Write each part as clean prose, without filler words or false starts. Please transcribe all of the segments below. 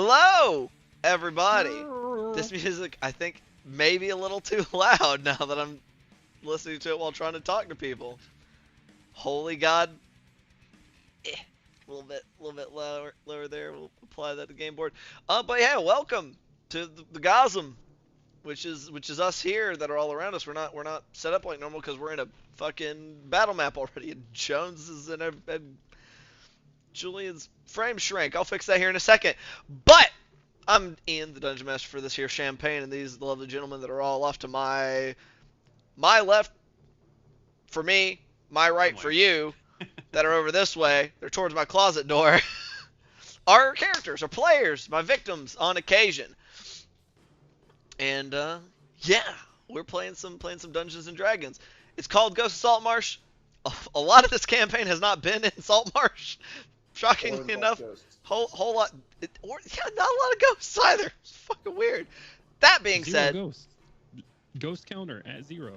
Hello, everybody. This music, I think, may be a little too loud now that I'm listening to it while trying to talk to people. Holy God. A little bit lower there. We'll apply that to game board. But yeah, welcome to the Gosm, which is us here that are all around us. We're not set up like normal because we're in a fucking battle map already. And Jones is in a Julian's frame shrink. I'll fix that here in a second. But I'm Ian, the Dungeon Master for this here champagne, and these are the lovely gentlemen that are all off to my left for me, my right for you, that are over this way. They're towards my closet door. Our characters, our players, my victims on occasion. And yeah, we're playing some Dungeons and Dragons. It's called Ghost of Saltmarsh. A lot of this campaign has not been in Saltmarsh. Shockingly enough, whole lot. Not a lot of ghosts either. It's fucking weird. That being said, ghost counter at 0.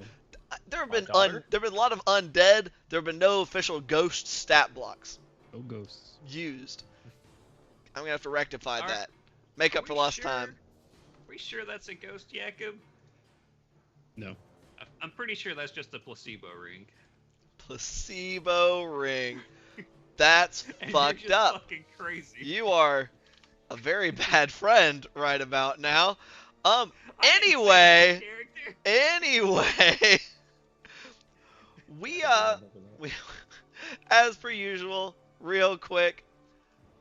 There have been a lot of undead. There have been no official ghost stat blocks. No ghosts used. I'm gonna have to rectify that. Make up for lost time. Are we sure that's a ghost, Jacob? No. I'm pretty sure that's just a placebo ring. Placebo ring. That's fucked you're just up. Fucking crazy. You are a very bad friend right about now. Anyway, we as per usual, real quick,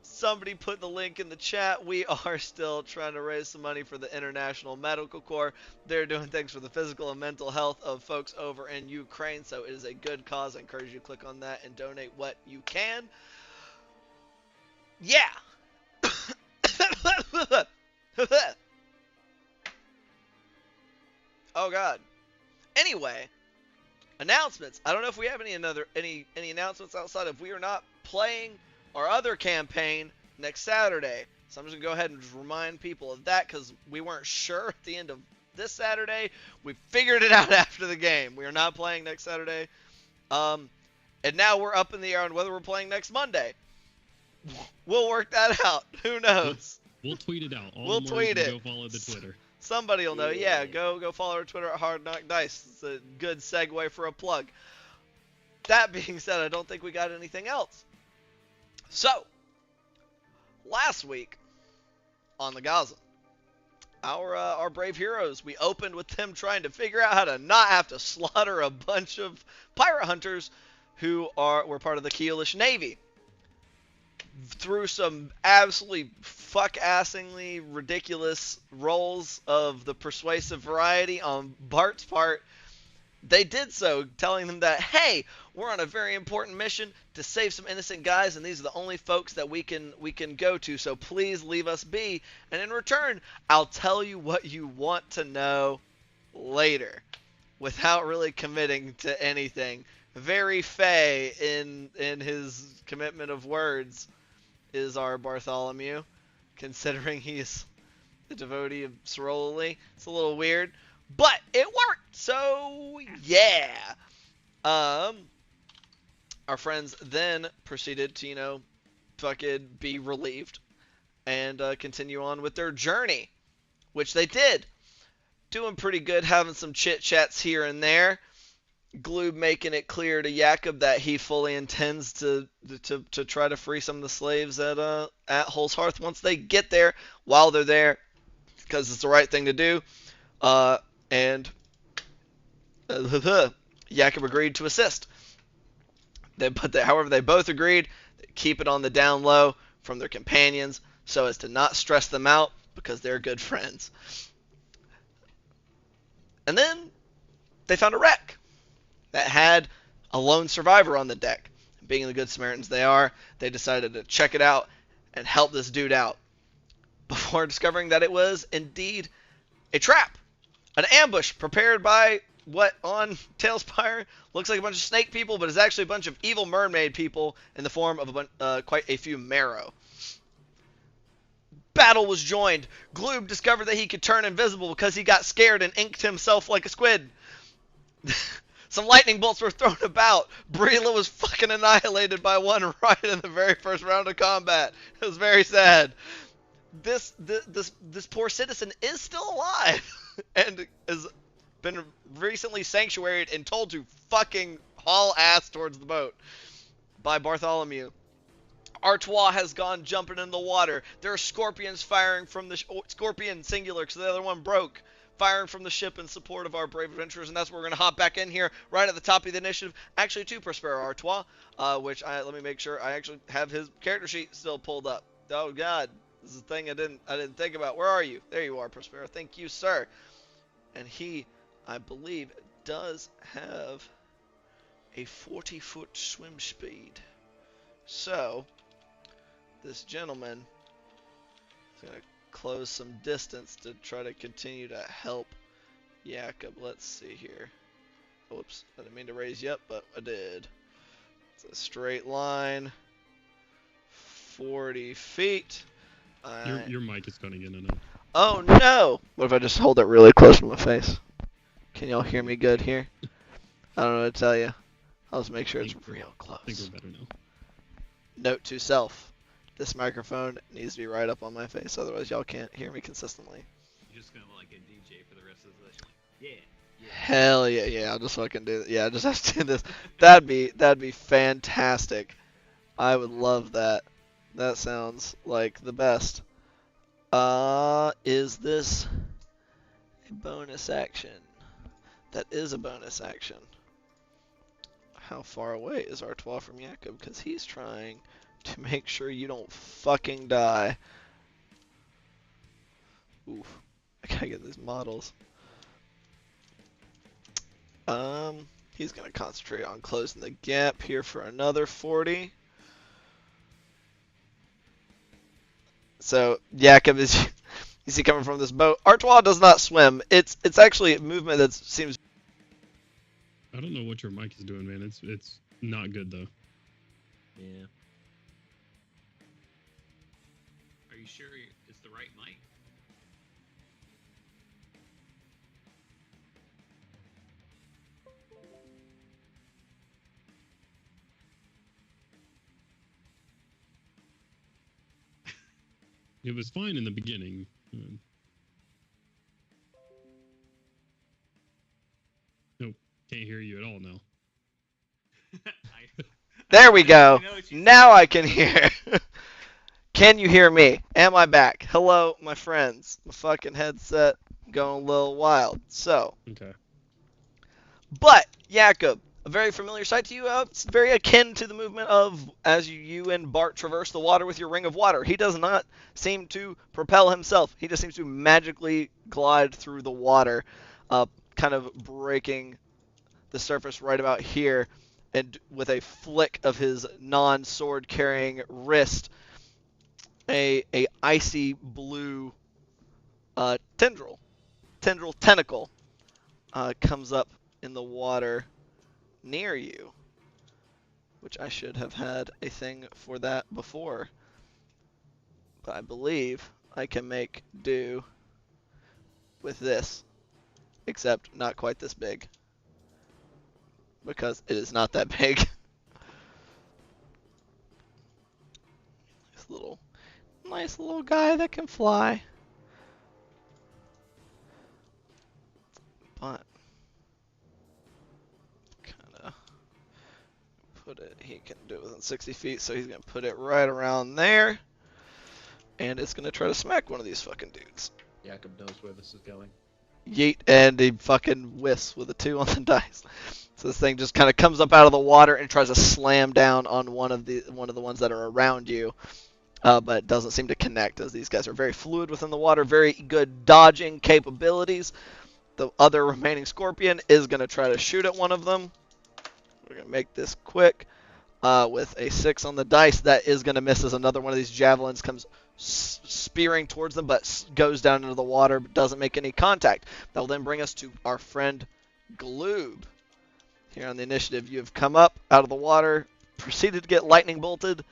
somebody put the link in the chat. We are still trying to raise some money for the International Medical Corps. They're doing things for the physical and mental health of folks over in Ukraine, so it is a good cause. I encourage you to click on that and donate what you can. Yeah. Oh God. Anyway, announcements. I don't know if we have any announcements outside of we are not playing our other campaign next Saturday. So I'm just gonna go ahead and just remind people of that because we weren't sure at the end of this Saturday. We figured it out after the game. We are not playing next Saturday. And now we're up in the air on whether we're playing next Monday. We'll work that out. Who knows? We'll tweet it out. We'll tweet it. Go follow the Twitter. Somebody will know. Yeah, go follow our Twitter at Hard Knock Dice. It's a good segue for a plug. That being said, I don't think we got anything else. So, last week on the Gaza, our brave heroes, we opened with them trying to figure out how to not have to slaughter a bunch of pirate hunters who were part of the Keelish Navy. Through some absolutely fuck-assingly ridiculous rolls of the persuasive variety on Bart's part, they did so, telling them that, hey, we're on a very important mission to save some innocent guys, and these are the only folks that we can go to, so please leave us be. And in return, I'll tell you what you want to know later, without really committing to anything. Very fey in his commitment of words is our Bartholomew, considering he's the devotee of Sorololi. It's a little weird, but it worked, so yeah. Our friends then proceeded to, fucking be relieved and continue on with their journey, which they did. Doing pretty good, having some chit-chats here and there. Gloob making it clear to Jakob that he fully intends to try to free some of the slaves at Hull's Hearth once they get there, while they're there, because it's the right thing to do. And Jakob agreed to assist. However, they both agreed to keep it on the down low from their companions so as to not stress them out because they're good friends. And then they found a wreck that had a lone survivor on the deck. Being the good Samaritans they are, they decided to check it out and help this dude out, before discovering that it was indeed a trap, an ambush prepared by what on Tailspire looks like a bunch of snake people, but is actually a bunch of evil mermaid people in the form of quite a few marrow. Battle was joined. Gloob discovered that he could turn invisible because he got scared and inked himself like a squid. Some lightning bolts were thrown about. Brila was fucking annihilated by one right in the very first round of combat. It was very sad. this poor citizen is still alive and has been recently sanctuaried and told to fucking haul ass towards the boat by Bartholomew. Artois has gone jumping in the water. There are scorpions firing from the scorpion singular because the other one broke, firing from the ship in support of our brave adventurers, and that's where we're gonna hop back in here right at the top of the initiative. Actually, to Prospero Artois, which let me make sure I actually have his character sheet still pulled up. Oh God, this is a thing I didn't think about. Where are you? There you are, Prospero. Thank you, sir. And he, I believe, does have a 40-foot swim speed. So this gentleman is going to close some distance to try to continue to help Jakob. Let's see here. Whoops, I didn't mean to raise you up, but I did. It's a straight line. 40 feet. Your mic is cutting in and out. Oh no! What if I just hold it really close to my face? Can y'all hear me good here? I don't know what to tell you. I'll just make sure it's real close. I think we're better now. Note to self. This microphone needs to be right up on my face, otherwise y'all can't hear me consistently. You're just gonna like a DJ for the rest of the session. Yeah. Hell yeah, yeah, I'll just fucking do it. Yeah, I just have to do this. That'd be fantastic. I would love that. That sounds like the best. Is this a bonus action? That is a bonus action. How far away is Artois from Jakob? Because he's trying to make sure you don't fucking die. Oof. I gotta get these models. He's gonna concentrate on closing the gap here for another 40. So Jakob is you see coming from this boat. Artois does not swim. It's actually a movement that seems. I don't know what your mic is doing, man. It's not good though. Yeah. Are you sure it's the right mic? It was fine in the beginning. Nope, can't hear you at all now. There we go. I know what you Now I can hear. Can you hear me? Am I back? Hello, my friends. My fucking headset going a little wild. So, Okay. but Jakob, a very familiar sight to you. It's very akin to the movement of as you and Bart traverse the water with your ring of water. He does not seem to propel himself. He just seems to magically glide through the water, kind of breaking the surface right about here, and with a flick of his non-sword carrying wrist, a icy blue tentacle comes up in the water near you, which I should have had a thing for that before, but I believe I can make do with this, except not quite this big, because it is not that big. This nice little guy that can fly. But kinda put it, he can do it within 60 feet, so he's gonna put it right around there. And it's gonna try to smack one of these fucking dudes. Jakob knows where this is going. Yeet, and he fucking whiffs with a 2 on the dice. So this thing just kind of comes up out of the water and tries to slam down on one of the ones that are around you, but doesn't seem to connect, as these guys are very fluid within the water, very good dodging capabilities. The other remaining scorpion is going to try to shoot at one of them. We're going to make this quick. With a 6 on the dice, that is going to miss, as another one of these javelins comes spearing towards them, but goes down into the water, but doesn't make any contact. That will then bring us to our friend Gloob. Here on the initiative, you have come up out of the water, proceeded to get lightning bolted,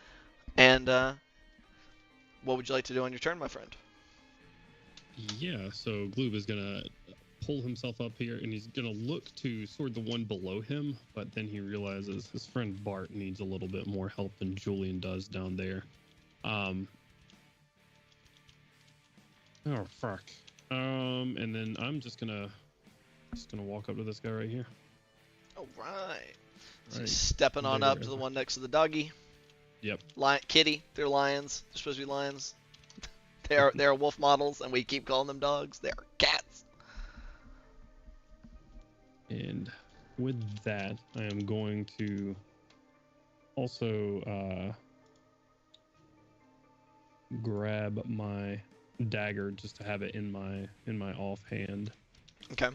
and what would you like to do on your turn, my friend? Yeah, so Gloob is gonna pull himself up here, and he's gonna look to sword the one below him, but then he realizes his friend Bart needs a little bit more help than Julian does down there. Oh fuck. And then I'm just gonna walk up to this guy right here. All right. So Right. stepping on There. up to the one next to the doggy. Yep. Kitty. They're lions. They're supposed to be lions. They're wolf models, and we keep calling them dogs. They are cats. And with that, I am going to also grab my dagger just to have it in my offhand. Okay.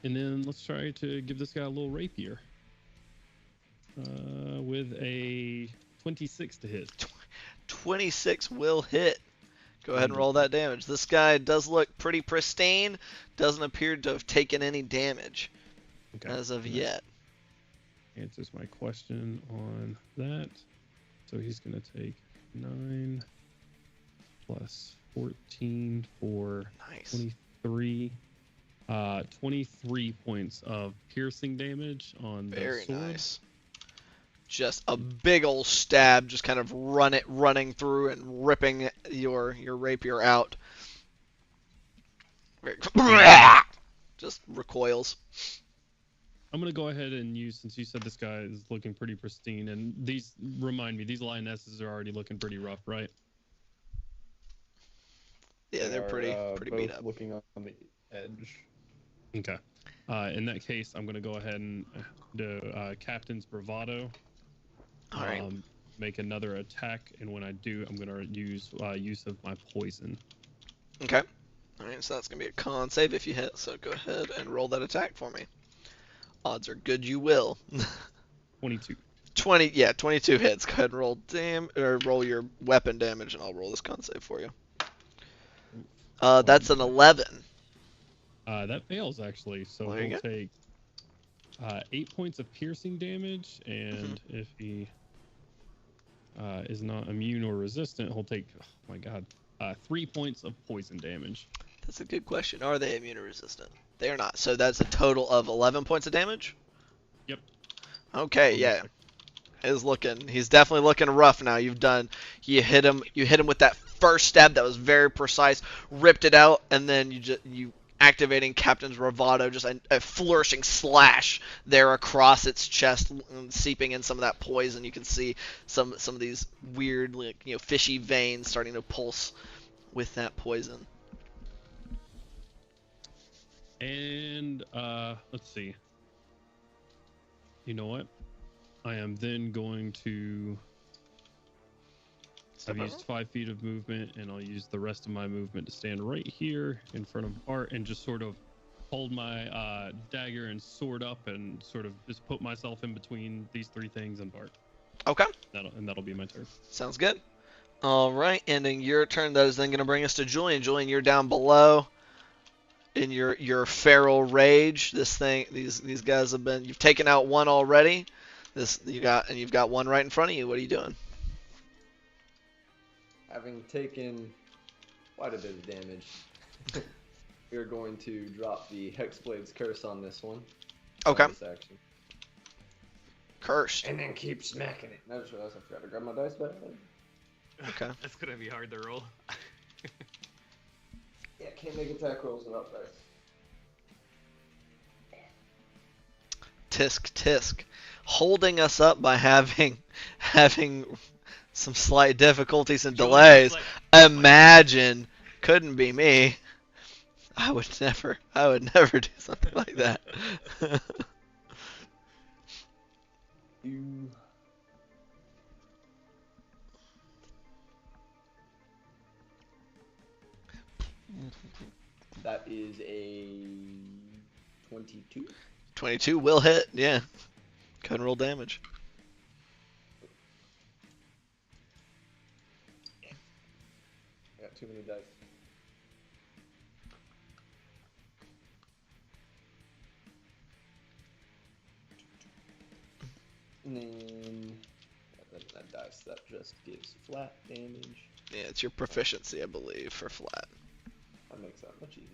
And then let's try to give this guy a little rapier. With a 26 to hit. 26 will hit. Go ahead and roll that damage. This guy does look pretty pristine. Doesn't appear to have taken any damage as of yet. Answers my question on that. So he's going to take 9 plus 14 for Nice. 23. 23 points of piercing damage on the Very sword. nice. Just a big old stab, just kind of running through and ripping your rapier out. Just recoils. I'm going to go ahead and use, since you said this guy is looking pretty pristine, and these, remind me, these lionesses are already looking pretty rough, right? Yeah, they're pretty beat up. Looking on the edge. Okay. In that case, I'm going to go ahead and do Captain's Bravado. All right. Make another attack, and when I do, I'm going to use use of my poison. Okay. All right, so that's going to be a con save if you hit, so go ahead and roll that attack for me. Odds are good you will. 22. 22 hits. Go ahead and roll your weapon damage, and I'll roll this con save for you. That's an 11. That fails, actually, so There you he'll go. take 8 points of piercing damage, and if he is not immune or resistant, he'll take, oh my god, 3 points of poison damage. That's a good question. Are they immune or resistant? They are not. So that's a total of 11 points of damage? Yep. Okay, yeah. He's definitely looking rough now. You hit him with that first stab that was very precise, ripped it out, and then you activating Captain's Bravado, just a flourishing slash there across its chest, seeping in some of that poison. You can see some of these weird, fishy veins starting to pulse with that poison. And let's see. You know what? I am then going to. I've used 5 feet of movement, and I'll use the rest of my movement to stand right here in front of Bart and just sort of hold my dagger and sword up and sort of just put myself in between these 3 things and Bart. Okay. That'll be my turn. Sounds good. All right, ending your turn. That is then going to bring us to Julian. Julian, you're down below in your feral rage. These guys you've taken out one already. You've got one right in front of you. What are you doing? Having taken quite a bit of damage, we're going to drop the Hexblade's Curse on this one. Okay. This action. Cursed. And then keep smacking it. I just realized I forgot to grab my dice back. Okay. That's gonna be hard to roll. Yeah, can't make attack rolls without dice. Tisk. Holding us up by having some slight difficulties and delays. Imagine, couldn't be me. I would never do something like that. That is a 22. 22 will hit, yeah. Go ahead and roll damage. I got too many dice. And then that dice, that just gives flat damage. Yeah, it's your proficiency, I believe, for flat. That makes that much easier.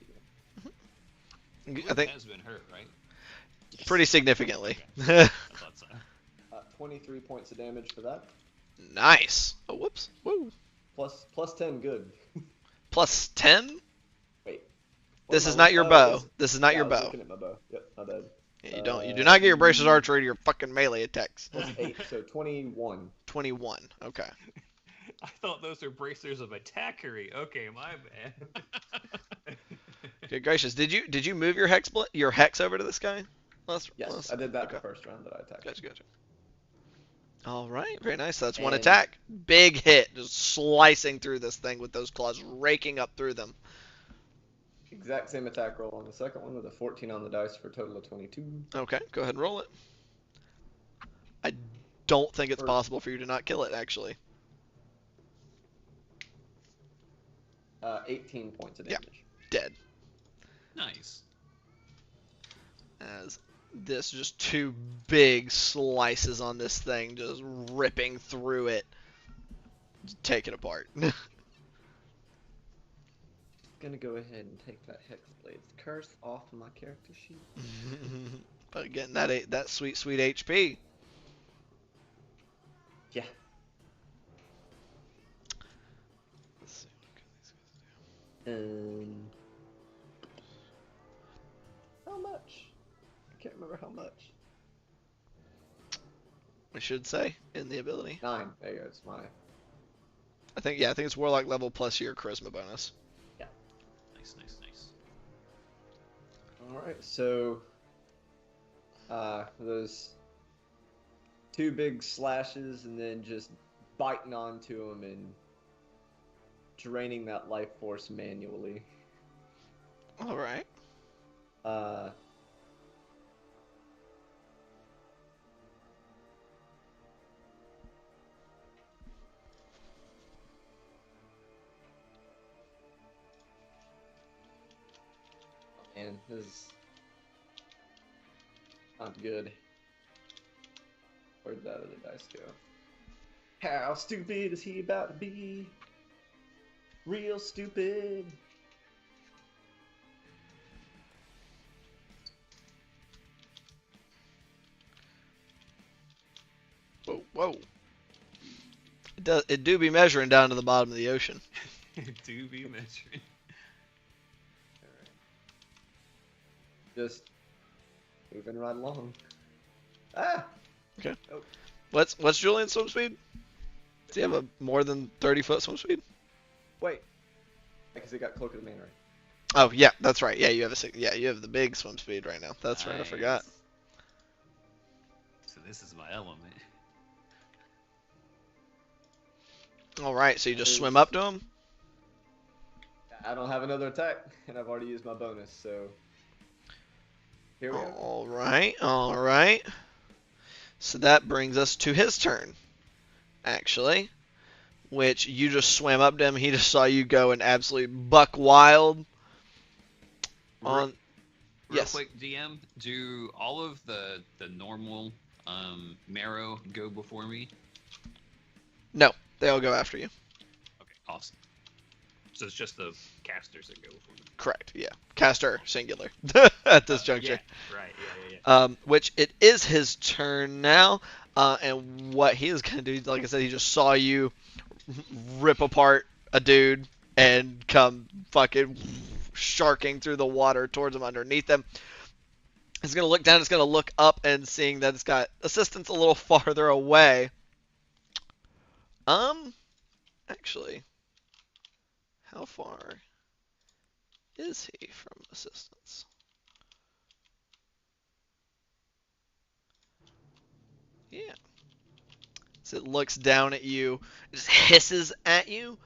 I think has been hurt, right? pretty significantly. I thought so. 23 points of damage for that. Nice. Oh, whoops. Woo. plus 10, good. Plus 10? Wait. This is am I not your oh, bow. yes. This is not Yeah, your I was bow. looking at my bow. Yep, my bad. Yeah, you do not get your bracers Mm. archery to your fucking melee attacks. Plus 8, so 21. 21. Okay. I thought those were bracers of attackery. Okay, my bad. Good gracious. Did you move your hex over to this guy? Yes, I did that okay. the first round that I attacked. Gotcha. All right, very nice. That's one And- attack. Big hit, just slicing through this thing with those claws, raking up through them. Exact same attack roll on the second one with a 14 on the dice for a total of 22. Okay, go ahead and roll it. I don't think it's Or- possible for you to not kill it, actually. 18 points of Yeah. damage. Dead. Nice. As this just two big slices on this thing, just ripping through it, take it apart. Gonna go ahead and take that Hexblade's curse off of my character sheet. But again, that sweet HP. Yeah. Let's see what can these guys How much? I can't remember how much. do. I should say in the ability. 9. There you go. It's my. I think it's Warlock level plus your charisma bonus. Nice. All right. So, those two big slashes, and then just biting onto them and draining that life force manually. All right. And this is not good. Where'd that other dice go? How stupid is he about to be? Real stupid. Whoa. It do be measuring down to the bottom of the ocean. Do be measuring. Alright. Just moving right along. Ah! Okay. Oh. What's Julian's swim speed? Does he have a more than 30-foot swim speed? Wait. Because it got Cloak of the Man, right? Oh yeah, that's right. Yeah, you have the big swim speed right now. That's right, I forgot. Nice. So this is my element. All right, so you just swim up to him. I don't have another attack, and I've already used my bonus, so here we go. All right. So that brings us to his turn, actually, which you just swam up to him. He just saw you go and absolutely buck wild. On Real yes. quick, DM, do all of the normal marrow go before me? No, they all go after you. Okay, awesome. So it's just the casters that go before me. Correct. Yeah, caster singular at this juncture. Yeah, right. Yeah. Which it is his turn now, and what he is gonna do, like I said, he just saw you rip apart a dude and come fucking sharking through the water towards him underneath him. He's gonna look down. He's gonna look up, and seeing that it's got assistance a little farther away. Actually, how far is he from assistance? Yeah. So it looks down at you, just hisses at you,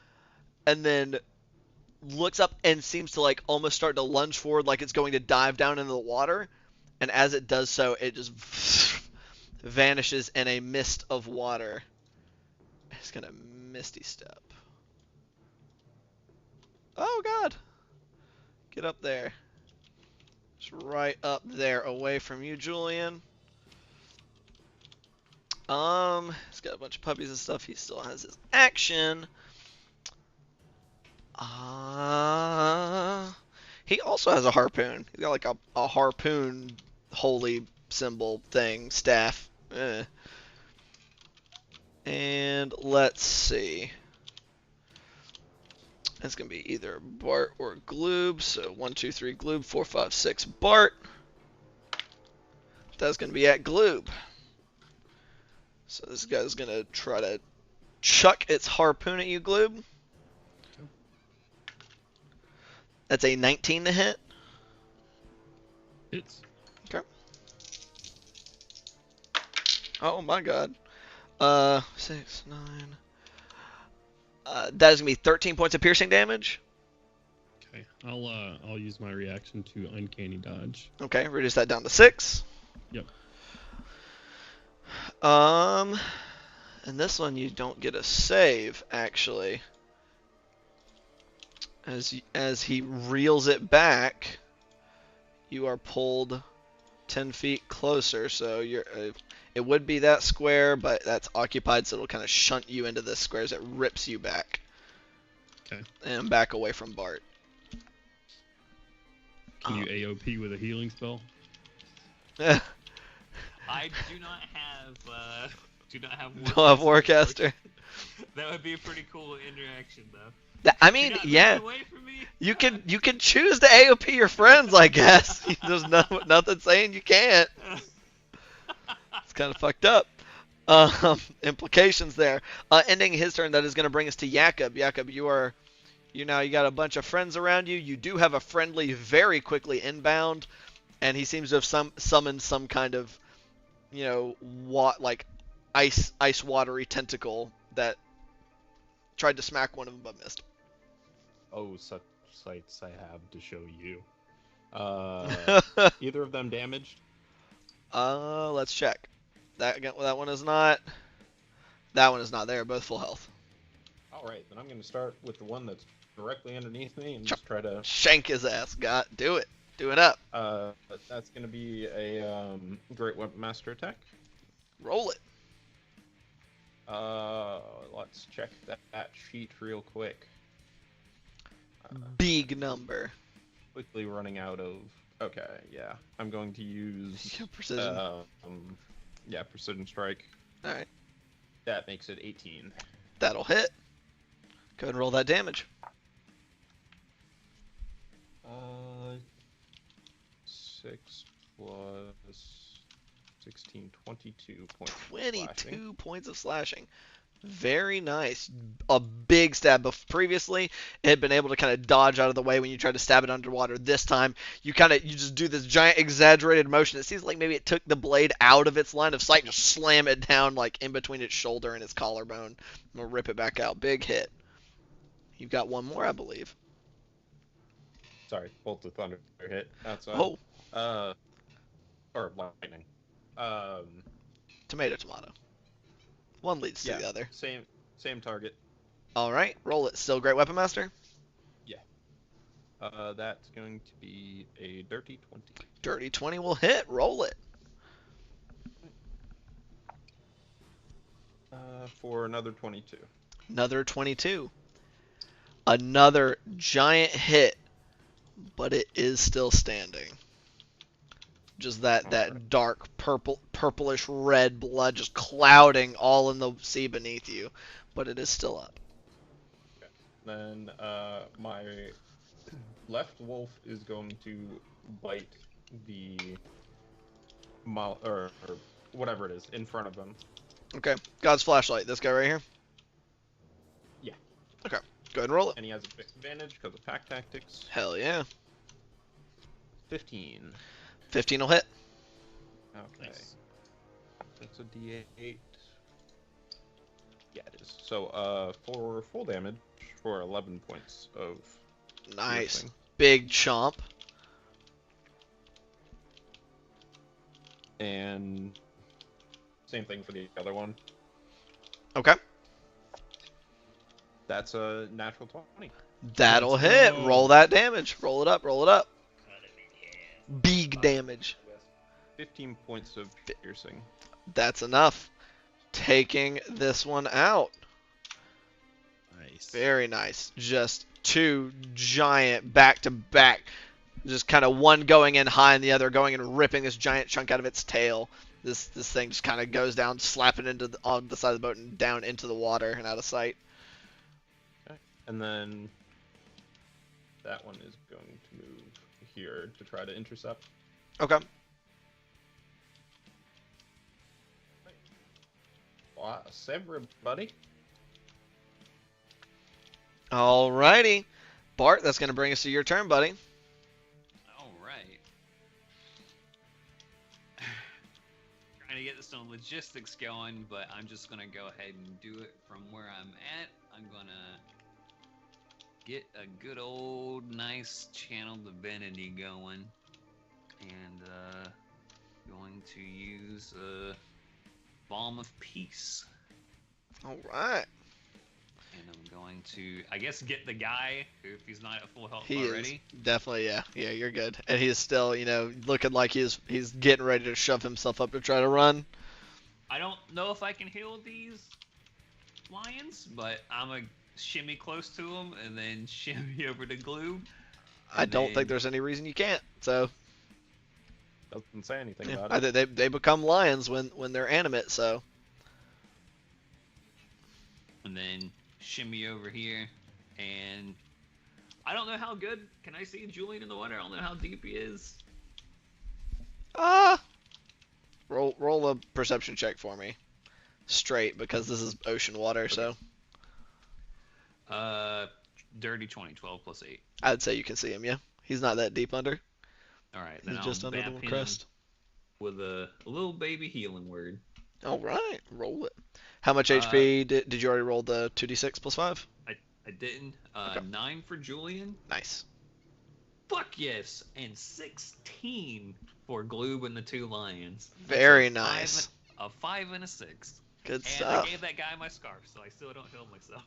and then looks up and seems to like almost start to lunge forward like it's going to dive down into the water. And as it does so, it just vanishes in a mist of water. It's gonna misty step. Oh god! Get up there. It's right up there, away from you, Julian. He's got a bunch of puppies and stuff. He still has his action. He also has a harpoon. He's got like a harpoon holy symbol thing, staff. And let's see. It's going to be either Bart or Gloob. So 1, 2, 3 Gloob, 4, 5, 6 Bart. That's going to be at Gloob. So this guy's going to try to chuck its harpoon at you, Gloob. That's a 19 to hit. Hits. Okay. Oh my god. 6, 9. That is going to be 13 points of piercing damage. Okay. I'll use my reaction to uncanny dodge. Okay, reduce that down to 6. Yep. And this one you don't get a save, actually. As he reels it back, you are pulled 10 feet closer, so you're it would be that square, but that's occupied, so it'll kind of shunt you into this square as it rips you back. Okay. And back away from Bart. Can you AOP with a healing spell? I do not have Don't have Warcaster. That would be a pretty cool interaction, though. I mean, You're not yeah. running away from me? You can choose to AOP your friends, I guess. There's nothing saying you can't. It's kind of fucked up. Implications there. Ending his turn, that is going to bring us to Jakob. Jakob, you got a bunch of friends around you. You do have a friendly very quickly inbound, and he seems to have summoned some kind of, like ice watery tentacle that tried to smack one of them but missed. Oh, such sights I have to show you. Either of them damaged? Let's check. That one is not. That one is not. They are both full health. All right, then I'm going to start with the one that's directly underneath me and just try to shank his ass. Do it. Do it up. That's going to be a Great Weapon Master attack. Roll it. Let's check that sheet real quick. Big number. Quickly running out of. Okay, yeah. I'm going to use precision. Precision strike. All right. That makes it 18. That'll hit. Go ahead and roll that damage. 6 plus 16, 22 points. 22 points of slashing. Very nice. A big stab. Previously, it had been able to kind of dodge out of the way when you tried to stab it underwater. This time, you just do this giant exaggerated motion. It seems like maybe it took the blade out of its line of sight, just slam it down like in between its shoulder and its collarbone. And we'll rip it back out. Big hit. You've got one more, I believe. Sorry, Bolt of Thunder hit. That's or lightning. Tomato. One leads to the other. Same target. All right, roll it. Still Great Weapon Master? Yeah. That's going to be a dirty 20. Dirty 20 will hit. Roll it. For another 22. Another 22. Another giant hit, but it is still standing. Just that dark purplish red blood just clouding all in the sea beneath you, but it is still up. Okay. Then my left wolf is going to bite the or whatever it is in front of him. Okay. God's flashlight. This guy right here? Yeah. Okay. Go ahead and roll it. And he has a big advantage because of pack tactics. Hell yeah. 15. 15 will hit. Okay. Nice. That's a D8. Yeah, it is. So, for full damage, for 11 points of Nice. piercing. Big chomp. And same thing for the other one. Okay. That's a natural 20. That'll Let's hit. go. Roll that damage. Roll it up. Roll it up. Big damage. 15 points of piercing. That's enough. Taking this one out. Nice. Very nice. Just two giant back-to-back. Just kind of one going in high and the other going and ripping this giant chunk out of its tail. This thing just kind of goes down, slapping on the side of the boat and down into the water and out of sight. Okay. And then that one is going to move here to try to intercept. Okay. Lots, everybody. Alrighty. Bart, that's going to bring us to your turn, buddy. All right. Trying to get some logistics going, but I'm just gonna go ahead and do it from where I'm at. I'm gonna get a good old nice channel divinity going, and going to use Balm of Peace. Alright. And I'm going to, I guess, get the guy if he's not at full health He already. is. Definitely, yeah. Yeah, you're good. And he's still, looking like he's getting ready to shove himself up to try to run. I don't know if I can heal these lions, but I'm going to shimmy close to them and then shimmy over to Glue. I don't think there's any reason you can't, so... Doesn't say anything Yeah, about it. they become lions when they're animate, so... And then shimmy over here, and I don't know how good. Can I see Julian in the water? I don't know how deep he is. Roll a perception check for me. Straight, because this is ocean water, so... Dirty 20, 12 plus 8. I'd say you can see him, yeah. He's not that deep under. Alright, then He's I'll just under bap the him crest. with a little baby healing word. Alright, roll it. How much HP did you already roll the 2d6 plus 5? I didn't. Okay. 9 for Julian. Nice. Fuck yes! And 16 for Gloob and the 2 lions. Very That's nice. A 5 and a 6. Good And stuff. I gave that guy my scarf, so I still don't heal myself.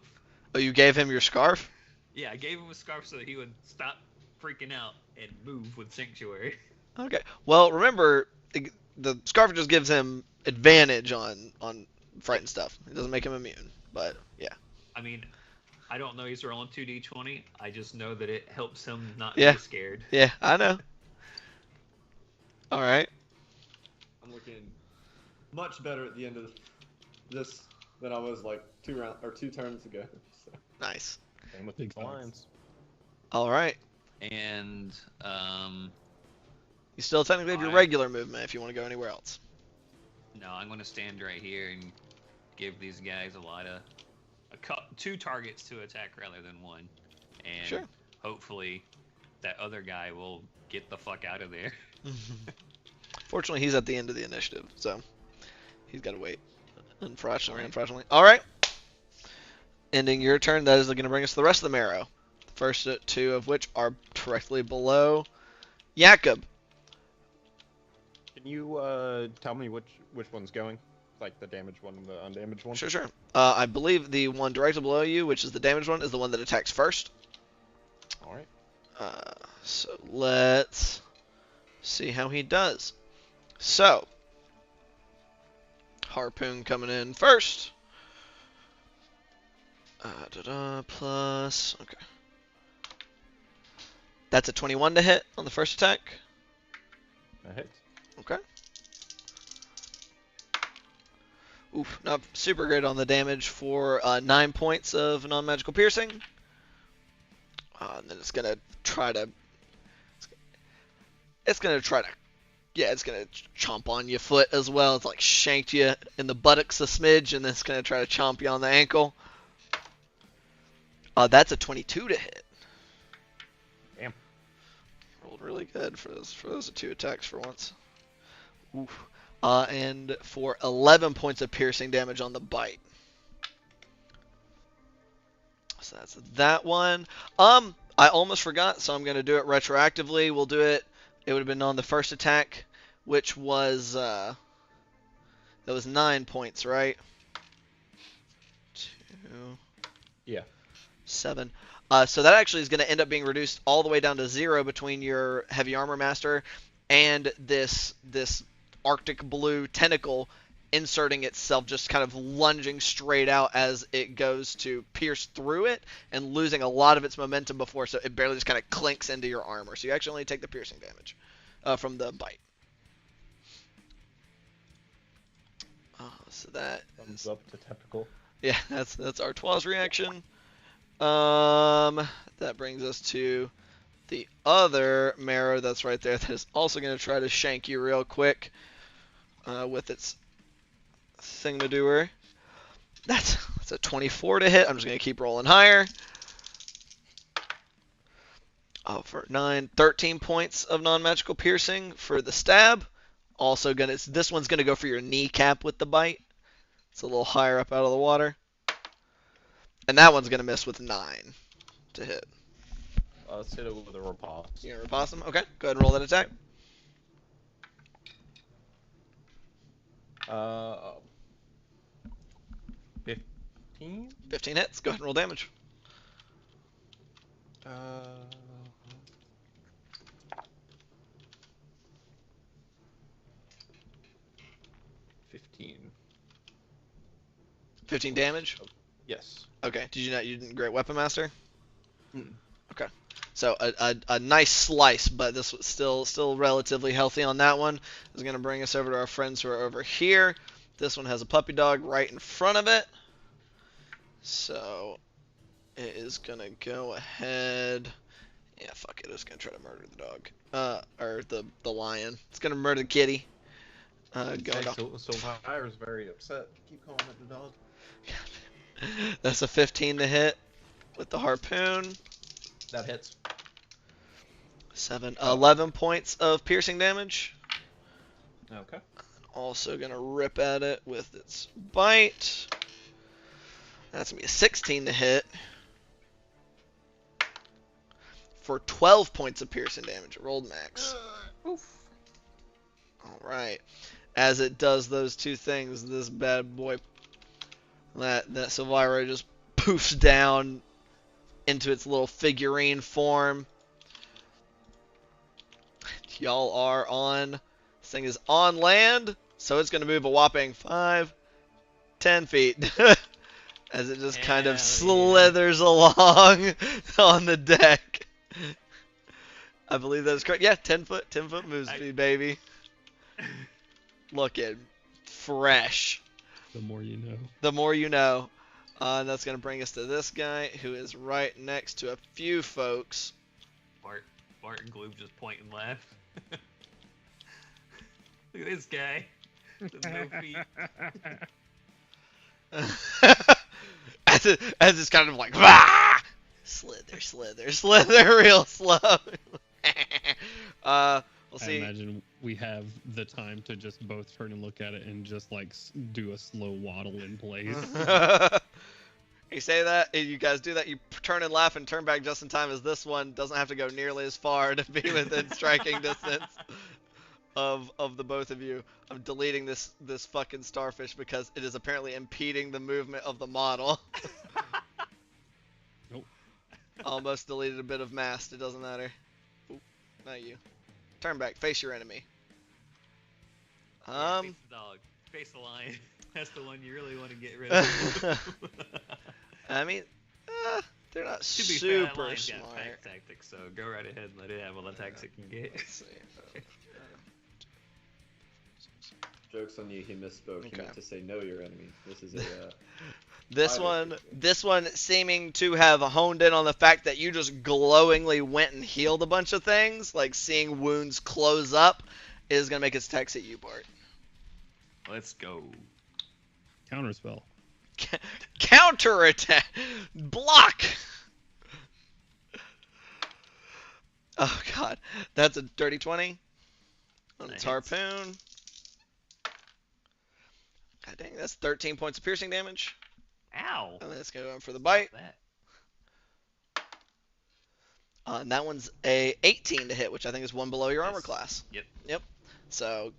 Oh, you gave him your scarf? Yeah, I gave him a scarf so that he would stop freaking out and move with Sanctuary. Okay. Well, remember, the scarf just gives him advantage on frightened stuff. It doesn't make him immune, but yeah. I mean, I don't know he's rolling 2d20. I just know that it helps him not Yeah. be scared. Yeah, I know. All right. I'm looking much better at the end of this than I was like 2 turns ago. So. Nice. Same with Big the lions. All right. And, You still technically have your regular movement if you want to go anywhere else. no, I'm going to stand right here and give these guys two targets to attack rather than one. And Sure. hopefully that other guy will get the fuck out of there. Fortunately, he's at the end of the initiative, so he's got to wait. Unfortunately. All right. Ending your turn, that is going to bring us to the rest of the marrow. The first 2 of which are directly below Jakob. Can you tell me which one's going? Like the damaged one and the undamaged one? Sure. I believe the one directly below you, which is the damaged one, is the one that attacks first. Alright. So let's see how he does. So, Harpoon coming in first. Plus, okay. That's a 21 to hit on the first attack. That hits. Okay. Oof, not super great on the damage for 9 points of non-magical piercing. And then it's gonna try to chomp on your foot as well. It's like shanked you in the buttocks a smidge, and then it's gonna try to chomp you on the ankle. That's a 22 to hit. Damn. Rolled really good for those 2 attacks for once. Oof. And for 11 points of piercing damage on the bite. So that's that one. I almost forgot, so I'm going to do it retroactively. We'll do it. It would have been on the first attack, which was that was 9 points, right? 2. Yeah. 7. So that actually is going to end up being reduced all the way down to 0 between your heavy armor master and this Arctic blue tentacle inserting itself, just kind of lunging straight out as it goes to pierce through it and losing a lot of its momentum before, so it barely just kind of clinks into your armor. So you actually only take the piercing damage from the bite. So that Thumbs up to typical. yeah, that's Artois' reaction. That brings us to the other marrow that's right there that is also going to try to shank you real quick with its thingamadoer. That's a 24 to hit. I'm just going to keep rolling higher. Oh, for 9, 13 points of non-magical piercing for the stab. Also this one's gonna go for your kneecap with the bite. It's a little higher up out of the water. And that one's gonna miss with 9 to hit. Let's hit it with a riposte. You gonna riposte him? Okay, go ahead and roll that attack. 15? 15 hits. Go ahead and roll damage. 15. 15 damage. Yes. Okay. You didn't Great Weapon Master? Mm. Okay. So a nice slice, but this was still relatively healthy on that one. Is going to bring us over to our friends who are over here. This one has a puppy dog right in front of it. So it is going to go ahead. Yeah, fuck it. It's going to try to murder the dog. Or the lion. It's going to murder the kitty. So Fire's very upset. Keep calling it the dog. That's a 15 to hit with the harpoon. That hits. 11 points of piercing damage. Okay. Also gonna rip at it with its bite. That's gonna be a 16 to hit for 12 points of piercing damage. It rolled max. Oof. All right. As it does those two things, this bad boy, that Silvira just poofs down into its little figurine form. Y'all are on. This thing is on land, so it's going to move a whopping 5, 10 feet as it just kind of slithers along on the deck. I believe that is correct. Yeah, 10 foot move speed, baby. Looking fresh. The more you know. The more you know. And that's going to bring us to this guy who is right next to a few folks. Bart and Gloob just point and laugh. Look at this guy. With no feet. as it's kind of like, Wah! slither real slow. We'll see. I imagine we have the time to just both turn and look at it and just like do a slow waddle in place. You say that, you guys do that, you turn and laugh and turn back just in time as this one doesn't have to go nearly as far to be within striking distance of the both of you. I'm deleting this fucking starfish because it is apparently impeding the movement of the model. Nope. Almost deleted a bit of mast, it doesn't matter. Oop, not you. Turn back, face your enemy. Face the dog. Face the lion. That's the one you really want to get rid of. I mean, they're not To be super fair, lion's smart. got attack tactics, so go right ahead and let it have all the attacks it can get. Let's see. Joke's on you, he misspoke. He Okay. meant to say know your enemy. This is a This one seeming to have honed in on the fact that you just glowingly went and healed a bunch of things, like seeing wounds close up, is gonna make its attacks at you, Bart. Let's go. Counterspell. Counter attack, block. Oh god, that's a dirty 20 on its That hits. harpoon. God dang, that's 13 points of piercing damage. Ow. And let's go in for the bite. That. And that one's a 18 to hit, which I think is one below your armor Yes. class. Yep. So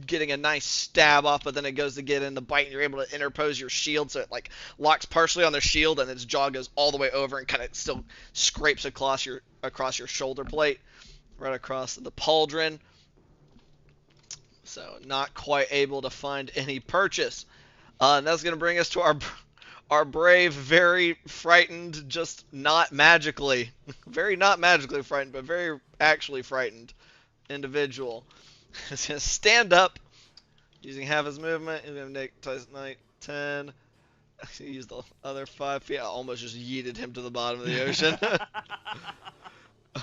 getting a nice stab off, but then it goes to get in the bite, and you're able to interpose your shield, so it like locks partially on their shield, and its jaw goes all the way over and kind of still scrapes across your shoulder plate, right across the pauldron. So not quite able to find any purchase. And that's going to bring us to our brave, very frightened, just not magically, very not magically frightened, but very actually frightened individual. He's going to stand up using half his movement. He's going to make twice 9, 10. Actually, use the other 5 feet. I almost just yeeted him to the bottom of the ocean.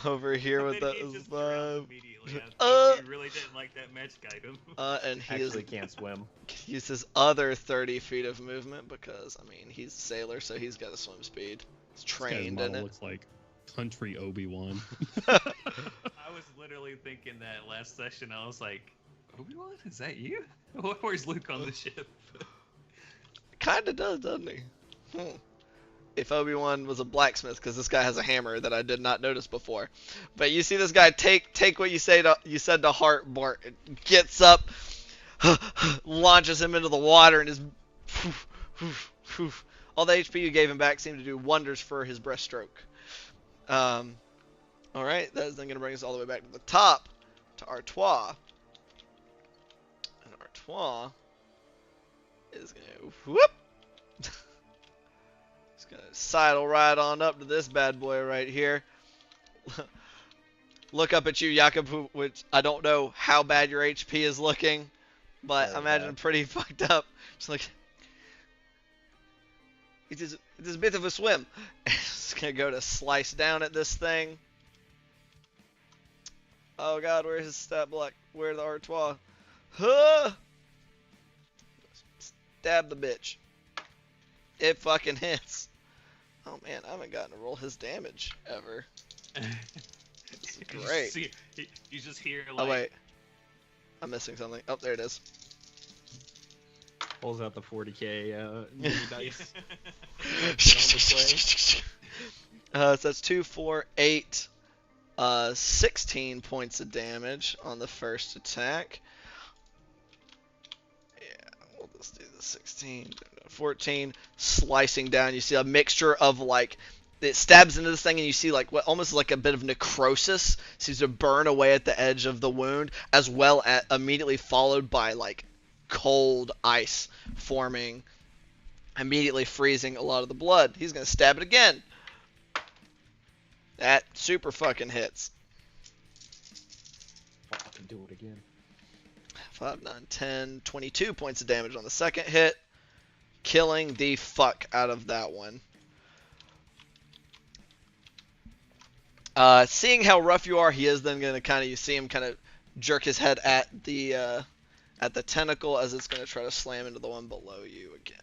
over here with And then the he just drowned 5. immediately. Uh, He really didn't like that magic item. And he is Actually can't swim. use his other 30 feet of movement because, I mean, he's a sailor, so he's got a swim speed. He's This guy's trained in model it. looks like country Obi-Wan. I was literally thinking that last session. I was like, Obi-Wan, is that you? Where's Luke on the ship? Kinda does, doesn't he? If Obi-Wan was a blacksmith, because this guy has a hammer that I did not notice before. But you see this guy take what you said to heart, Bart. Gets up, launches him into the water, and all the HP you gave him back seemed to do wonders for his breaststroke. All right, that is then going to bring us all the way back to the top, to Artois. And Artois is going to whoop. He's going to sidle right on up to this bad boy right here. Look up at you, Jakob, which I don't know how bad your HP is looking, but I imagine bad. pretty fucked up. Just like, it is a bit of a swim. Just gonna go to slice down at this thing. Oh god, where's his stat block? Where's the Artois? Huh! Stab the bitch. It fucking hits. Oh man, I haven't gotten to roll his damage ever. This is great. You just hear like. Oh wait, I'm missing something. Oh, there it is. Pulls out the 40k mini dice. So that's 2, 4, 8, 16 points of damage on the first attack. Yeah, we'll just do the 16, 14, slicing down. You see a mixture of like, it stabs into this thing and you see like what almost like a bit of necrosis seems to burn away at the edge of the wound, as well as immediately followed by like cold ice forming, immediately freezing a lot of the blood. He's gonna stab it again. That super fucking hits. I can do it again. 5, 9, 10, 22 points of damage on the second hit, killing the fuck out of that one. Seeing how rough you are, he is then gonna you see him kind of jerk his head at the tentacle as it's gonna try to slam into the one below you again.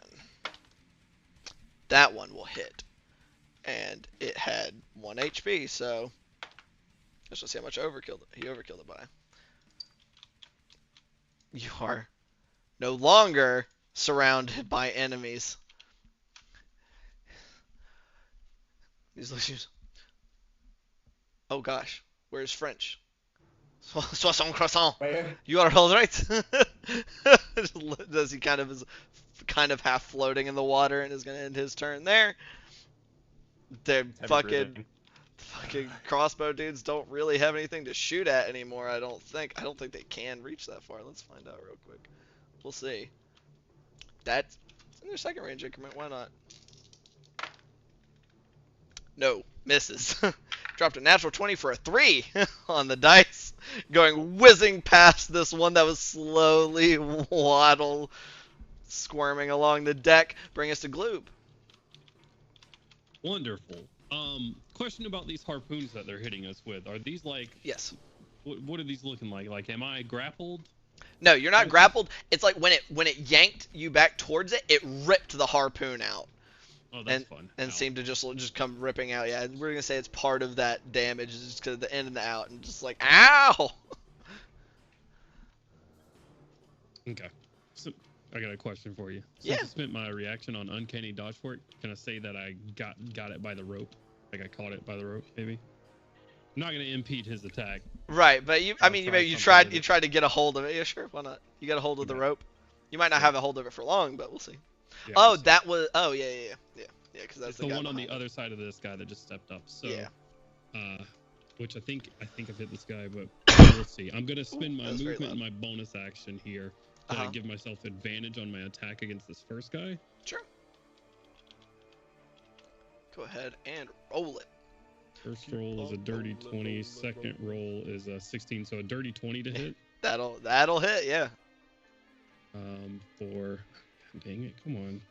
That one will hit, and it had 1 HP, so let's just see how much he overkilled it by. You are no longer surrounded by enemies. These losers. Oh gosh, where's French? Soissons croissant. Where? You are all right. Does he kind of half floating in the water and is gonna end his turn there? They're fucking crossbow dudes don't really have anything to shoot at anymore. I don't think they can reach that far. Let's find out real quick. We'll see. That's in their second range increment. Why not? No, misses. Dropped a natural 20 for a 3 on the dice, going whizzing past this one that was slowly squirming along the deck. Bring us to Gloob. Wonderful. Question about these harpoons that they're hitting us with. Are these like? Yes. What are these looking like? Like, am I grappled? No, you're not grappled. It's like when it yanked you back towards it, it ripped the harpoon out. Oh, that's fun. And seemed to just come ripping out. Yeah, we're gonna say it's part of that damage, just because of the in and the out, and just like ow. Okay. So I got a question for you. Yeah. Since I spent my reaction on uncanny dodge fork, can I say that I got it by the rope? Like I caught it by the rope, maybe? I'm not gonna impede his attack. Right, but you tried to get a hold of it. Yeah, sure, why not? You got a hold of the Okay. rope. You might not have a hold of it for long, but we'll see. Yeah, Oh, we'll see. that was. Oh, yeah, because that's It's the guy one on the behind other side of this guy that just stepped up. So, Yeah. Which I think I've hit this guy, but we'll see. I'm gonna spend my that was very movement and loud. my bonus action here to Uh-huh. give myself advantage on my attack against this first guy. Sure. Go ahead and roll it. First roll is a dirty 20. Second roll is a 16. So a dirty 20 to hit. That'll hit. Yeah. Dang it, come on.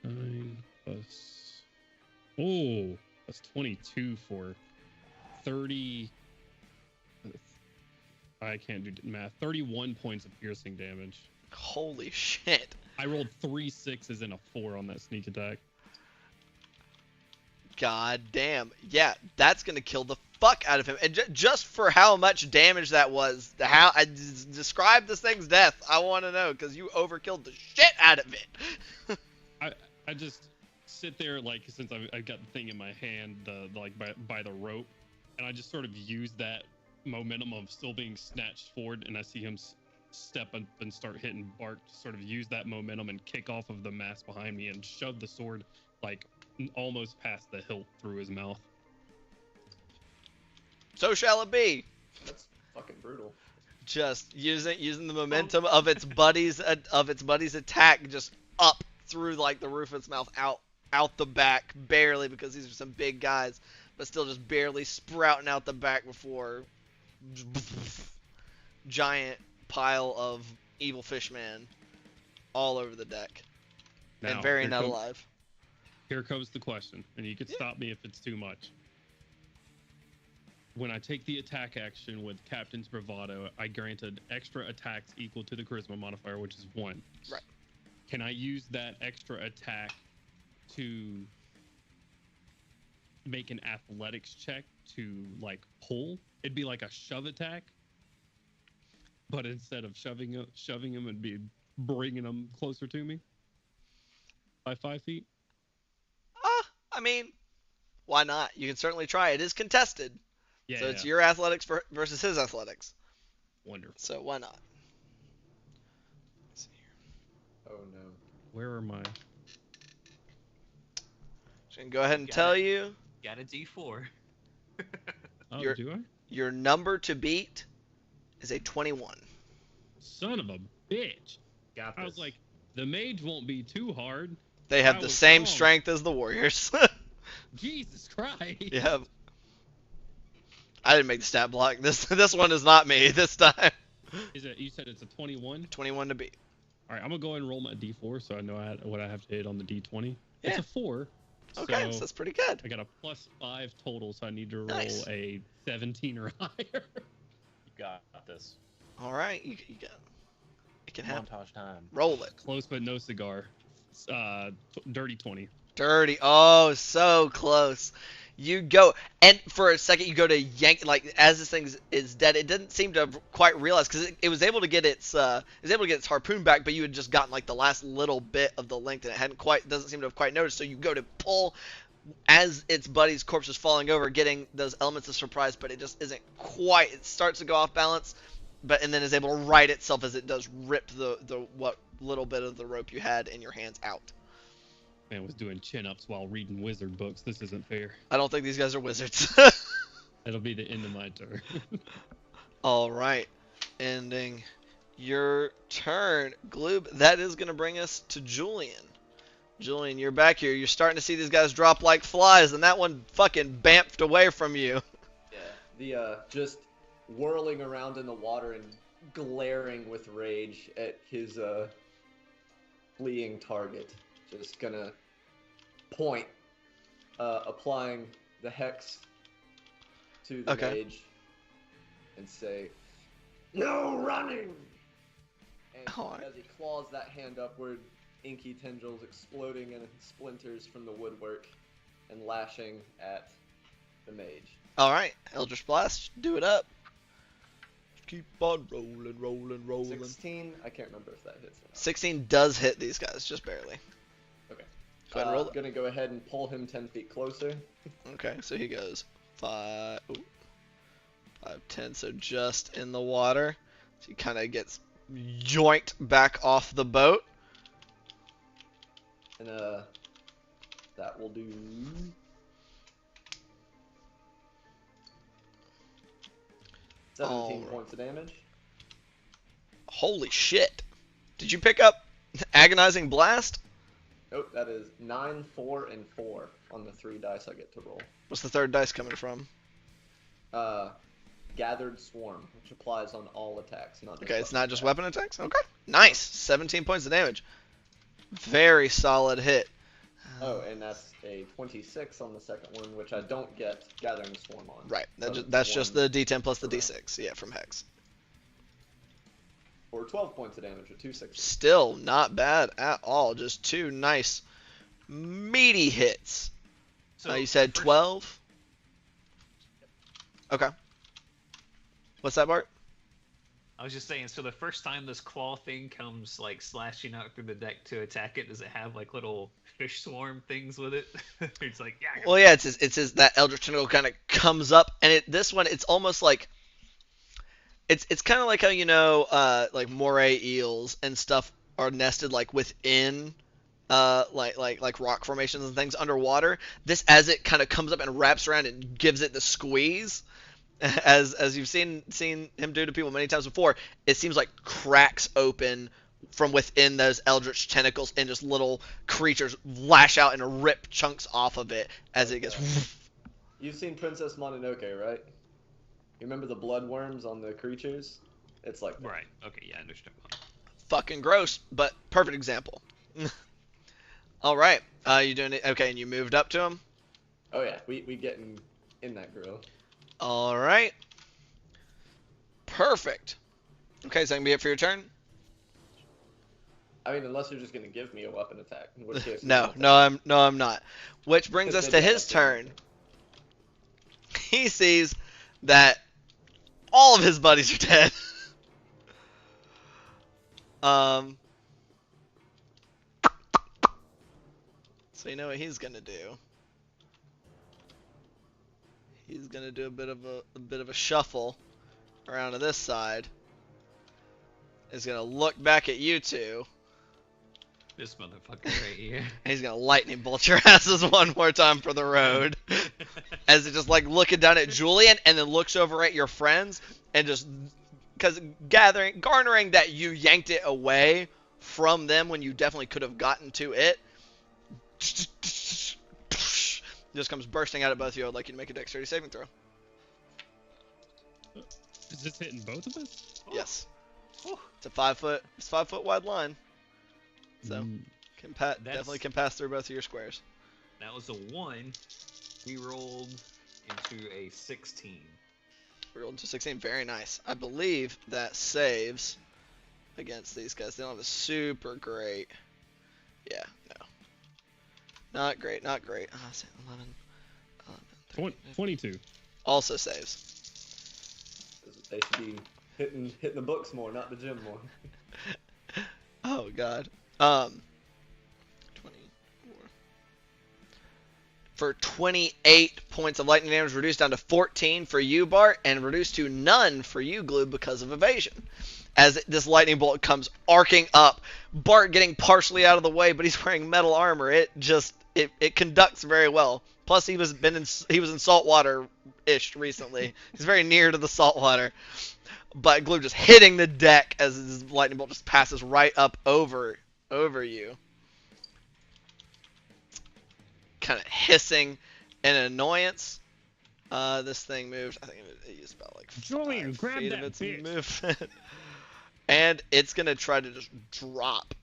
9 plus. Oh, that's 22 for 30. I can't do math. 31 points of piercing damage. Holy shit. I rolled 3 6s and a 4 on that sneak attack. God damn. Yeah, that's going to kill the fuck out of him. And just for how much damage that was, describe this thing's death. I want to know, because you overkilled the shit out of it. I just sit there, like, since I've got the thing in my hand, like, by the rope, and I just sort of use that momentum of still being snatched forward, and I see him step up and start hitting Bart, to sort of use that momentum and kick off of the mass behind me and shove the sword, like, almost past the hilt through his mouth. So shall it be. That's fucking brutal. Just using the momentum of its buddy's attack, just up through like the roof of its mouth, out the back, barely, because these are some big guys, but still just barely sprouting out the back before giant pile of evil fishman all over the deck. Now, And very not alive. Here comes the question, and you can stop me if it's too much. When I take the attack action with Captain's Bravado, I granted extra attacks equal to the Charisma modifier, which is 1. Right. Can I use that extra attack to make an athletics check to, like, pull? It'd be like a shove attack, but instead of shoving him, it'd be bringing him closer to me by 5 feet. I mean, why not? You can certainly try. It is contested. Yeah. So it's your athletics versus his athletics. Wonderful. So why not? Let's see here. Oh no. Where are my? So I can go ahead and tell you Got a D4. Oh, You're- do I? your number to beat is a 21. Son of a bitch! Got this. I was like, the mage won't be too hard. They have I the was same wrong. strength as the Warriors. Jesus Christ! Yeah. I didn't make the stat block. This one is not me this time. Is it? You said it's a 21. 21 to beat. All right, I'm gonna go ahead and roll my d4 so I know what I have to hit on the d20. Yeah. It's a 4. Okay, so that's pretty good. I got a +5 total, so I need to roll Nice. a 17 or higher. You got this. All right, you got it. It can happen. Montage time. Roll it. Close but no cigar. Dirty 20. Dirty. Oh, so close. You go, and for a second you go to yank, like as this thing is dead. It didn't seem to quite realize, because it was able to get its harpoon back, but you had just gotten like the last little bit of the length, and it doesn't seem to have quite noticed. So you go to pull as its buddy's corpse is falling over, getting those elements of surprise, but it just isn't quite. It starts to go off balance, and then is able to right itself as it does rip the what little bit of the rope you had in your hands out. Man was doing chin-ups while reading wizard books. This isn't fair. I don't think these guys are wizards. That'll be the end of my turn. All right, ending your turn, Gloob. That is going to bring us to Julian. Julian, you're back here. You're starting to see these guys drop like flies, and that one fucking bamfed away from you. Yeah, the just whirling around in the water and glaring with rage at his fleeing target. Just gonna point, applying the hex to the mage, and say, "No running!" And as he claws that hand upward, inky tendrils exploding in splinters from the woodwork and lashing at the mage. All right, Eldritch Blast, do it up. Keep on rolling. 16, I can't remember if that hits or not. 16 does hit these guys, just barely. Okay. Go ahead and roll I'm it. gonna go ahead and pull him 10 feet closer. Okay, so he goes 5, 10, so just in the water. So he kind of gets yoinked back off the boat. And that will do 17 points of damage. Holy shit. Did you pick up Agonizing Blast? Nope, that is 9, 4, and 4 on the 3 dice I get to roll. What's the third dice coming from? Gathered Swarm, which applies on all attacks, not just Okay, it's weapon not just attacks. weapon attacks? Okay. Nice. 17 points of damage. Very solid hit. Oh, and that's a 26 on the second one, which I don't get Gathering Swarm on. Right. So That's just one the D10 plus the per round. D6. Yeah, from Hex. For 12 points of damage with 2 6s. Still not bad at all. Just two nice, meaty hits. So You said first- 12? Okay. What's that, Bart? I was just saying, so the first time this claw thing comes like slashing out through the deck to attack it, does it have like little fish swarm things with it? It's like, yeah. Well, yeah, it's his that Eldritch Tentacle kind of comes up, and this one, it's almost like it's kind of like how like moray eels and stuff are nested like within like rock formations and things underwater. This, as it kind of comes up and wraps around and gives it the squeeze, as you've seen him do to people many times before, it seems like cracks open from within those eldritch tentacles and just little creatures lash out and rip chunks off of it as it gets. You've seen Princess Mononoke, right? You remember the blood worms on the creatures? It's like that. Right. Okay. Yeah, I understand. Fucking gross, but perfect example. All right, you doing it? Okay, and you moved up to him. Oh yeah, we get in that grill. All right. Perfect. Okay, so that can be it for your turn. I mean, unless you're just gonna give me a weapon attack. In which case, No, I'm not. Which brings us to his turn. He sees that all of his buddies are dead. So you know what he's gonna do? He's gonna do a bit of a shuffle around to this side. He's gonna look back at you two. This motherfucker right here. And he's gonna lightning bolt your asses one more time for the road. As it just like looking down at Julian and then looks over at your friends and just because garnering that you yanked it away from them when you definitely could have gotten to it. Just comes bursting out at both of you. I'd like you to make a dexterity saving throw. Is this hitting both of us? Yes. Whew. It's a 5 foot wide line. So Mm. definitely can pass through both of your squares. That was a 1. We rolled into a 16. We rolled into 16. Very nice. I believe that saves against these guys. They don't have a super great. Yeah, no. Not great. 11, 13, 22. also saves. They should be hitting the books more, not the gym more. Oh god. 24. For 28 points of lightning damage, reduced down to 14 for you, Bart, and reduced to none for you, Glue, because of evasion. As this lightning bolt comes arcing up, Bart getting partially out of the way, but he's wearing metal armor. It conducts very well. Plus, he was in saltwater-ish recently. He's very near to the saltwater. But Glue just hitting the deck as his lightning bolt just passes right up over you. Kind of hissing in annoyance. This thing moves. I think it used about like 5 Julian, grab feet that of its bitch. movement. And it's going to try to just drop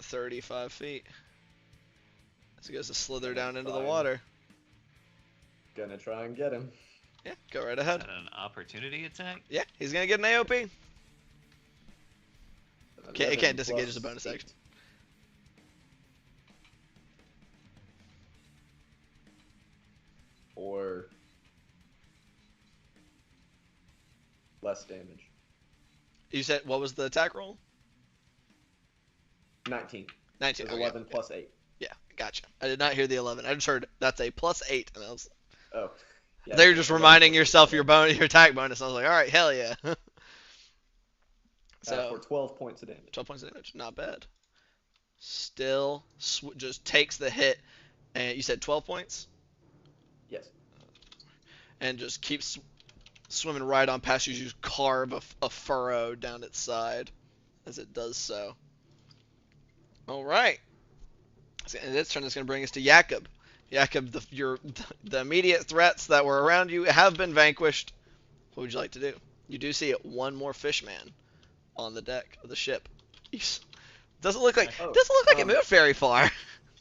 35 feet. As it goes to slither down into the Fine. water. Gonna try and get him. Yeah, go right Is ahead. that an opportunity attack? Yeah, he's going to get an AOP. It can't 11 disengage plus as a bonus 8. action. Or less damage. You said, what was the attack roll? 19. 19. It's Okay, 11 yeah. plus 8. Yeah, gotcha. I did not hear the 11. I just heard that's a plus 8. And I was, Oh. Yeah, they're just 11 reminding plus 8. yourself your attack bonus. I was like, all right, hell yeah. So for 12 points of damage. 12 points of damage, not bad. Still, just takes the hit, and you said 12 points, Yes. and just keeps swimming right on past you. You carve a furrow down its side as it does so. All right. And this turn is going to bring us to Jakob. Jakob, the immediate threats that were around you have been vanquished. What would you like to do? You do see one more fishman on the deck of the ship. Doesn't look like it moved very far.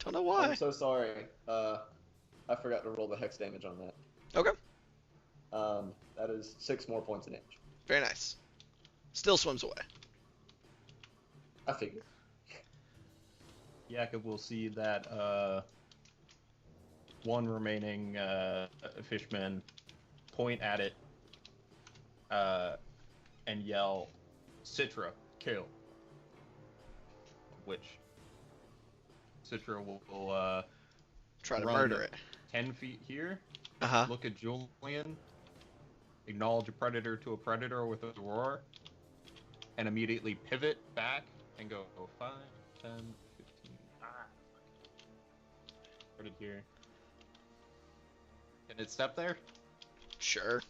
Don't know why. I'm so sorry. I forgot to roll the hex damage on that. Okay. That is 6 more points of damage. Very nice. Still swims away. I figured. Jakob will see that one remaining fishman point at it and yell, "Citra, kill." Which Citra will Try to run murder it. 10 feet here, Uh-huh. look at Julian, acknowledge a predator to a predator with a roar, and immediately pivot back and go 5, 10, 15. Put it here. Can it step there? Sure.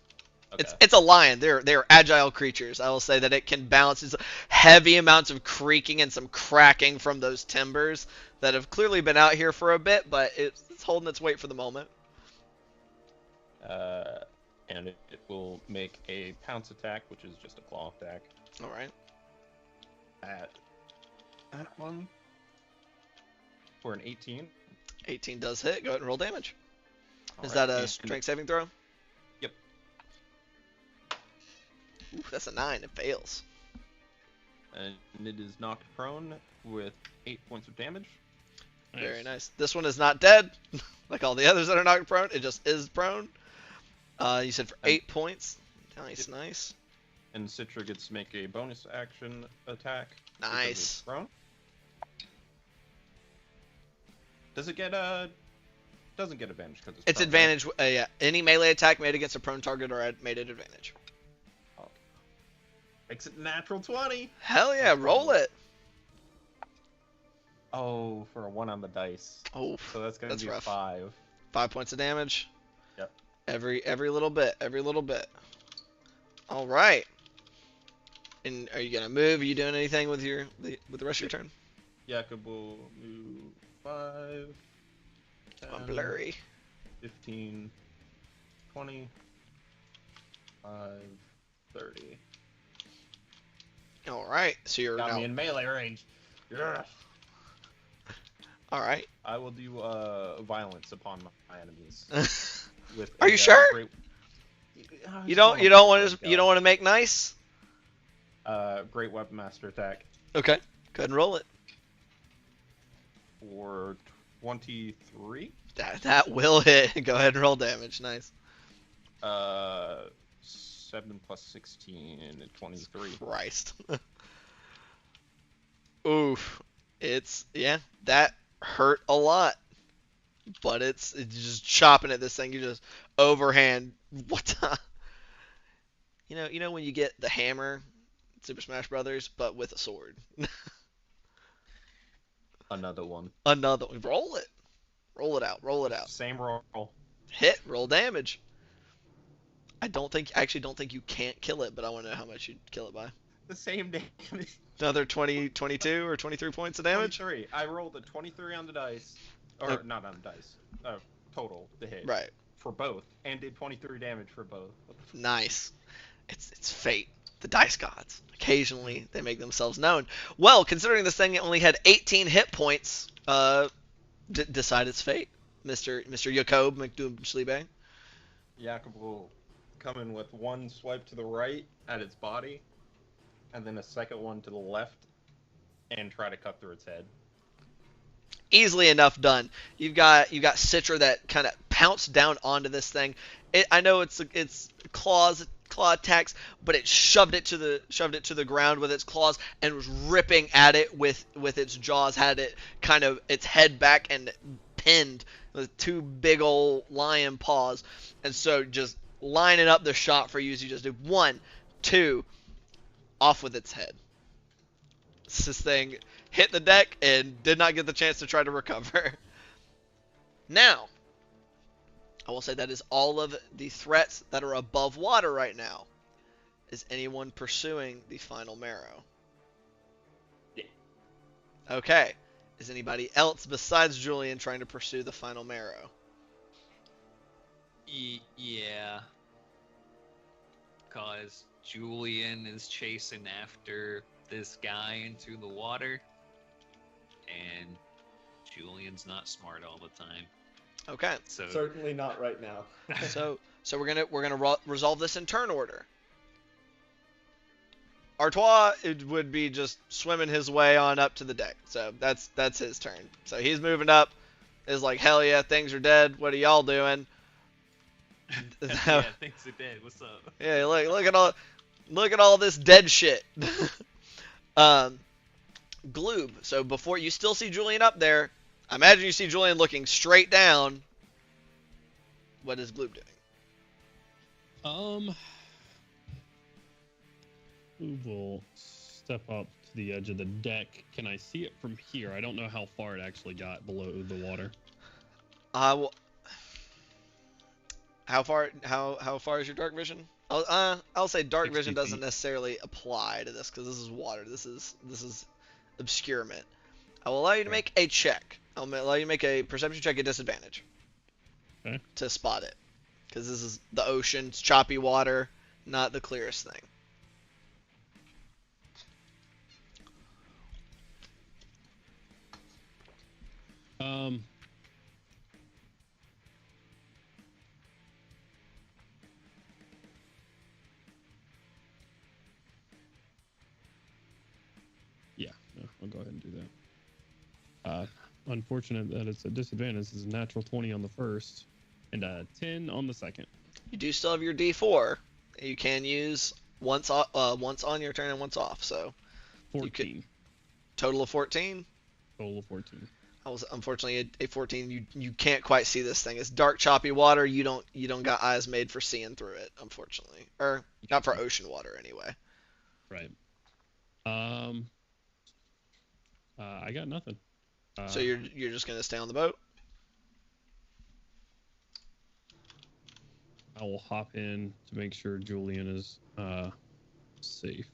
Okay. It's a lion. They're agile creatures. I will say that it can balance. It's heavy amounts of creaking and some cracking from those timbers that have clearly been out here for a bit, but it's holding its weight for the moment. And it will make a pounce attack, which is just a claw attack. All right. At that one for an 18. 18 does hit. Go ahead and roll damage. Is Alright, that a and- strength saving throw? Yep. Ooh, that's a 9. It fails. And it is knocked prone with 8 points of damage. Very nice. This one is not dead, like all the others that are knocked prone. It just is prone. You said for 8 points. Nice, Yep. nice. And Citra gets to make a bonus action attack. because Nice. it's prone. Does it get doesn't get advantage because It's prone, advantage. Yeah, any melee attack made against a prone target or made at advantage. Right? Makes it natural 20. Hell yeah, roll it. Oh, for a 1 on the dice. Oh, So that's going That's to be rough. 5. 5 points of damage. Yep. Every little bit. Every little bit. All right. And are you gonna move? Are you doing anything with the rest of your turn? Jakob will move 5, 10, I'm blurry. 15, 20, 5, 30. All right. So you're Got now. me in melee range. Yeah. All right. I will do violence upon my enemies. With Are you sure? Great... You don't want to make nice. Great weapon master attack Okay. Go ahead and roll it. for 23. That will hit. Go ahead and roll damage. Nice. 7 plus 16 and 23. Christ. Oof. That hurt a lot. But it's just chopping at this thing. You just overhand. What the? You know when you get the hammer, Super Smash Brothers, but with a sword. Another one. Another one. Roll it. Roll it out. Roll it out. Same roll. Hit. Roll damage. I actually don't think you can't kill it, but I want to know how much you'd kill it by. The same damage. Another 20, 22, or 23 points of damage? 23. I rolled a 23 on the dice. Or Okay. not on the dice. Total to hit. Right. For both. And did 23 damage for both. Nice. It's fate. The dice gods. Occasionally, they make themselves known. Well, considering this thing only had 18 hit points, decide its fate, Mr. Jakob McDoom-Schliebe. Jakob will come in with one swipe to the right at its body, and then a second one to the left, and try to cut through its head. Easily enough done. You've got Citra that kind of pounced down onto this thing. I know it's claw attacks, but it shoved it to the ground with its claws and was ripping at it with its jaws. Had it kind of its head back and pinned with 2 big old lion paws, and so just lining up the shot for you as you just do 1, 2, off with its head. This thing hit the deck and did not get the chance to try to recover. Now, I will say that is all of the threats that are above water right now. Is anyone pursuing the final marrow? Yeah. Okay. Is anybody else besides Julian trying to pursue the final marrow? Yeah. Because Julian is chasing after this guy into the water. And Julian's not smart all the time. Okay. So Certainly not right now. So we're gonna resolve this in turn order. Artois would be just swimming his way on up to the deck. So that's his turn. So he's moving up. Is like, hell yeah, things are dead. What are y'all doing? Yeah, things are dead. What's up? Yeah, look at all this dead shit. Gloob. So before you still see Julian up there, I imagine you see Julian looking straight down. What is Gloob doing? Gloob will step up to the edge of the deck. Can I see it from here? I don't know how far it actually got below the water. Well, how far is your dark vision? I'll say dark 60 vision doesn't feet. necessarily apply to this because this is water. This is obscurement. I will allow you to make a check. I'll allow you to make a perception check at disadvantage. Okay. To spot it, because this is the ocean. It's choppy water, not the clearest thing. Yeah, no, I'll go ahead and do that. Unfortunate that it's a disadvantage. It's a natural 20 on the first and a 10 on the second. You do still have your D4. You can use once on your turn and once off. So 14. Total of 14. Total of 14. I was unfortunately a 14. You can't quite see this thing. It's dark, choppy water. You don't got eyes made for seeing through it, unfortunately, or not for ocean water anyway. Right. I got nothing. So you're just gonna stay on the boat? I will hop in to make sure Julian is safe.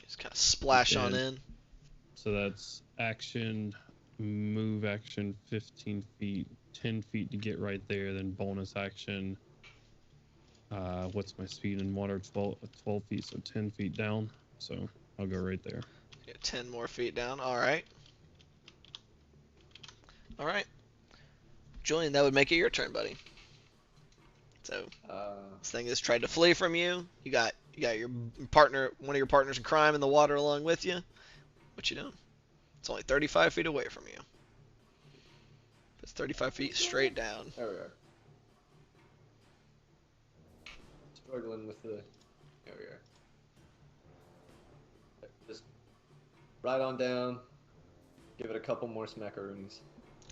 Just kind of splash on Yeah. in. So that's action, move action 15 feet, 10 feet to get right there, then bonus action. What's my speed in water? 12 feet, so 10 feet down. So I'll go right there. Get 10 more feet down. All right. All right. Julian, that would make it your turn, buddy. So this thing has tried to flee from you. You got your partner, one of your partners in crime, in the water along with you. What you doing? It's only 35 feet away from you. It's 35 feet straight down. There we are. Struggling with the. There we are. Just right on down. Give it a couple more smackaroonies.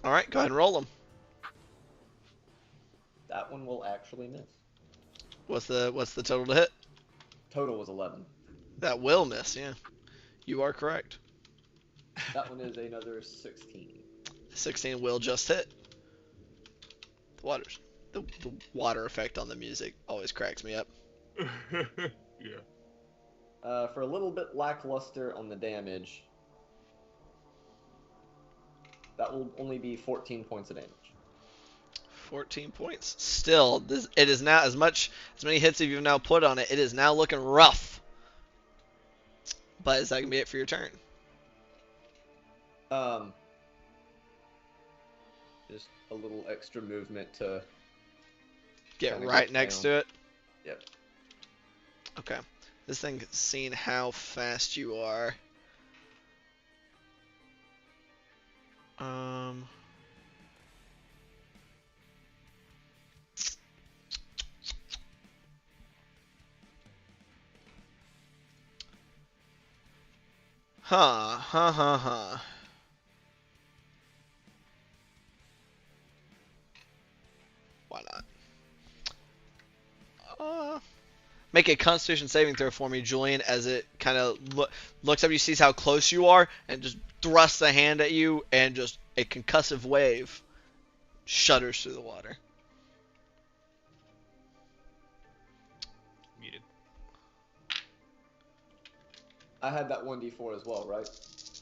All right, go ahead and roll them. That one will actually miss. What's the total to hit? Total was 11. That will miss. Yeah, you are correct. That one is another 16. 16 will just hit. The water effect on the music always cracks me up. Yeah. For a little bit lackluster on the damage, that will only be 14 points of damage. 14 points. Still, it is now as many hits as you've now put on it. It is now looking rough. But is that gonna be it for your turn? Just a little extra movement to Get kinda right get next down. to it. Yep. Okay. This thing seeing how fast you are. Huh. Why not? Make a Constitution saving throw for me, Julian, as it kind of looks up. You sees how close you are, and just thrusts a hand at you, and just a concussive wave shudders through the water. Muted. I had that 1d4 as well, right?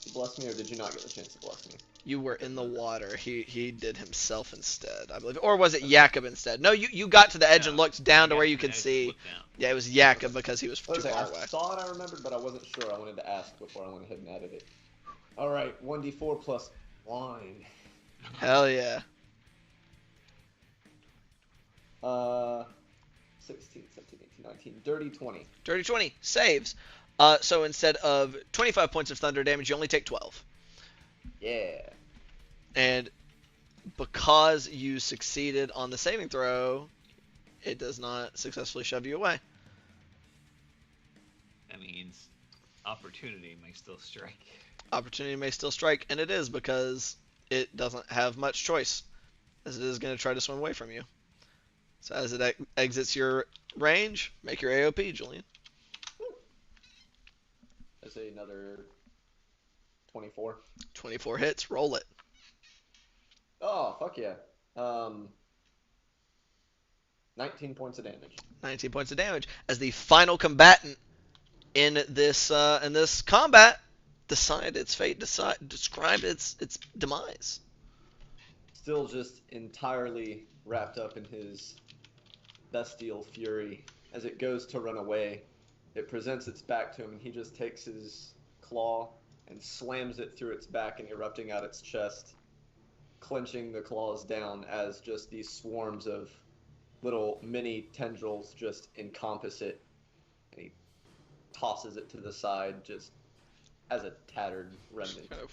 You blessed me, or did you not get the chance to bless me? You were in the water. He did himself instead, I believe. Or was it Jakob instead? No, you got to the edge and looked down to where you could see. Yeah, it was Jakob because he was too far I away. thought I remembered, but I wasn't sure. I wanted to ask before I went ahead and added it. Alright, 1d4 plus Wine. Hell yeah. 16, 17, 18, 19. Dirty 20. Dirty 20 saves. So instead of 25 points of thunder damage, you only take 12. Yeah. And because you succeeded on the saving throw, it does not successfully shove you away. That means opportunity may still strike. Opportunity may still strike, and it is because it doesn't have much choice, as it is going to try to swim away from you. So as it exits your range, make your AOP, Julian. I say another 24. 24 hits, roll it. Oh, fuck yeah. 19 points of damage. 19 points of damage. As the final combatant in this combat decided its fate, described its demise. Still just entirely wrapped up in his bestial fury. As it goes to run away, it presents its back to him, and he just takes his claw and slams it through its back and erupting out its chest, clenching the claws down as just these swarms of little mini tendrils just encompass it, and he tosses it to the side just as a tattered remnant. Kind of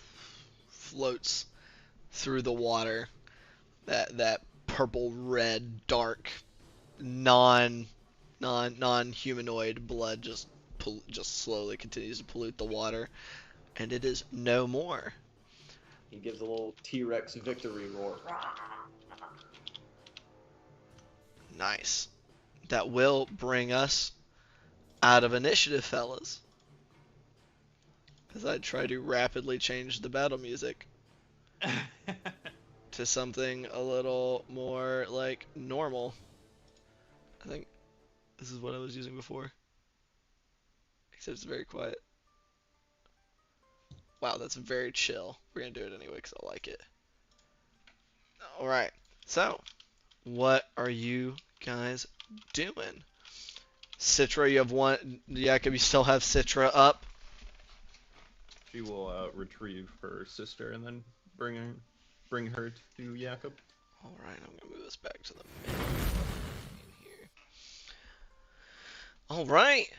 floats through the water. That purple red dark non-humanoid blood just slowly continues to pollute the water, and it is no more. He gives a little T-Rex victory roar. Nice. That will bring us out of initiative, fellas. As I try to rapidly change the battle music to something a little more like normal. I think this is what I was using before. Except it's very quiet. Wow, that's very chill. We're gonna do it anyway because I like it. Alright, so what are you guys doing? Citra, you have one. Jakob, you still have Citra up. She will retrieve her sister and then bring her to Jakob. Alright, I'm gonna move this back to the main here. Alright,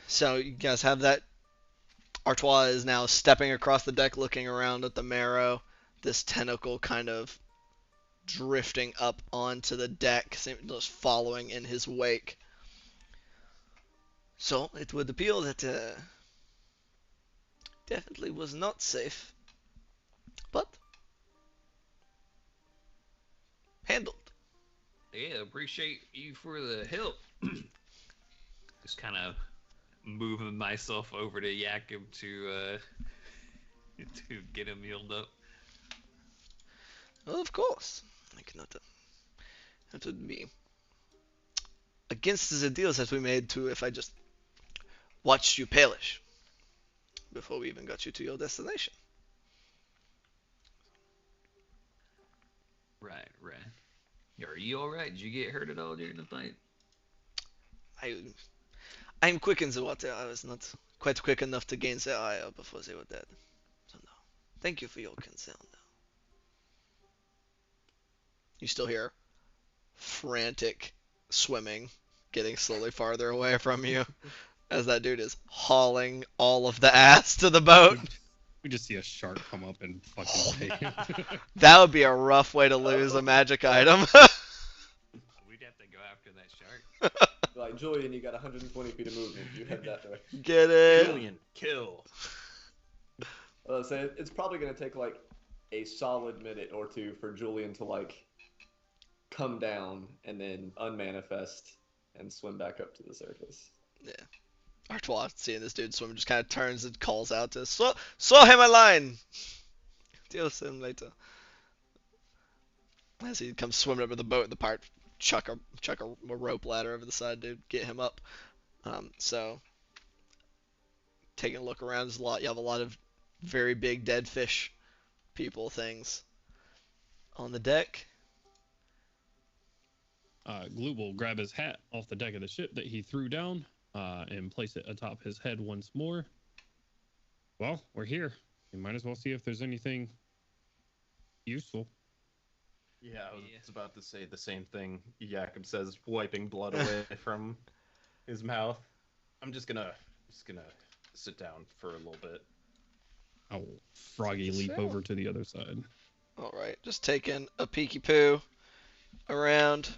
so you guys have that. Artois is now stepping across the deck looking around at the marrow. This tentacle kind of drifting up onto the deck, just following in his wake. So it would appear that definitely was not safe, but handled. Yeah, appreciate you for the help. Just kind of moving myself over to Jakob to get him healed up. Well, of course, I cannot. That would be against the deals that we made to if I just watched you perish before we even got you to your destination. Right. Are you alright? Did you get hurt at all during the fight? I'm quick in the water. I was not quite quick enough to gain their ire before they were dead. So no. Thank you for your concern, though. You still hear frantic swimming, getting slowly farther away from you, as that dude is hauling all of the ass to the boat. We just see a shark come up and fucking take him. That would be a rough way to lose a magic item. We'd have to go after that shark. Like, Julian, you got 120 feet of movement. You head that way. Get it? Julian, kill. So it's probably going to take, like, a solid minute or two for Julian to, like, come down and then unmanifest and swim back up to the surface. Yeah. Artois, seeing this dude swim, just kind of turns and calls out to us, saw him a line! Deal with him later. As he comes swimming up with the boat, the pirate chuck a rope ladder over the side to get him up. So, taking a look around, you have a lot of very big dead fish people things on the deck. Glue will grab his hat off the deck of the ship that he threw down and place it atop his head once more. Well, we're here. We might as well see if there's anything Useful. Yeah, I was Yeah. about to say the same thing. Jakob says, wiping blood away from his mouth. I'm just gonna sit down for a little bit. I will froggy Take a leap sail. over to the other side. All right, just taking a peeky poo around.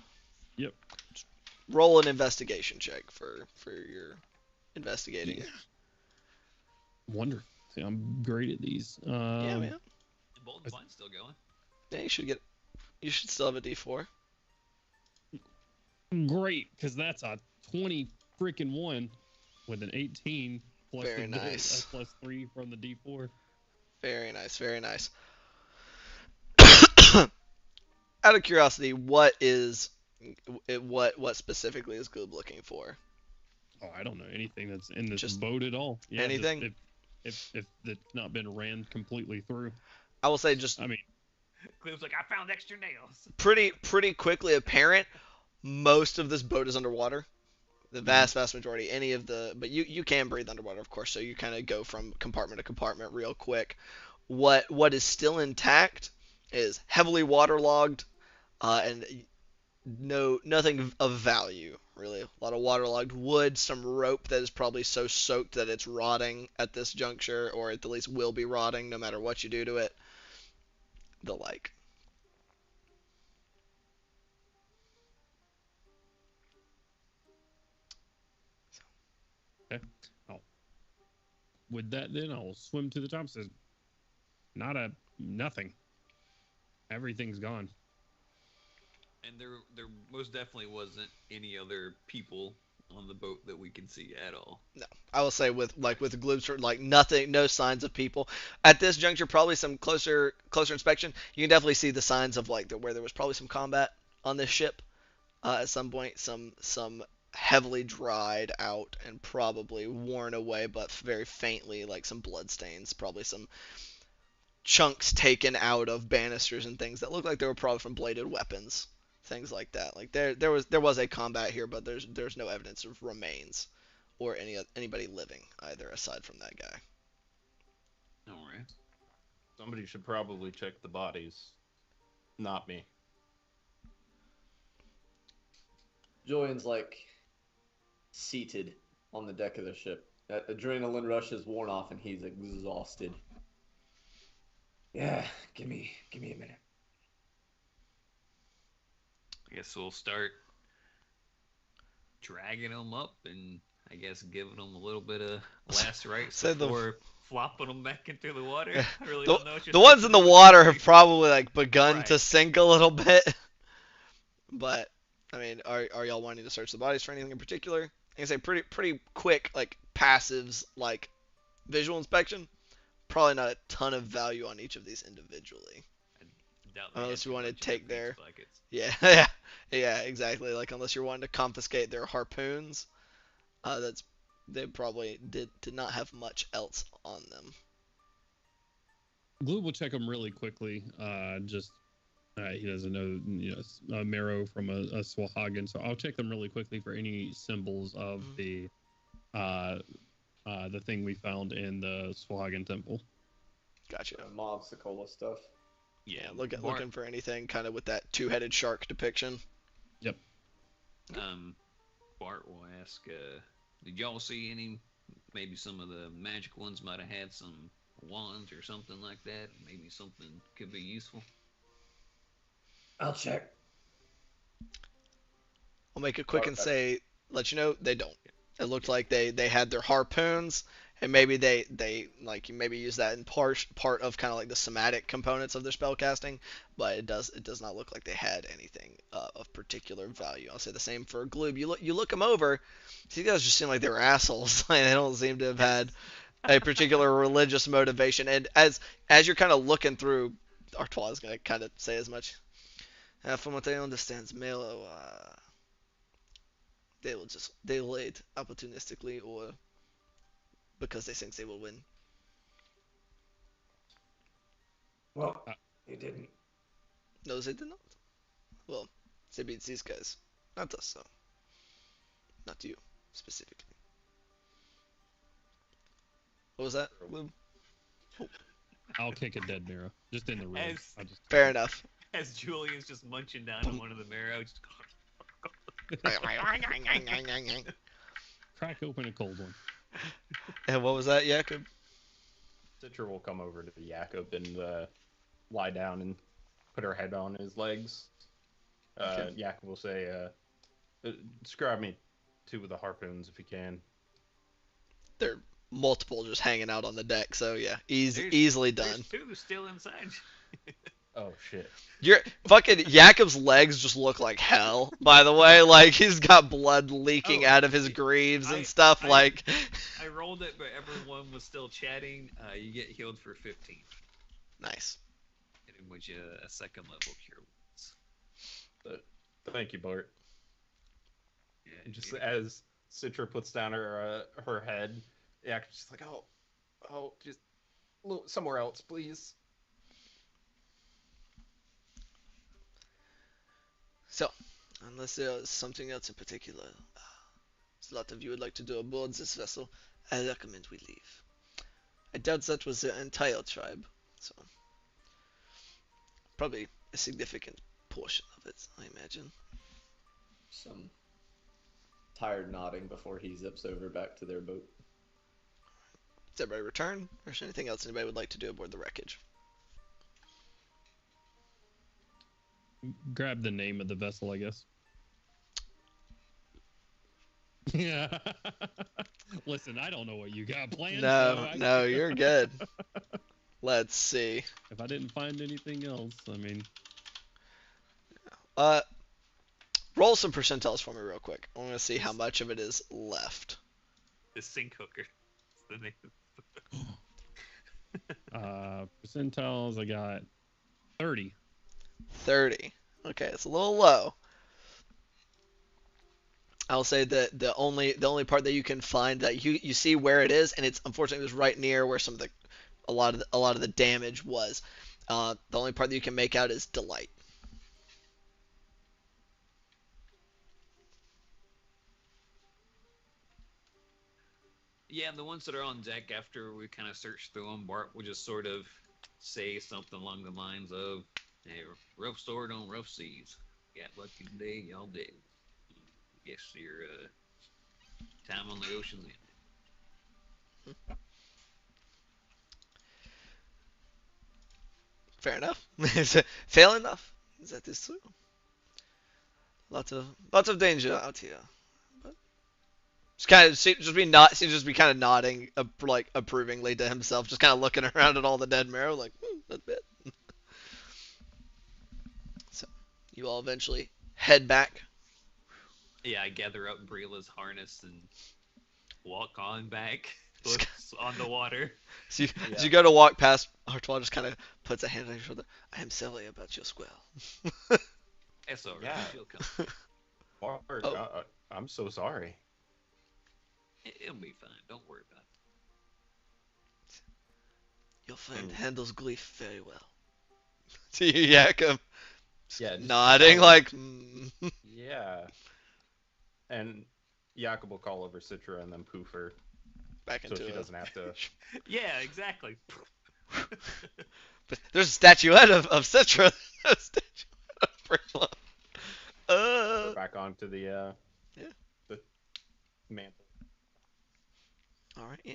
Yep. Roll an investigation check for your investigating. Yeah. Wonderful. See, I'm great at these. Yeah, man. And Bolton Vine's still going. Yeah, you should get. You should still have a D4. Great, because that's a 20 freaking 1 with an 18 plus Very the nice. plus 3 from the D4. Very nice. Very nice. Out of curiosity, what specifically is Goob looking for? Oh, I don't know anything that's in this Just boat at all. Yeah, anything? If it's not been ran completely through. I will say just I mean, Cliff's like, I found extra nails. pretty quickly apparent. Most of this boat is underwater. The vast majority. But you can breathe underwater, of course. So you kind of go from compartment to compartment real quick. What is still intact is heavily waterlogged, and nothing of value really. A lot of waterlogged wood, some rope that is probably so soaked that it's rotting at this juncture, or at the least will be rotting no matter what you do to it. The like. okay. I'll, with that, then I'll swim to the top. Says, nothing. Everything's gone. And there most definitely wasn't any other people on the boat that we could see at all. No, I will say with Gloobster, like nothing, no signs of people at this juncture. Probably some closer inspection. You can definitely see the signs of like where there was probably some combat on this ship at some point. Some heavily dried out and probably worn away, but very faintly, like some blood stains. Probably some chunks taken out of banisters and things that look like they were probably from bladed weapons, things like that. Like there was a combat here, but there's no evidence of remains or anybody living either aside from that guy. All right. Somebody should probably check the bodies. Not me. Julian's like seated on the deck of the ship. That adrenaline rush is worn off and he's exhausted. Yeah, give me a minute. I guess we'll start dragging them up and I guess giving them a little bit of last rites So before flopping them back into the water. Yeah. I really don't know what you're The ones in the supposed to do. water have probably like begun to Right. sink a little bit. But I mean, are y'all wanting to search the bodies for anything in particular? I can say pretty quick, like passives, like visual inspection. Probably not a ton of value on each of these individually. Doubt they Unless had you too want to much in take their their beach buckets. yeah, exactly. Like unless you're wanting to confiscate their harpoons, they probably did not have much else on them. Glue will check him really quickly. He doesn't know marrow from a Swahagan, so I'll check them really quickly for any symbols of the thing we found in the Swahagan temple. Gotcha. Mob Sokola stuff. Yeah, looking for anything kind of with that two-headed shark depiction. Yep. Bart will ask, did y'all see any? Maybe some of the magic ones might have had some wands or something like that. Maybe something could be useful. I'll check. I'll make it quick and let you know they don't. It looked like they had their harpoons, and maybe they like maybe use that in part of kind of like the somatic components of their spellcasting, but it does not look like they had anything of particular value. I'll say the same for Gloob. You look them over, these guys just seem like they were assholes. Like, they don't seem to have had a particular religious motivation. And as you're kind of looking through, Artois is gonna kind of say as much. From what I understand, Melo, they laid opportunistically or because they think they will win. Well, he didn't. No, they did not. Well, they beat these guys, not us, so not you specifically. What was that, Bloom? Oh. I'll kick a dead marrow. Just in the rib. As- I'll just... Fair enough. As Julian's just munching down on one of the marrow, just Crack open a cold one. And what was that, Jakob? Citra will come over to Jakob and lie down and put her head on his legs. Okay. Jakob will say, describe me 2 of the harpoons if you can. There are multiple just hanging out on the deck, so yeah, There's- easily done. there's 2 still inside. Oh, shit. Your fucking Jakob's legs just look like hell, by the way. Like, he's got blood leaking Oh, out of his greaves and I- stuff. I- Like, I rolled it, but everyone was still chatting. You get healed for 15, nice. in which a second level cure wounds. Thank you, Bart. Yeah, And just dude. as Citra puts down her head, Jakob's just like, oh, just somewhere else, please. So, unless there's something else in particular, a lot of you would like to do aboard this vessel, I recommend we leave. I doubt that was the entire tribe, so probably a significant portion of it, I imagine. Some tired nodding before he zips over back to their boat. Does everybody return, or is there anything else anybody would like to do aboard the wreckage? Grab the name of the vessel, I guess. Yeah. Listen, I don't know what you got planned. No, so no, you're good. Let's see. If I didn't find anything else, I mean, Roll some percentiles for me real quick. I want to see how much of it is left. The sink hooker. That's the name. percentiles, I got 30. 30. Okay, it's a little low. I'll say that the only part that you can find that you see where it is, and it's unfortunately it was right near where some of the a lot of the damage was. The only part that you can make out is Delight. Yeah, and the ones that are on deck after we kind of search through them, Bart will just sort of say something along the lines of, "Hey, rough sword on rough seas. Got lucky today, y'all did. Guess your time on the ocean's ended." Fair enough. Fair enough. That is true. Lots of danger out here. But just kind of just be kind of nodding like approvingly to himself, just kind of looking around at all the dead marrow, like not bad. So you all eventually head back. Yeah, I gather up Brila's harness and walk on back on the water. So you, Yeah. as you go to walk past, Artois just kind of puts a hand on your shoulder. I am sorry about your squirrel. It's alright, Yeah. she'll come. Bart, Oh. I'm so sorry. It'll be fine. Don't worry about it. Your friend Mm. handles grief very well. To you, Jakob. Yeah, just Nodding sound- like. Yeah. And Jakob will call over Citra and then poof her, Back so into she it. doesn't have to. Yeah, exactly. But there's a statuette of Citra. A statuette of Brilla. Go back onto the Yeah. the mantle. All right. Yeah.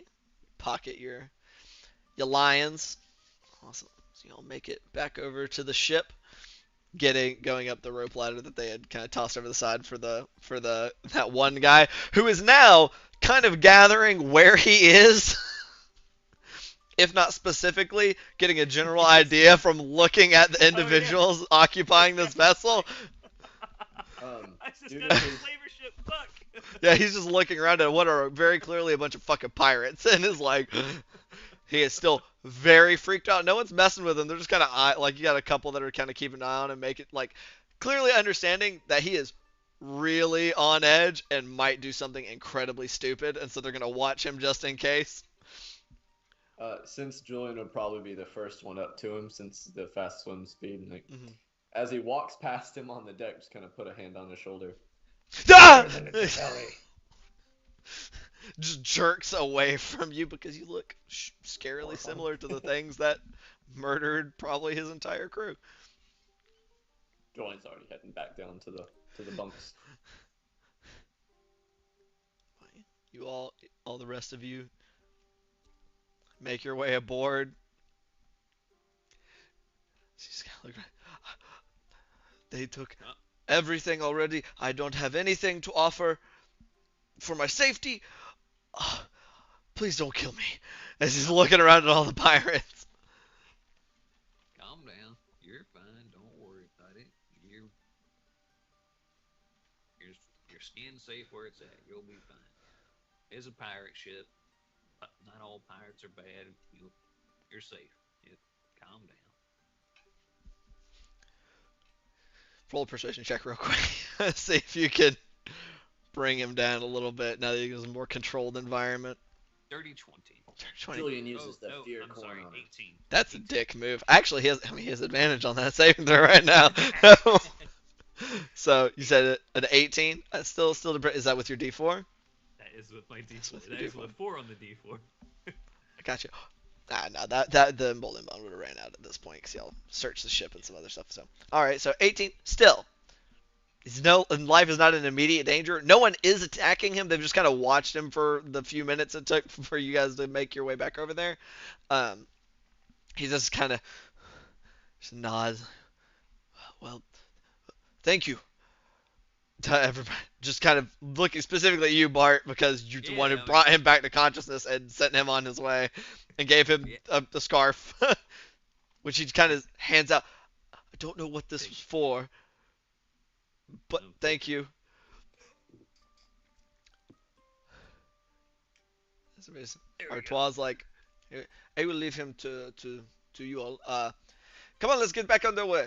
Pocket your lions. Awesome. So y'all make it back over to the ship, going up the rope ladder that they had kind of tossed over the side for that one guy who is now kind of gathering where he is. If not specifically, getting a general idea from looking at the individuals occupying this vessel. I just due got to a his- flavor ship. Fuck. Yeah, he's just looking around at what are very clearly a bunch of fucking pirates, and is like, he is still very freaked out. No one's messing with him. They're just kind of like, you got a couple that are kind of keeping an eye on him, make it like clearly understanding that he is really on edge and might do something incredibly stupid, and so they're gonna watch him just in case. Since Julian would probably be the first one up to him, since the fast swim speed, like, Mhm. as he walks past him on the deck, just kind of put a hand on his shoulder. Ah! Belly. Just jerks away from you because you look scarily Horrifying. similar to the things that murdered probably his entire crew. Joan's already heading back down to the bunks. You all the rest of you, make your way aboard. She's kind of looking. They took everything already. I don't have anything to offer for my safety. Please don't kill me. As he's looking around at all the pirates. Calm down. You're fine. Don't worry about it. Your skin's safe where it's at. You'll be fine. It's a pirate ship. Not all pirates are bad. You're safe. Calm down. Roll a persuasion check real quick. See if you can bring him down a little bit now that he's in a more controlled environment. Dirty 20. 20. Julian uses the no, fear I'm corn sorry, on him. 18. That's a 18. dick move. Actually, he has advantage on that saving throw right now. So you said an 18. Still, is that with your D4? That is with my That's D4. with your That is D4. with 4 on the D4. I got you. No, that the emboldened bond would have ran out at this point because y'all searched the ship and some other stuff. So, all right, so 18. Still, life is not in immediate danger. No one is attacking him. They've just kind of watched him for the few minutes it took for you guys to make your way back over there. He just kind of nods. Well, thank you to everybody. Just kind of looking specifically at you, Bart, because you're the one who brought him back to consciousness and sent him on his way and gave him the scarf, which he kind of hands out. I don't know what this was for, but thank you. Artois' like, I will leave him to you all. Come on, let's get back underway.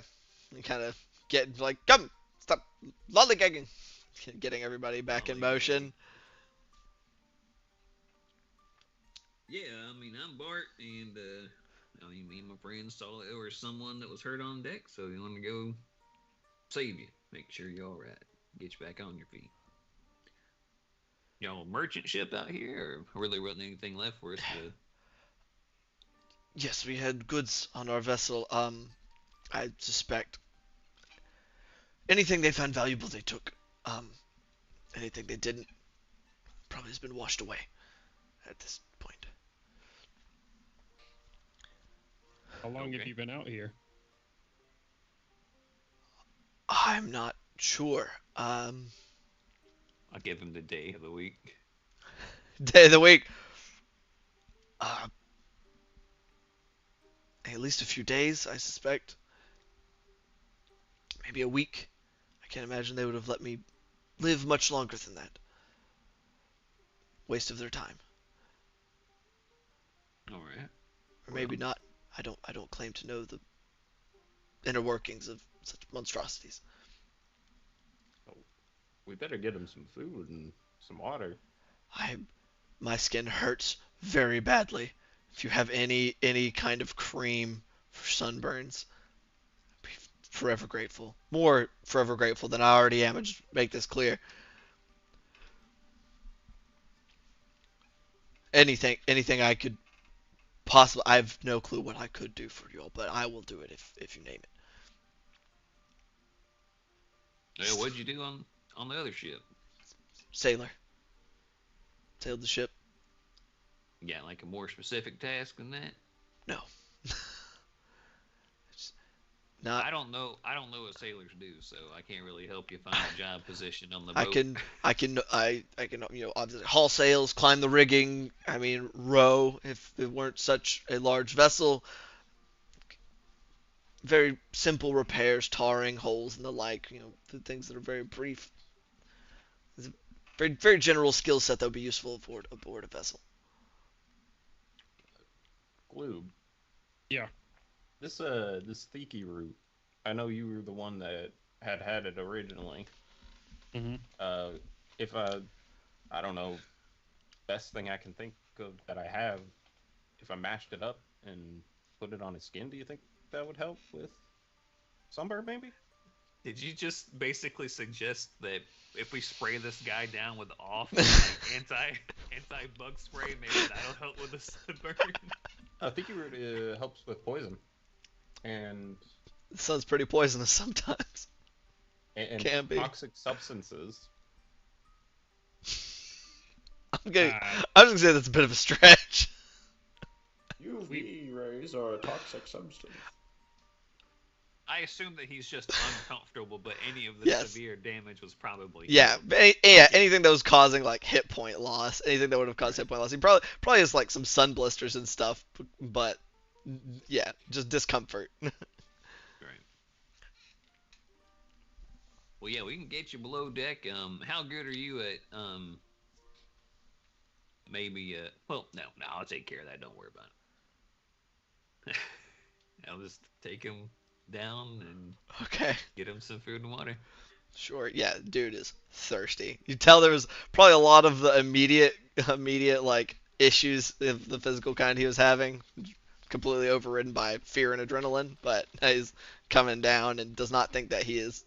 And kind of get like, come, stop lollygagging. Getting everybody back in motion. Yeah, I mean, I'm Bart, and me and my friends saw there was someone that was hurt on deck, so we want to go save you, make sure you're all right, get you back on your feet. Y'all merchant ship out here, or really wasn't anything left for us to... Yes, we had goods on our vessel. I suspect anything they found valuable they took. Anything they didn't probably has been washed away at this point. How long have you been out here? I'm not sure. I'll give him the day of the week. Day of the week. At least a few days, I suspect. Maybe a week. I can't imagine they would have let me live much longer than that. Waste of their time. All right. Or maybe not. I don't claim to know the inner workings of such monstrosities. We better get him some food and some water. My skin hurts very badly. If you have any kind of cream for sunburns, I'd be forever grateful. More forever grateful than I already am. I just make this clear. Anything I could possibly. I have no clue what I could do for you all, but I will do it if you name it. Hey, what'd you do on the other ship? Sailor. Sailed the ship. You got like a more specific task than that? No. Not. I don't know what sailors do, so I can't really help you find a job position on the boat. I can obviously haul sails, climb the rigging. I mean, row if it weren't such a large vessel. Very simple repairs, tarring holes and the like. The things that are very brief. It's a very very general skill set that would be useful aboard a vessel. Gloob. Yeah. This Thiki route. I know you were the one that had it originally. Mm-hmm. If I don't know, best thing I can think of that I have, if I mashed it up and put it on his skin, do you think that would help with sunburn, maybe? Did you just basically suggest that if we spray this guy down with off anti bug spray, maybe that'll help with the sunburn? I think it helps with poison. and It sounds pretty poisonous sometimes. Can be. toxic substances. I'm getting. Uh, I was gonna say that's a bit of a stretch. UV rays are a toxic substance. I assume that he's just uncomfortable, but any of the Yes. severe damage was probably Yeah, him. anything that was causing like hit point loss, anything that would have caused hit point loss. He probably has like some sun blisters and stuff, but yeah, just discomfort. Right. Well, yeah, we can get you below deck. How good are you at maybe well, no, I'll take care of that. Don't worry about it. I'll just take him down and Okay, get him some food and water. sure. Yeah, dude is thirsty. You tell there was probably a lot of the immediate like issues of the physical kind he was having, completely overridden by fear and adrenaline. But he's coming down and does not think that he is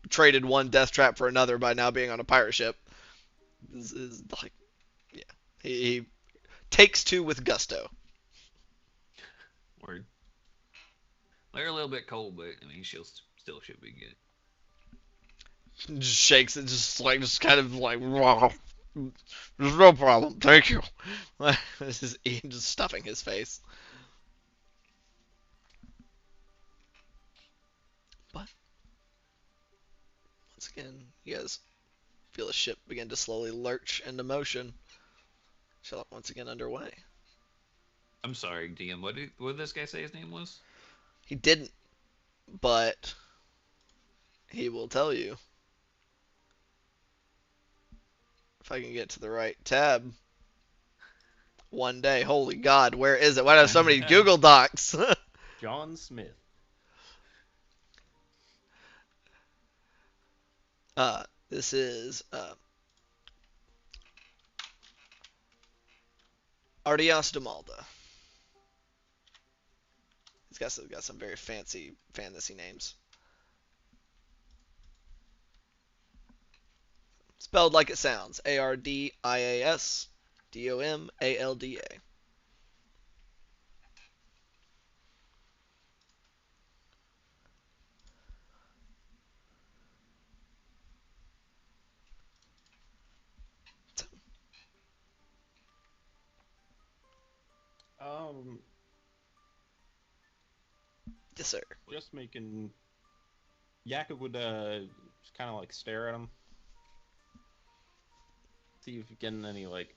traded one death trap for another by now being on a pirate ship. This is like, yeah, he takes two with gusto. Word. They're a little bit cold, but I mean, she'll still should be good. Just shakes it, just kind of like, there's no problem, thank you. This is Ian just stuffing his face. But once again, you guys feel the ship begin to slowly lurch into motion. Shall once again underway. I'm sorry, DM. What did this guy say his name was? He didn't, but he will tell you. If I can get to the right tab. One day, holy God, where is it? Why do I have so many Google Docs? John Smith. This is Artias de Malda. He's got some very fancy fantasy names. Spelled like it sounds. Ardias Domalda. Um, Yes, sir. just making. Jakob would just kind of like stare at him. See if you're getting any like,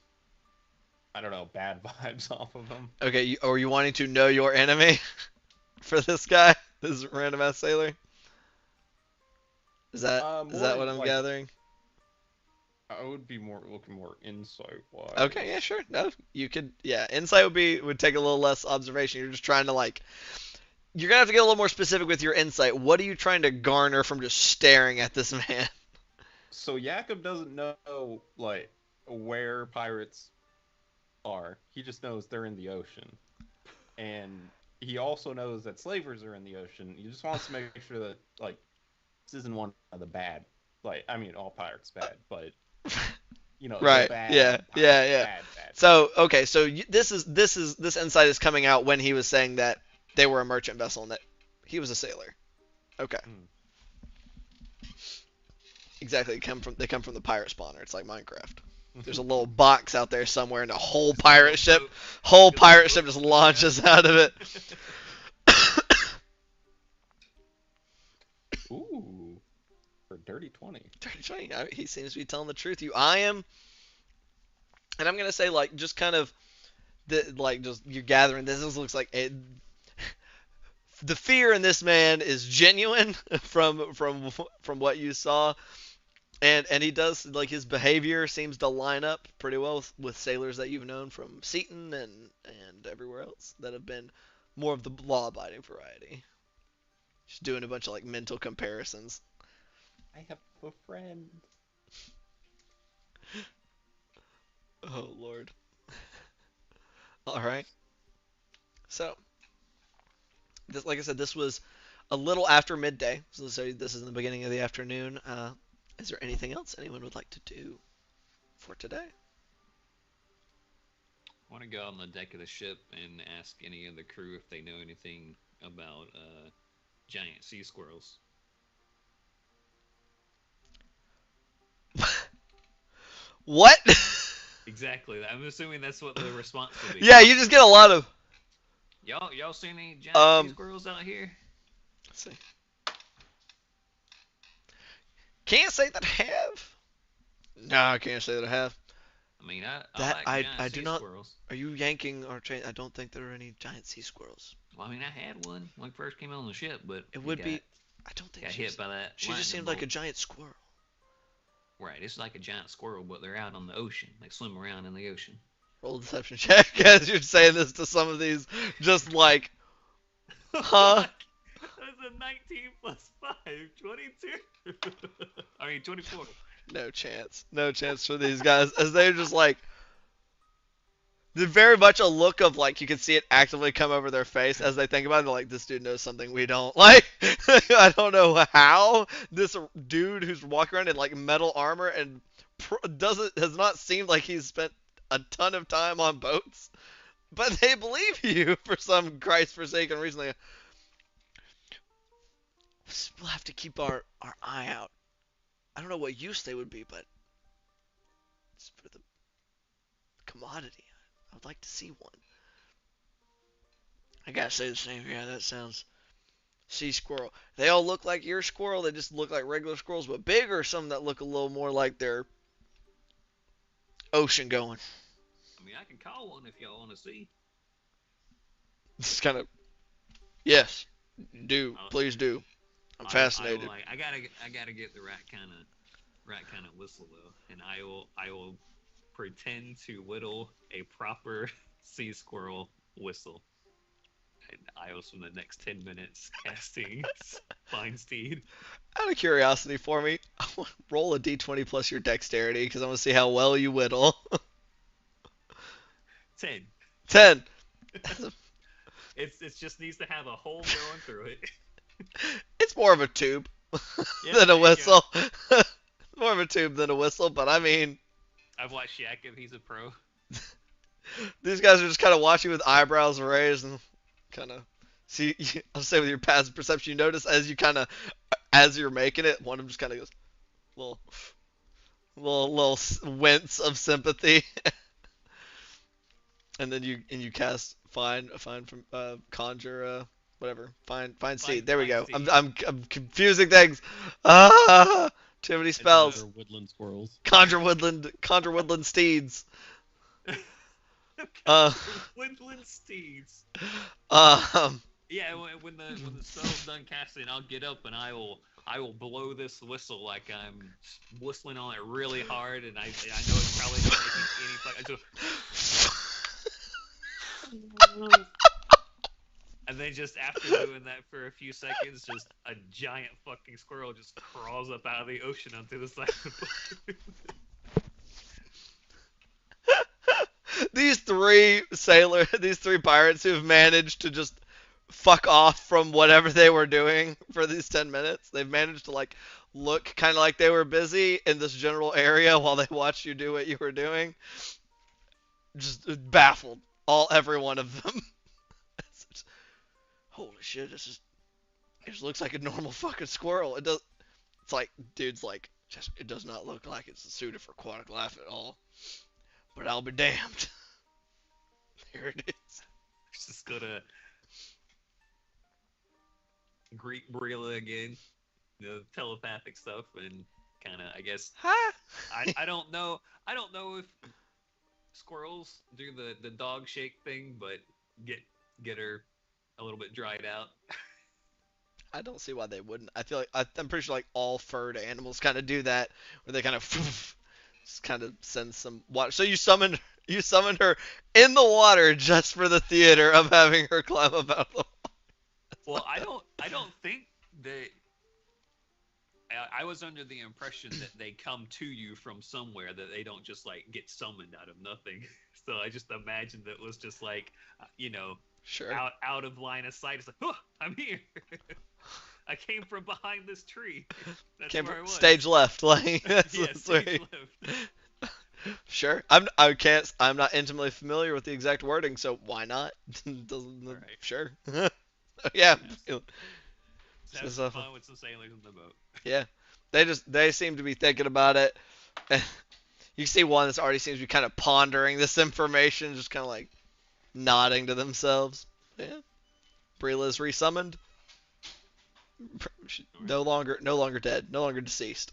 I don't know, bad vibes off of him. Okay, are you wanting to know your enemy for this guy? This random ass sailor? Is that what I'm like, gathering? I would be looking more insight wise. Okay, yeah, sure. No, you could. Yeah, insight would take a little less observation. You're just trying to like. You're gonna have to get a little more specific with your insight. What are you trying to garner from just staring at this man? So Jakob doesn't know like where pirates are. He just knows they're in the ocean, and he also knows that slavers are in the ocean. He just wants to make sure that like this isn't one of the bad. Like I mean, all pirates bad, but you know, Right. the bad Yeah. pirates, Yeah. bad. So okay. So this insight is coming out when he was saying that they were a merchant vessel and that he was a sailor. Okay. Exactly. They come from the pirate spawner. It's like Minecraft. There's a little box out there somewhere, and a whole pirate ship just launches out of it. Ooh, for dirty 20. Dirty 20. He seems to be telling the truth. I am, and I'm gonna say like just kind of just you're gathering. This looks like it. The fear in this man is genuine from what you saw, and he does like his behavior seems to line up pretty well with sailors that you've known from Seaton and everywhere else that have been more of the law-abiding variety. Just doing a bunch of like mental comparisons. I have a friend. Oh Lord. All right. So, like I said, this was a little after midday. So this is in the beginning of the afternoon. Is there anything else anyone would like to do for today? I want to go on the deck of the ship and ask any of the crew if they know anything about giant sea squirrels. What? Exactly. I'm assuming that's what the response will be. Yeah, you just get a lot of. Y'all seen any giant sea Um, squirrels out here? let's see. Can't say that I have. No, I can't say that I have. I mean, I That like I giant do sea not. squirrels. Are you yanking or chain? I don't think there are any giant sea squirrels. Well, I mean, I had one when I first came on the ship, but It would got, be. I don't think got she hit just, by that. she just lightning seemed like a bolt. giant squirrel. Right, it's like a giant squirrel, but they're out on the ocean. They swim around in the ocean. Roll a deception check as you're saying this to some of these, just like, huh? That's a 19 plus 5, 22. I mean, 24. No chance. No chance for these guys, as they're just like. There's very much a look of like you can see it actively come over their face as they think about it. They're like, this dude knows something we don't. Like, I don't know how this dude who's walking around in like metal armor and has not seemed like he's spent a ton of time on boats, but they believe you for some Christ-forsaken reason. Like, we'll have to keep our eye out. I don't know what use they would be, but it's for the commodity. I would like to see one. I gotta say the same. Yeah, that sounds. Sea squirrel. They all look like your squirrel. They just look like regular squirrels, but bigger. Some that look a little more like they're ocean going. I mean, I can call one if y'all want to see. It's kind of. Yes, do please do. I'm fascinated. I gotta get the right kind of whistle though, and I will pretend to whittle a proper sea squirrel whistle. And I will spend the next 10 minutes casting Fine Steed. Out of curiosity for me, I want to roll a d20 plus your dexterity because I want to see how well you whittle. 10. 10. It just needs to have a hole going through it. It's more of a tube Yeah, than a there you whistle. More of a tube than a whistle, but I mean, I've watched Jakob. He's a pro. these guys are just kind of watching with eyebrows raised and kind of see. I'll say with your passive perception, you notice as you're making it, one of them just kind of goes, little wince of sympathy, and then you cast find from conjure whatever find seed. There we go. Seed. I'm confusing things. Ah, too many spells. Conjure woodland squirrels. Conjure woodland steeds. Woodland steeds. Yeah, when the spell's done casting, I'll get up and I will blow this whistle like I'm whistling on it really hard, and I know it's probably not making any fucking. And then just after doing that for a few seconds, just a giant fucking squirrel just crawls up out of the ocean onto the side of the boat. These three pirates who've managed to just fuck off from whatever they were doing for these 10 minutes. They've managed to like look kind of like they were busy in this general area while they watched you do what you were doing. Just baffled, every one of them. Holy shit, it just looks like a normal fucking squirrel. It's like, dude's like, it does not look like it's suited for aquatic life at all. But I'll be damned. There it is. Just gonna greet Brilla again, telepathic stuff, and kind of, I guess. Huh? I don't know if squirrels do the dog shake thing, but get her a little bit dried out. I don't see why they wouldn't. I feel like I'm pretty sure like all furred animals kind of do that, where they kind of just kind of send some water. So you summoned her in the water just for the theater of having her climb up out of the water. Well, I don't think that. I was under the impression that they come to you from somewhere, that they don't just like get summoned out of nothing. So I just imagined that it was just like, Sure. out of line of sight. It's like, oh, I'm here. I came from behind this tree. That's where I was. Stage left, like that's stage left. Sure. I'm not intimately familiar with the exact wording, so why not? Right. Sure. Yeah. Let's have some fun with some sailors on the boat. Yeah. They seem to be thinking about it. You see one that already seems to be kind of pondering this information, just kind of like nodding to themselves. Yeah. Brila's resummoned. No longer dead, no longer deceased.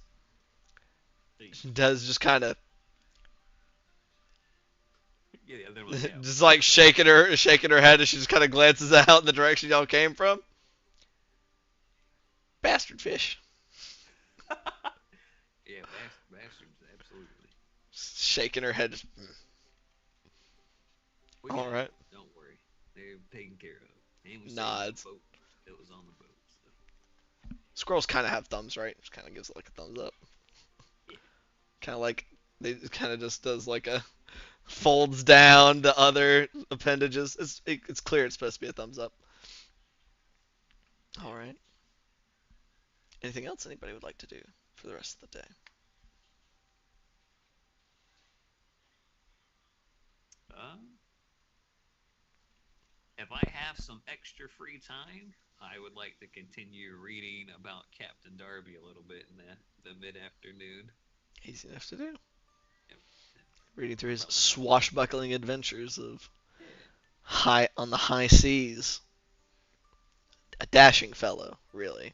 She does just kind of Yeah, the other one, yeah. just like shaking her head as she just kind of glances out in the direction y'all came from. Bastard fish. Yeah, bastards, absolutely. Shaking her head. We All got right. it. Don't worry, they're taken care of. And we Nods. saved the boat that was on the boat. So. Squirrels kind of have thumbs, right? Just kind of gives it like a thumbs up. Yeah. Kind of like they kind of just does like a folds down the other appendages. It's clear it's supposed to be a thumbs up. All right. Anything else anybody would like to do for the rest of the day? If I have some extra free time, I would like to continue reading about Captain Darby a little bit in the mid-afternoon. Easy enough to do. Yep. Reading through his swashbuckling adventures of on the high seas. A dashing fellow, really.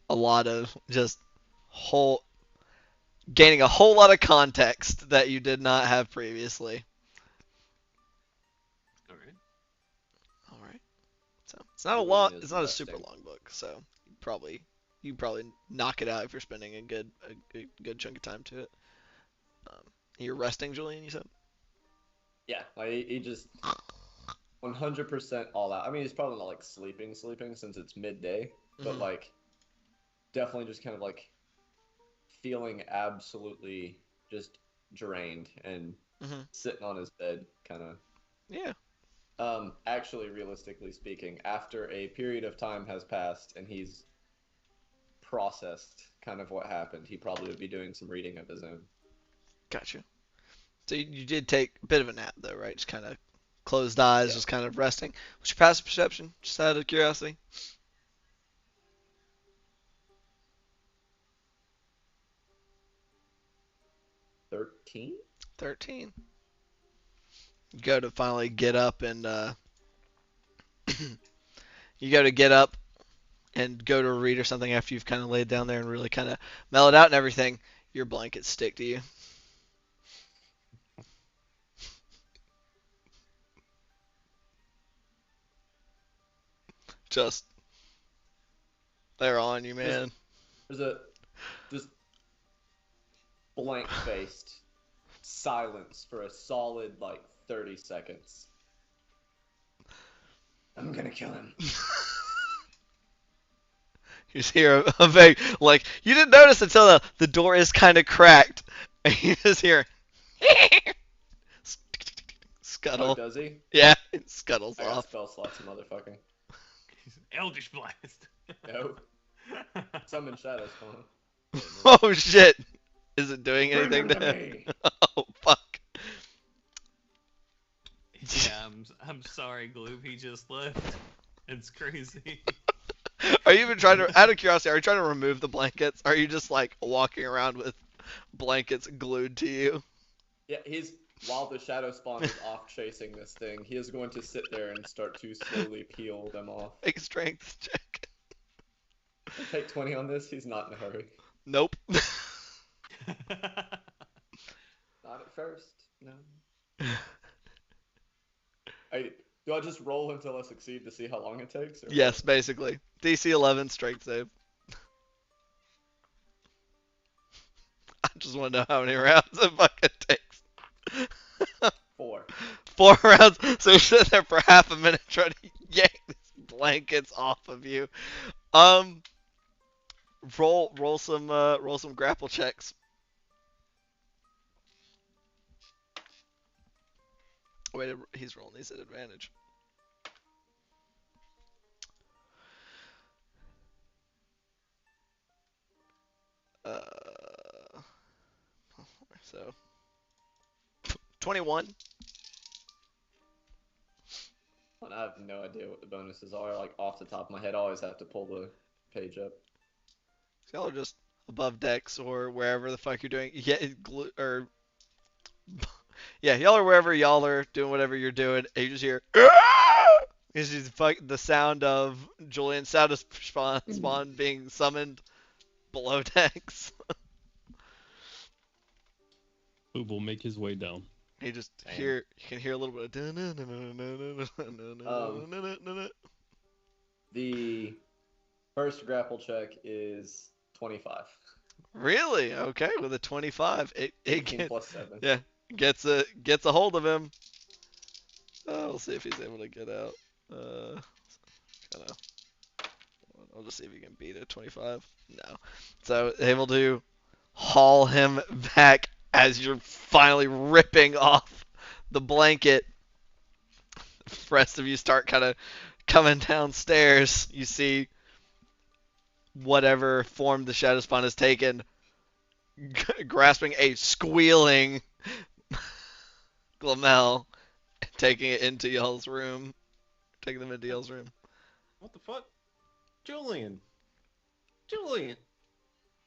A lot of just gaining a whole lot of context that you did not have previously. All right. All right. So it's not it's not a super long book, so you probably knock it out if you're spending a good chunk of time to it. You're resting, Julian, you said? Yeah, like he just 100% all out. I mean, he's probably not like sleeping since it's midday, but like definitely just kind of like feeling absolutely just drained and sitting on his bed, kind of. Yeah. Actually, realistically speaking, after a period of time has passed and he's processed kind of what happened, he probably would be doing some reading of his own. Gotcha. So you did take a bit of a nap, though, right? Just kind of closed eyes, just kind of resting. What's your passive perception? Just out of curiosity. 13? 13. You go to finally get up and you go to get up and go to read or something after you've kind of laid down there and really kind of mellowed out and everything. Your blankets stick to you. Just they're on you, man. There's a just blank-faced silence for a solid like 30 seconds. I'm gonna kill him. You just hear a vague, like, you didn't notice until the door is kind of cracked, and you just hear scuttle. Oh, does he? Yeah, it scuttles I got off. spell slots, motherfucker. Eldritch Blast. No. Summon Shadow Spawn. Oh shit! Is it doing anything to him? Me. Oh fuck! Yeah, I'm sorry, Gloob. He just left. It's crazy. Are you even trying to, out of curiosity, are you trying to remove the blankets? Are you just like walking around with blankets glued to you? Yeah, while the Shadow Spawn is off chasing this thing, he is going to sit there and start to slowly peel them off. Make a strength check. Take 20 on this, he's not in a hurry. Nope. Not at first, no. Do I just roll until I succeed to see how long it takes? Or Yes, basically. DC 11 strength save. I just want to know how many rounds it fucking takes. 4. 4 rounds. So you're sitting there for half a minute trying to yank these blankets off of you. Roll some grapple checks. Wait, he's rolling these at advantage. So 21. I have no idea what the bonuses are. Like off the top of my head, I always have to pull the page up. So y'all are just above decks or wherever the fuck you're doing. Yeah, or yeah, y'all are wherever y'all are doing whatever you're doing, and you just hear. This is the sound of Julian's sound of spawn being summoned below decks. Boob will make his way down. You just Damn. you can hear a little bit of. The first grapple check is 25. Really? Okay, with a 25, it 18 plus 7. yeah, gets a hold of him. We'll see if he's able to get out. Kinda. I'll just see if he can beat a 25. No. So able to haul him back as you're finally ripping off the blanket. The rest of you start kind of coming downstairs. You see whatever form the Shadow Spawn has taken, grasping a squealing Glamel, taking it into y'all's room. Taking them into y'all's room. What the fuck? Julian! Julian!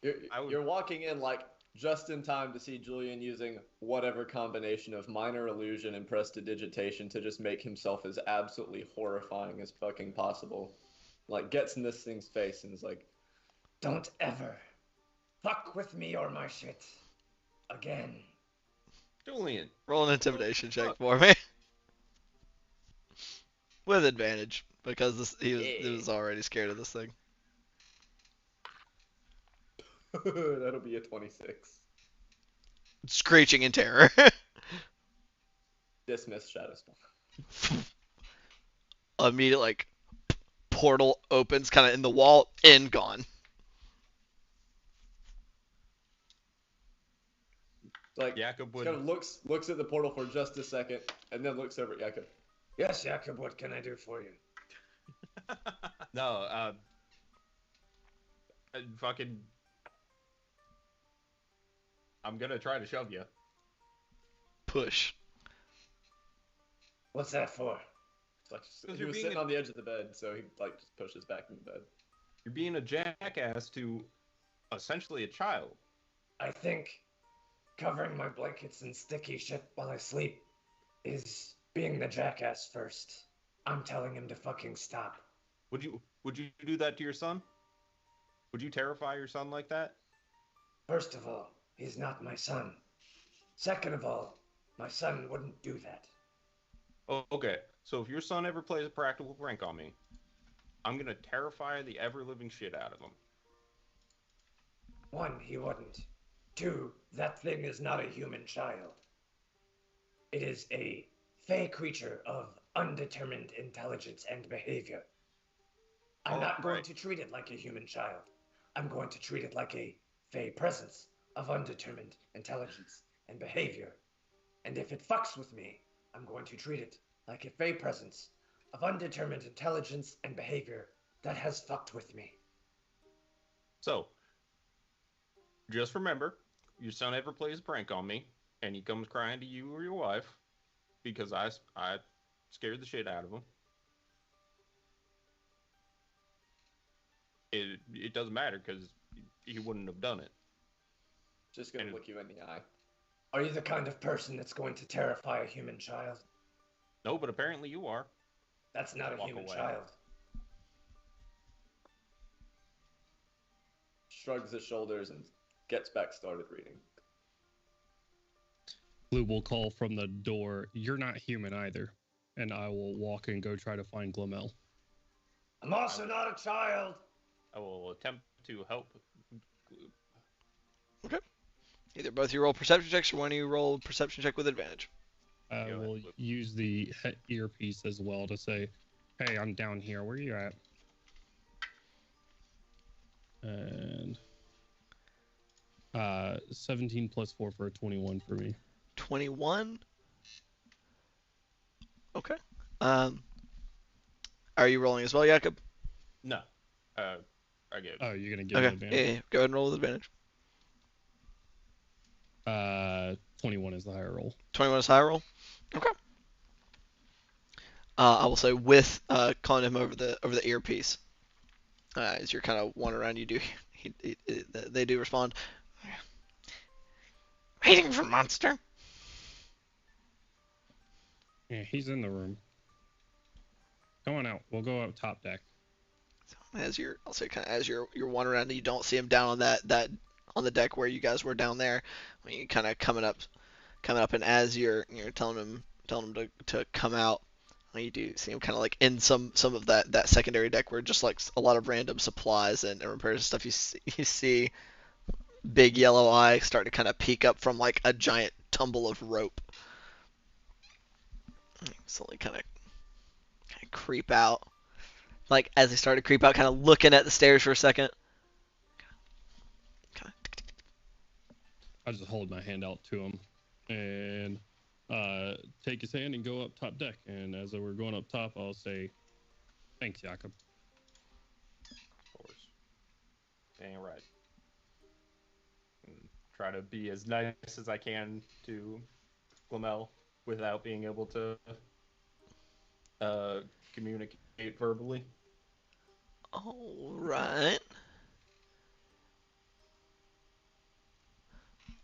You're walking in like just in time to see Julian using whatever combination of minor illusion and prestidigitation to just make himself as absolutely horrifying as fucking possible. Like gets in this thing's face and is like, "Don't ever fuck with me or my shit again." Julian! Roll an intimidation check for me. With advantage, because he was already scared of this thing. That'll be a 26. Screeching in terror. Dismiss Shadow Spawn. Immediate, like, portal opens kind of in the wall, and gone. Like, Jakob would... kind of looks at the portal for just a second, and then looks over at Jakob. Yes, Jakob, what can I do for you? No, fucking... I'm gonna try to shove you. Push. What's that for? Like, he you're was being sitting a- on the edge of the bed, so he like just pushes back in the bed. You're being a jackass to essentially a child. I think covering my blankets in sticky shit while I sleep is being the jackass first. I'm telling him to fucking stop. Would you do that to your son? Would you terrify your son like that? First of all, he's not my son. Second of all, my son wouldn't do that. Oh, okay. So if your son ever plays a practical prank on me, I'm gonna terrify the ever-living shit out of him. One, he wouldn't. Two, that thing is not a human child. It is a fey creature of undetermined intelligence and behavior. I'm not going to treat it like a human child. I'm going to treat it like a fey presence of undetermined intelligence and behavior. And if it fucks with me, I'm going to treat it like a fey presence of undetermined intelligence and behavior that has fucked with me. So, just remember, your son ever plays a prank on me, and he comes crying to you or your wife, because I scared the shit out of him. It doesn't matter, because he wouldn't have done it. Just gonna look you in the eye. Are you the kind of person that's going to terrify a human child? No, but apparently you are. That's not a Walk human away. child. Shrugs his shoulders and gets back started reading. Blue will call from the door, "You're not human either." And I will walk and go try to find Glamel. I'm also not a child. I will attempt to help. Okay. Either both you roll perception checks or one of you roll perception check with advantage. I Go will ahead. use the earpiece as well to say, "Hey, I'm down here. Where are you at?" And 17 plus 4 for a 21 for me. 21. Okay. Are you rolling as well, Jakob? No. I get. Oh, you're gonna give me Okay. advantage. Yeah. Go ahead and roll with advantage. 21 is the higher roll. 21 is high roll. Okay. I will say with calling him over the earpiece. As you're kind of wandering around, you do they do respond. Waiting for monster. Yeah, he's in the room. Come on out. We'll go up top deck. I'll say kind of as you're wandering around, and you don't see him down on that on the deck where you guys were down there. I mean, you kind of coming up, and as you're telling him to come out, you do see him kind of like in some of that secondary deck where just like a lot of random supplies and repairs and stuff. You see big yellow eye start to kind of peek up from like a giant tumble of rope. Slowly kind of creep out. Like as they start to creep out, kind of looking at the stairs for a second. I just hold my hand out to him and take his hand and go up top deck. And as we're going up top, I'll say, "Thanks, Jakob." Of course. Dang right. And try to be as nice as I can to Glamel without being able to communicate verbally. All right.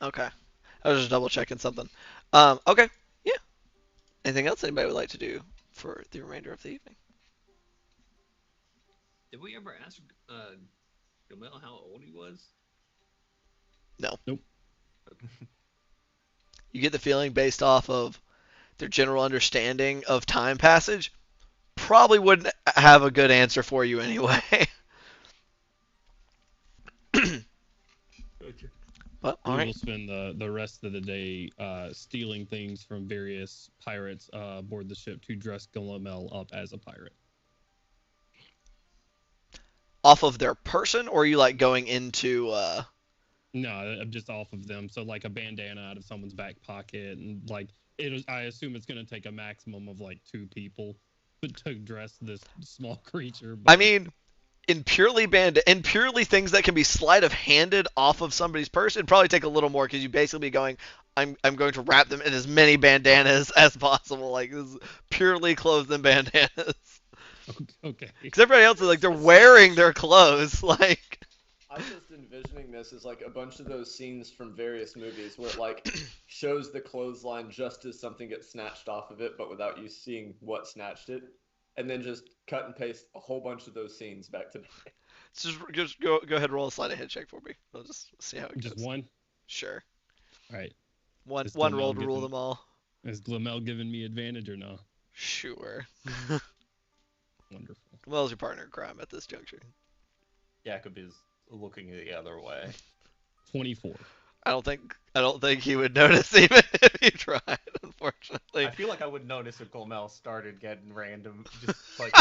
Okay. I was just double checking something. Okay. Yeah. Anything else anybody would like to do for the remainder of the evening? Did we ever ask Gamel how old he was? No. Nope. You get the feeling based off of their general understanding of time passage, probably wouldn't have a good answer for you anyway. But all We right. will spend the rest of the day stealing things from various pirates aboard the ship to dress Glamel up as a pirate. Off of their person, or are you like going into? No, I'm just off of them. So like a bandana out of someone's back pocket, and like I assume it's gonna take a maximum of like 2 people to dress this small creature. But... I mean, in purely things that can be sleight of handed off of somebody's person, it'd probably take a little more because you basically be going, I'm going to wrap them in as many bandanas as possible. Like this is purely clothes and bandanas. Okay. Because everybody else is like they're wearing their clothes, like. I'm just envisioning this as like a bunch of those scenes from various movies where it like shows the clothesline just as something gets snatched off of it, but without you seeing what snatched it, and then just cut and paste a whole bunch of those scenes back to back. Just go ahead and roll a sleight of hand check for me. I'll just see how it goes. Just one? Sure. All right. One roll to rule them all. Is Glamel giving me advantage or no? Sure. Wonderful. Glamel's your partner in crime at this juncture. Jakob is looking the other way. 24. I don't think he would notice even if he tried, unfortunately. I feel like I would notice if Glamel started getting random, just like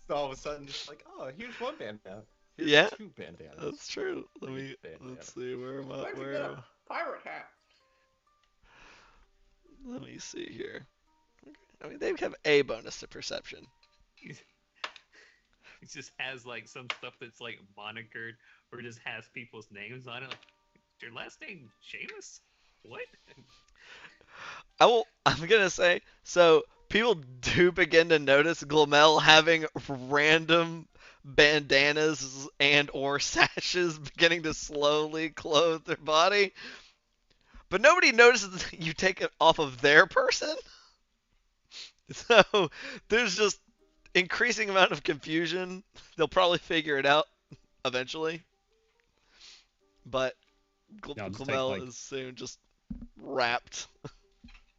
all of a sudden, just like, oh, here's one bandana. Here's Yeah. 2 bandanas. That's true. Bandana. Let's see where am I? Where'd you Where get am a pirate hat? Let me see here. I mean, they have a bonus to perception. He just has like some stuff that's like monikered or just has people's names on it. Like, is your last name Seamus? What? I'm gonna say so. People do begin to notice Glamel having random bandanas and or sashes beginning to slowly clothe their body, but nobody notices you take it off of their person. So there's just increasing amount of confusion. They'll probably figure it out eventually, but Glamel is soon just wrapped.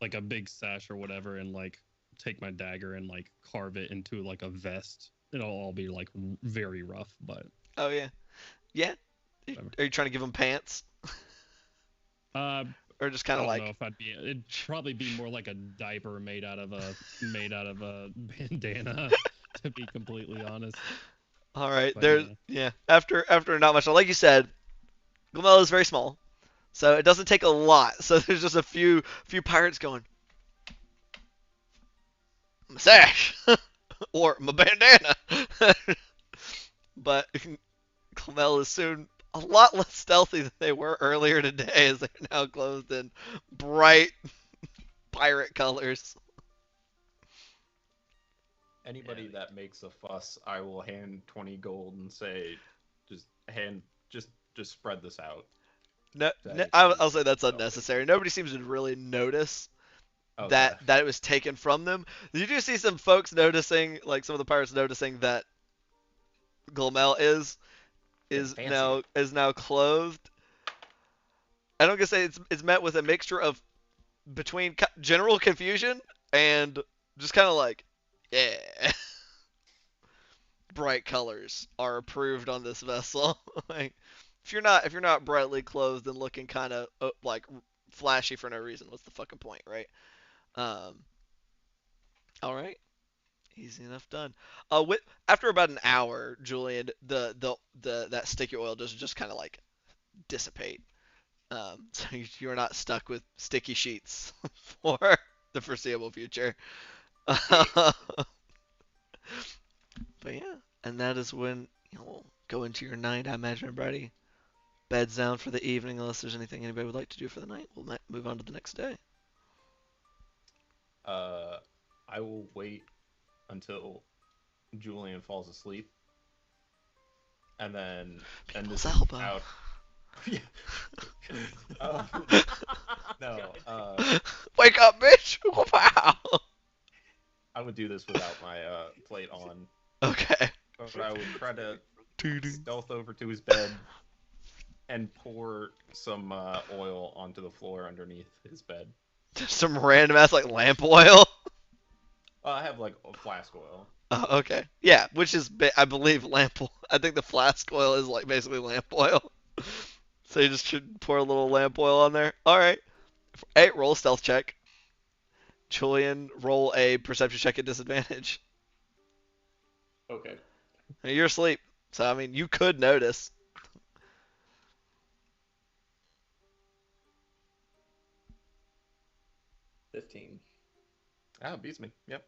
Like a big sash or whatever, and like take my dagger and like carve it into like a vest. It'll all be like very rough, but. Oh yeah. Whatever. Are you trying to give them pants? Or just kind I of don't like. know if I'd be. It'd probably be more like a diaper made out of a bandana. To be completely honest. All right. But, There's After not much, like you said, Glamel is very small, so it doesn't take a lot. So there's just a few pirates going. My sash or my bandana. But Glamel is soon a lot less stealthy than they were earlier today, as they're now clothed in bright pirate colors. Anybody Yeah. that makes a fuss, I will hand 20 gold and say, just hand, just spread this out. No, To no, anybody I'll say that's who sells it. unnecessary. Nobody seems to really notice Okay. that it was taken from them. You do see some folks noticing, like some of the pirates noticing that Glomel Getting fancy. is now clothed. I don't gonna say it's met with a mixture of between general confusion and just kind of like, yeah, bright colors are approved on this vessel. Like, if you're not brightly clothed and looking kind of like flashy for no reason, what's the fucking point, right? Um, all right, easy enough done. After about an hour, Julian, the that sticky oil does just kind of like dissipate. So you're not stuck with sticky sheets for the foreseeable future. But yeah, and that is when you'll go into your night. I imagine everybody beds down for the evening, unless there's anything anybody would like to do for the night. We'll move on to the next day. I will wait until Julian falls asleep, and then People's this is elbow. out. Yeah. Uh, no, Wake up, bitch! Wow. I would do this without my plate on, Okay. but I would try to Doo-doo. stealth over to his bed and pour some oil onto the floor underneath his bed. Just some random ass like lamp oil. I have like a flask oil. Oh, okay. Yeah, which is I believe lamp oil. I think the flask oil is like basically lamp oil. So you just should pour a little lamp oil on there. All right. Hey, roll a stealth check. Julian, roll a perception check at disadvantage. Okay. You're asleep, so I mean you could notice. 15. Ah, beats me. Yep.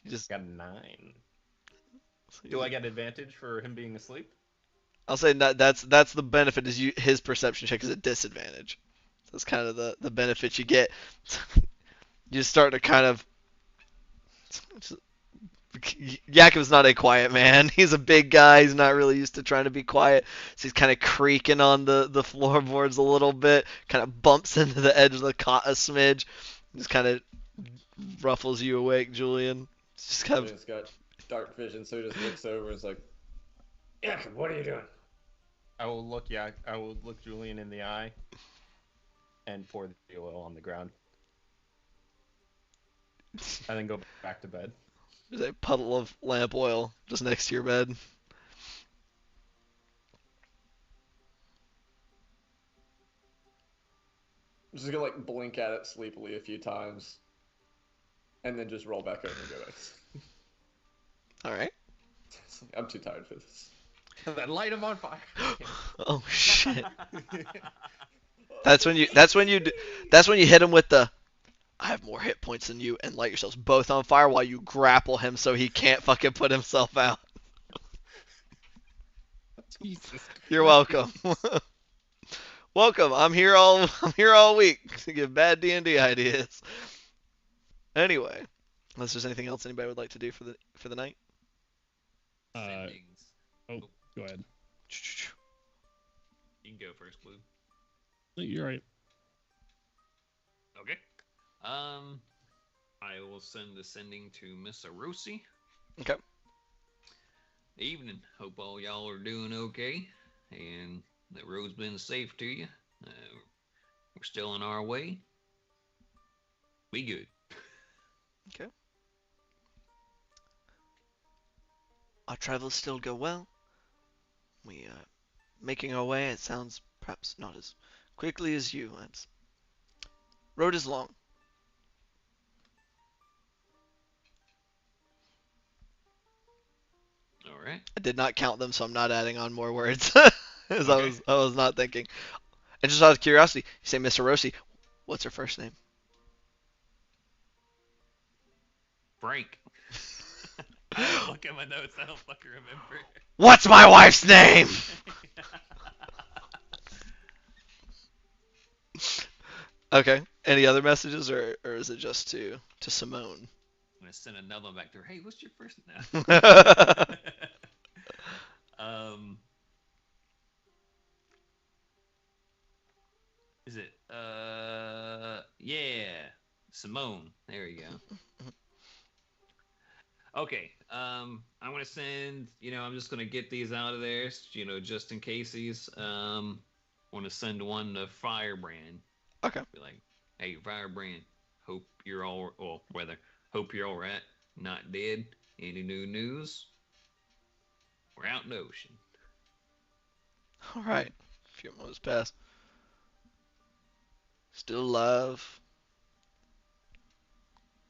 You just Got a 9. Do I get advantage for him being asleep? I'll say that's the benefit is his perception check is at disadvantage. So that's kind of the benefit you get. You start to kind of. Yakov's not a quiet man. He's a big guy. He's not really used to trying to be quiet. So he's kind of creaking on the floorboards a little bit. Kind of bumps into the edge of the cot a smidge. Just kind of ruffles you awake, Julian. Just kind of. Julian's got dark vision, so he just looks over and is like, Jacob, what are you doing? I will look Julian in the eye and pour the oil on the ground. And then go back to bed. There's a puddle of lamp oil just next to your bed. I'm just gonna like blink at it sleepily a few times, and then just roll back over and go back. All right. I'm too tired for this. And then light him on fire. Oh shit. That's when you hit him with the I have more hit points than you and light yourselves both on fire while you grapple him so he can't fucking put himself out. Jesus. You're welcome. Welcome. I'm here all week to give bad D&D ideas. Anyway, unless there's anything else anybody would like to do for the night. Sendings. Oh, go ahead. You can go first, Blue. You're right. Okay. I will send the sending to Miss Arosi. Okay. Evening. Hope all y'all are doing okay, and the road's been safe to you. We're still on our way. We good. Okay. Our travels still go well. We are making our way. It sounds perhaps not as quickly as you. Road is long. All right. I did not count them, so I'm not adding on more words. As I was not thinking. And just out of curiosity, you say Miss Rossi. What's her first name? Frank. I had to look at my notes. I don't fucking remember. What's my wife's name? Okay. Any other messages, or is it just to Simone? gonna send another one back to her. Hey, what's your first name? Is it yeah, Simone. There you go. Okay. I'm gonna send. I'm just gonna get these out of there. Just in case these. Want to send one to Firebrand. Okay. Be like, hey, Firebrand. Hope you're all. Well, hope you're all right. Not dead. Any new news? We're out in the ocean. All right. A few months pass. Still alive.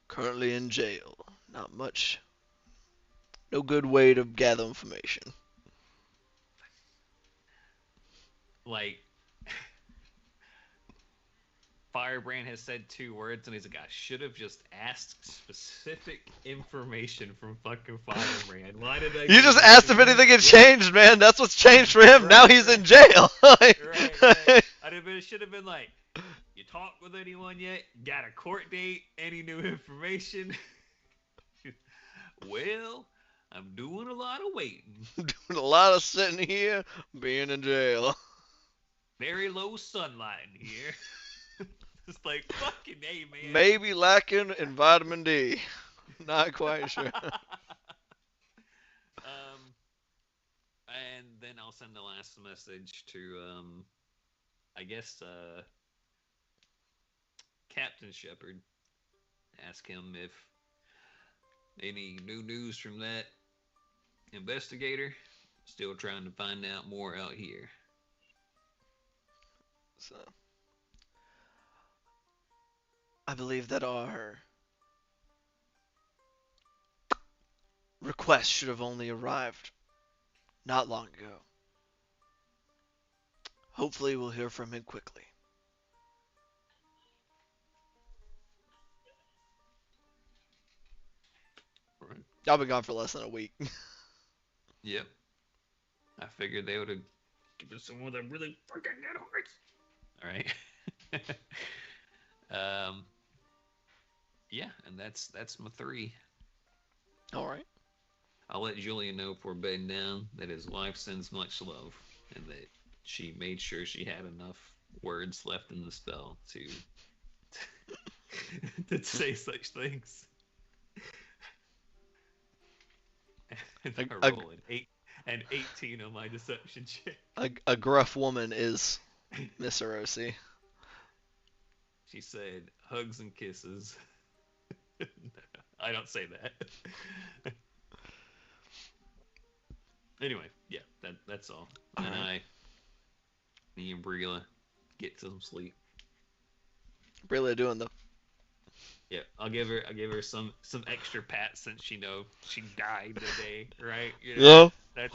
Currently in jail. Not much. No good way to gather information. Like, Firebrand has said 2 words, and he's like, I should have just asked specific information from fucking Firebrand. Why did I? You just asked if anything had changed, man. That's what's changed for him. Right, Now he's in jail. Right. It should have been like, you talked with anyone yet? Got a court date? Any new information? Well, I'm doing a lot of waiting. Doing a lot of sitting here, being in jail. Very low sunlight in here. It's like, fucking A, man. Maybe lacking in vitamin D. Not quite sure. And then I'll send the last message to, I guess, Captain Shepard. Ask him if any new news from that investigator. Still trying to find out more out here. So, I believe that our request should have only arrived not long ago. Hopefully we'll hear from him quickly. Right. I've been gone for less than a week. Yep. I figured they would have given some of them really fucking good hearts. All right. Yeah, and that's my 3. All right. I'll let Julian know before bedding down that his wife sends much love and that she made sure she had enough words left in the spell to to say such things. And I roll an 18 on my deception check. A gruff woman is Miss Orosi. She said hugs and kisses. I don't say that. Anyway, yeah, that's all. And right. me and Brila get some sleep. Really doing the. Yeah, I'll give her some extra pats since she died today, right? Yeah. That's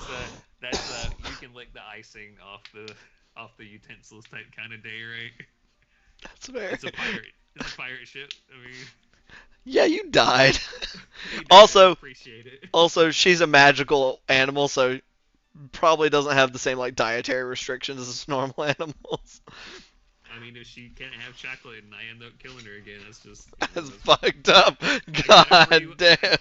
you can lick the icing off the utensils type kind of day, right? That's fair. It's a pirate ship. I mean. Yeah, you died. Also, appreciate it. Also, she's a magical animal, so probably doesn't have the same like dietary restrictions as normal animals. I mean, if she can't have chocolate and I end up killing her again, that's just That's fucked up. God damn.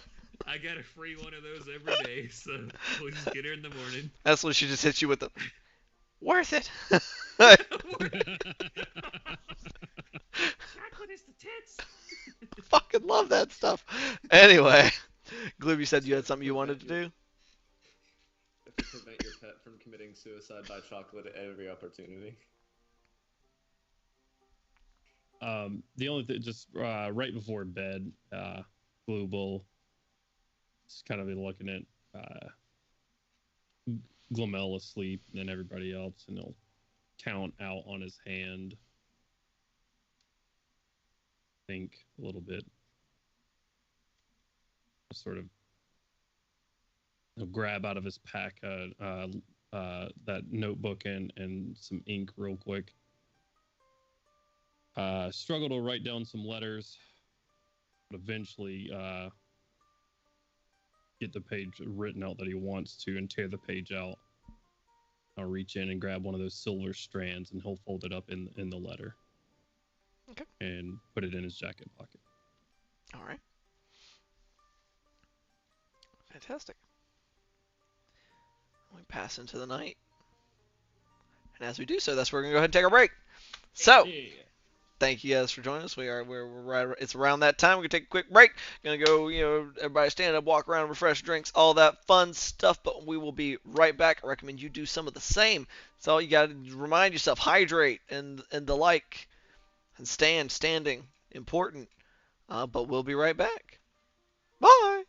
I got a free one of those every day, so please get her in the morning. That's when she just hits you with the worth it. Chocolate is the tits. Fucking love that stuff. Anyway, Gloob, you said you had something you wanted to do? If you prevent your pet from committing suicide by chocolate at every opportunity. The only thing, just right before bed, Gloob will just kind of be looking at Glomel asleep and then everybody else, and he'll count out on his hand. Think a little bit. Sort of he'll grab out of his pack that notebook and some ink real quick. Struggle to write down some letters, but eventually get the page written out that he wants to and tear the page out. I'll reach in and grab one of those silver strands and he'll fold it up in the letter. Okay. And put it in his jacket pocket. All right. Fantastic. We pass into the night. And as we do so, that's where we're going to go ahead and take our break. So, Yeah. thank you guys for joining us. We're right. It's around that time. We're gonna take a quick break. Gonna go. Everybody stand up, walk around, refresh drinks, all that fun stuff. But we will be right back. I recommend you do some of the same. So you gotta remind yourself, hydrate and the like, and standing, important. But we'll be right back. Bye.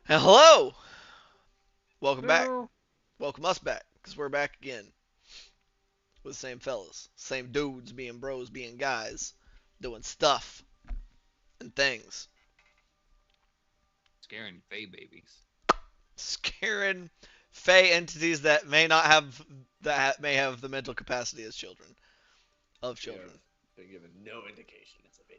And hello! Welcome back. Welcome us back, because we're back again. With the same fellas. Same dudes, being bros, being guys. Doing stuff. And things. Scaring Fey babies. Scaring Fey entities that may not have, that may have the mental capacity as children. Of children. Been given no indication it's a baby.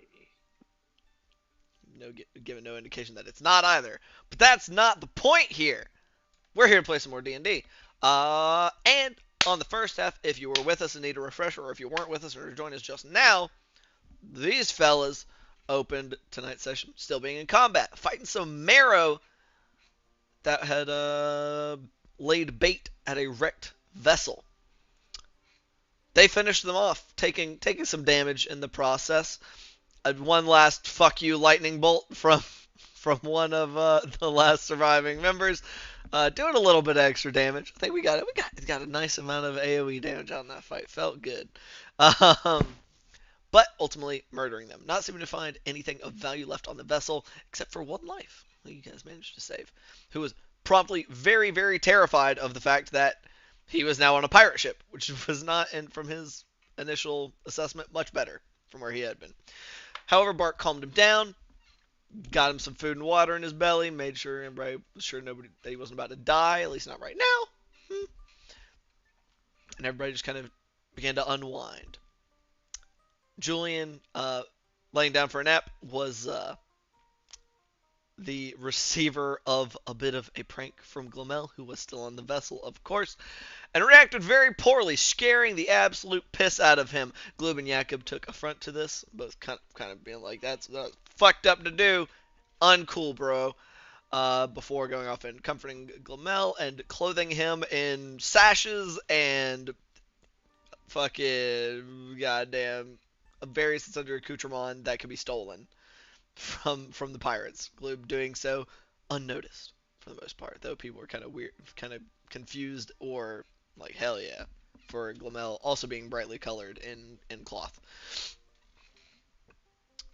Given no indication that it's not either. But that's not the point here. We're here to play some more D&D. And on the first half, if you were with us and need a refresher, or if you weren't with us or joined us just now, these fellas opened tonight's session still being in combat, fighting some marrow that had laid bait at a wrecked vessel. they finished them off, taking some damage in the process. One last fuck you lightning bolt from one of the last surviving members, doing a little bit of extra damage. I think we got a nice amount of AoE damage on that fight. Felt good. But ultimately murdering them. Not seeming to find anything of value left on the vessel, except for one life that you guys managed to save, who was promptly very, very terrified of the fact that he was now on a pirate ship, which was not, from his initial assessment, much better from where he had been. However, Bart calmed him down, got him some food and water in his belly, made sure everybody was sure that he wasn't about to die, at least not right now. And everybody just kind of began to unwind. Julian, laying down for a nap, was the receiver of a bit of a prank from Glomel, who was still on the vessel, of course, and reacted very poorly, scaring the absolute piss out of him. Gloob and Jakob took affront to this, both kind of being like, that's fucked up to do, uncool, bro. Before going off and comforting Glomel and clothing him in sashes and fucking goddamn various and sundry accoutrement that could be stolen from the pirates. Gloob doing so unnoticed for the most part, though people were kind of weird, kind of confused, or like, hell yeah, for Glomel also being brightly colored in cloth.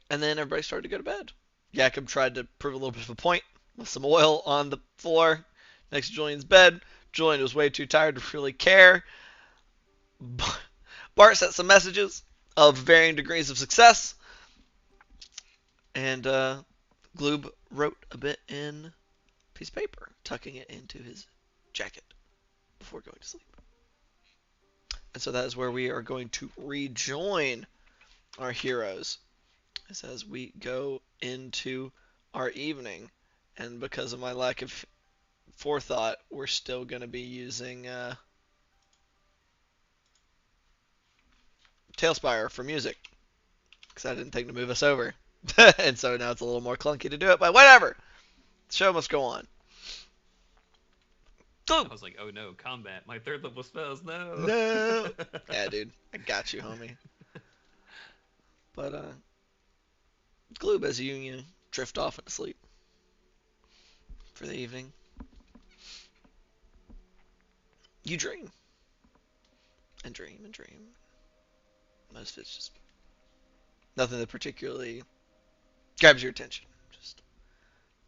And then everybody started to go to bed. Jakob tried to prove a little bit of a point with some oil on the floor next to Julian's bed. Julian was way too tired to really care. Bart sent some messages of varying degrees of success, and Gloob wrote a bit in a piece of paper, tucking it into his jacket before going to sleep. And so that is where we are going to rejoin our heroes as we go into our evening. And because of my lack of forethought, we're still going to be using Tailspire for music, because I didn't think to move us over. And so now it's a little more clunky to do it, but whatever. The show must go on. I was like, oh no, combat. My third level spells, no. No. Yeah, dude. I got you, homie. But, Gloob, as you drift off into sleep for the evening, you dream. And dream and dream. Most of it's just nothing that particularly grabs your attention. Just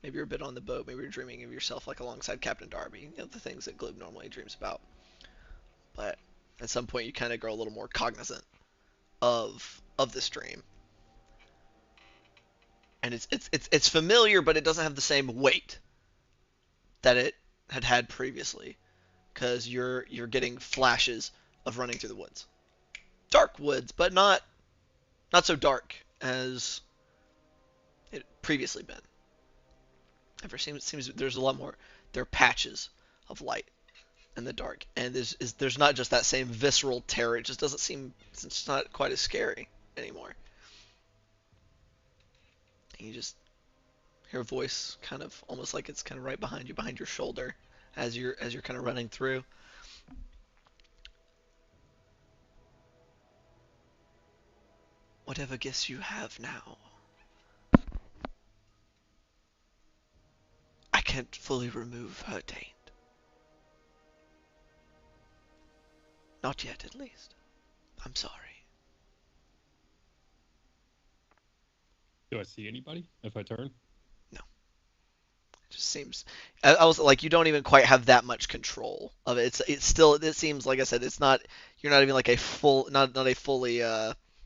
maybe you're a bit on the boat, maybe you're dreaming of yourself like alongside Captain Darby, the things that Gloob normally dreams about. But at some point you kind of grow a little more cognizant of this dream. And it's familiar, but it doesn't have the same weight that it had previously, because you're getting flashes of running through the woods. Dark woods, but not so dark as it previously been. It seems there's a lot more. There are patches of light in the dark, and there's not just that same visceral terror. It just doesn't seem. It's not quite as scary anymore. And you just hear a voice, kind of almost like it's kind of right behind you, behind your shoulder, as you're kind of running through. Whatever gifts you have now, I can't fully remove her taint. Not yet, at least. I'm sorry. Do I see anybody if I turn? No. It just seems. I was like, you don't even quite have that much control of it. It's still. It seems like I said. It's not. You're not even like a full. Not a fully.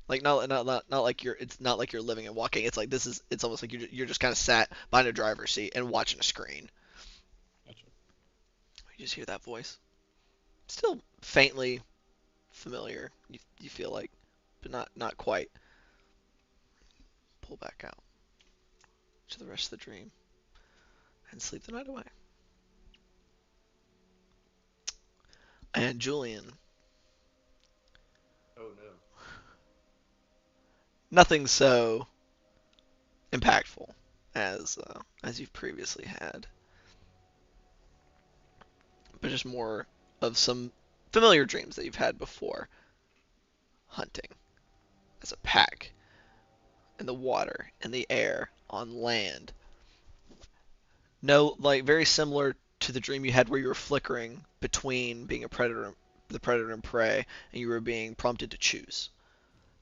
Like not like you're. It's not like you're living and walking. It's like this is. It's almost like you're just kind of sat behind a driver's seat and watching a screen. Gotcha. You just hear that voice. Still faintly familiar. You feel like, but not quite. Pull back out to the rest of the dream and sleep the night away. And Julian. Oh no. Nothing so impactful as you've previously had, but just more of some familiar dreams that you've had before. hunting as a pack in the water, in the air, on land. No, like very similar to the dream you had where you were flickering between being the predator and prey, and you were being prompted to choose.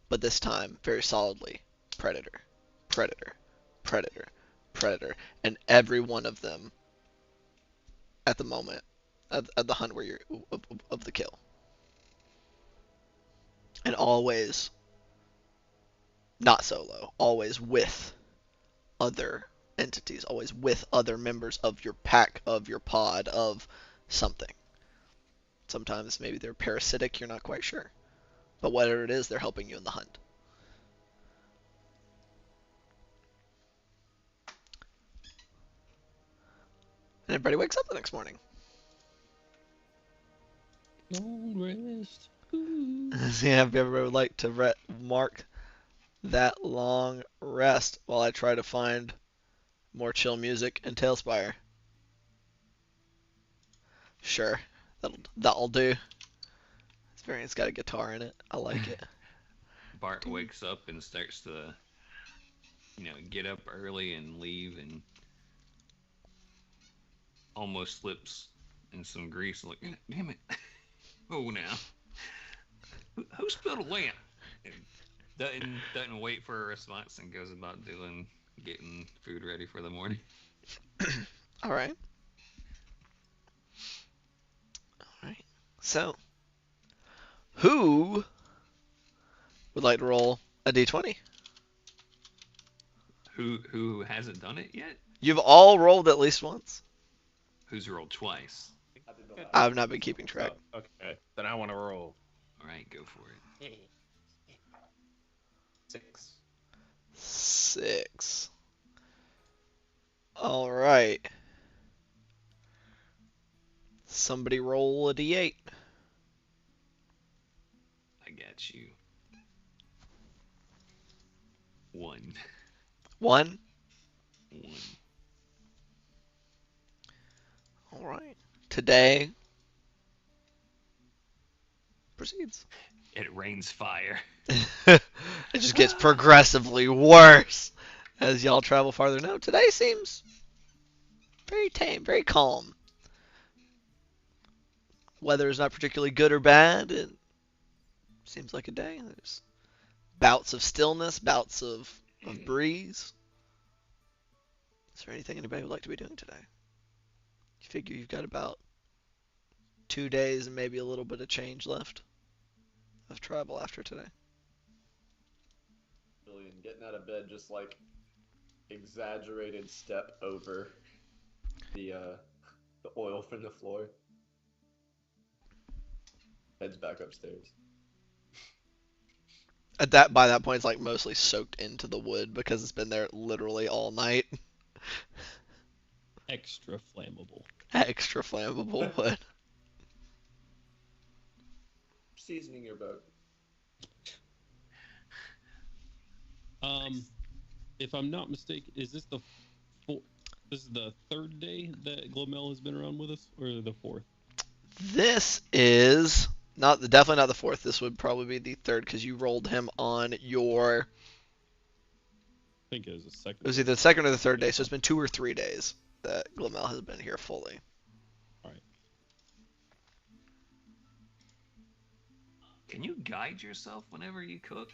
But this time, very solidly, predator, predator, predator, predator, and every one of them at the moment at the hunt where you're of the kill, and always not solo, always with other entities, always with other members of your pack, of your pod, of something. Sometimes maybe they're parasitic, you're not quite sure. But whatever it is, they're helping you in the hunt. And everybody wakes up the next morning. Long rest. Yeah, if everybody would like to mark that long rest while I try to find more chill music in Tailspire. Sure, that'll do. This variant's got a guitar in it. I like it. Bart wakes up and starts to, get up early and leave, and almost slips in some grease. Like, damn it! Oh, now who spilled a lamp? And doesn't wait for a response and goes about getting food ready for the morning. All right. So, who would like to roll a d20? Who hasn't done it yet? You've all rolled at least once. Who's rolled twice? I've not been keeping track. Oh, okay, then I want to roll. All right, go for it. 6. 6. All right. Somebody roll a d8. I got you. 1. 1. 1. All right. Today proceeds. It rains fire. It just gets progressively worse as y'all travel farther. No, today seems very tame, very calm. Weather is not particularly good or bad. It seems like a day. There's bouts of stillness, bouts of breeze. Is there anything anybody would like to be doing today? You figure you've got about 2 days and maybe a little bit of change left of travel after today. Billion getting out of bed, just like exaggerated step over the oil from the floor. Heads back upstairs. By that point, it's like mostly soaked into the wood because it's been there literally all night. Extra flammable. Extra flammable wood. Seasoning your boat. If I'm not mistaken, is this the this is the 3rd day that Glomel has been around with us, or the 4th? This is definitely not the 4th. This would probably be the 3rd because you rolled him on your. I think it was the 2nd. It was either the 2nd or the 3rd day, so it's been 2 or 3 days that Glomel has been here fully. All right. Can you guide yourself whenever you cook?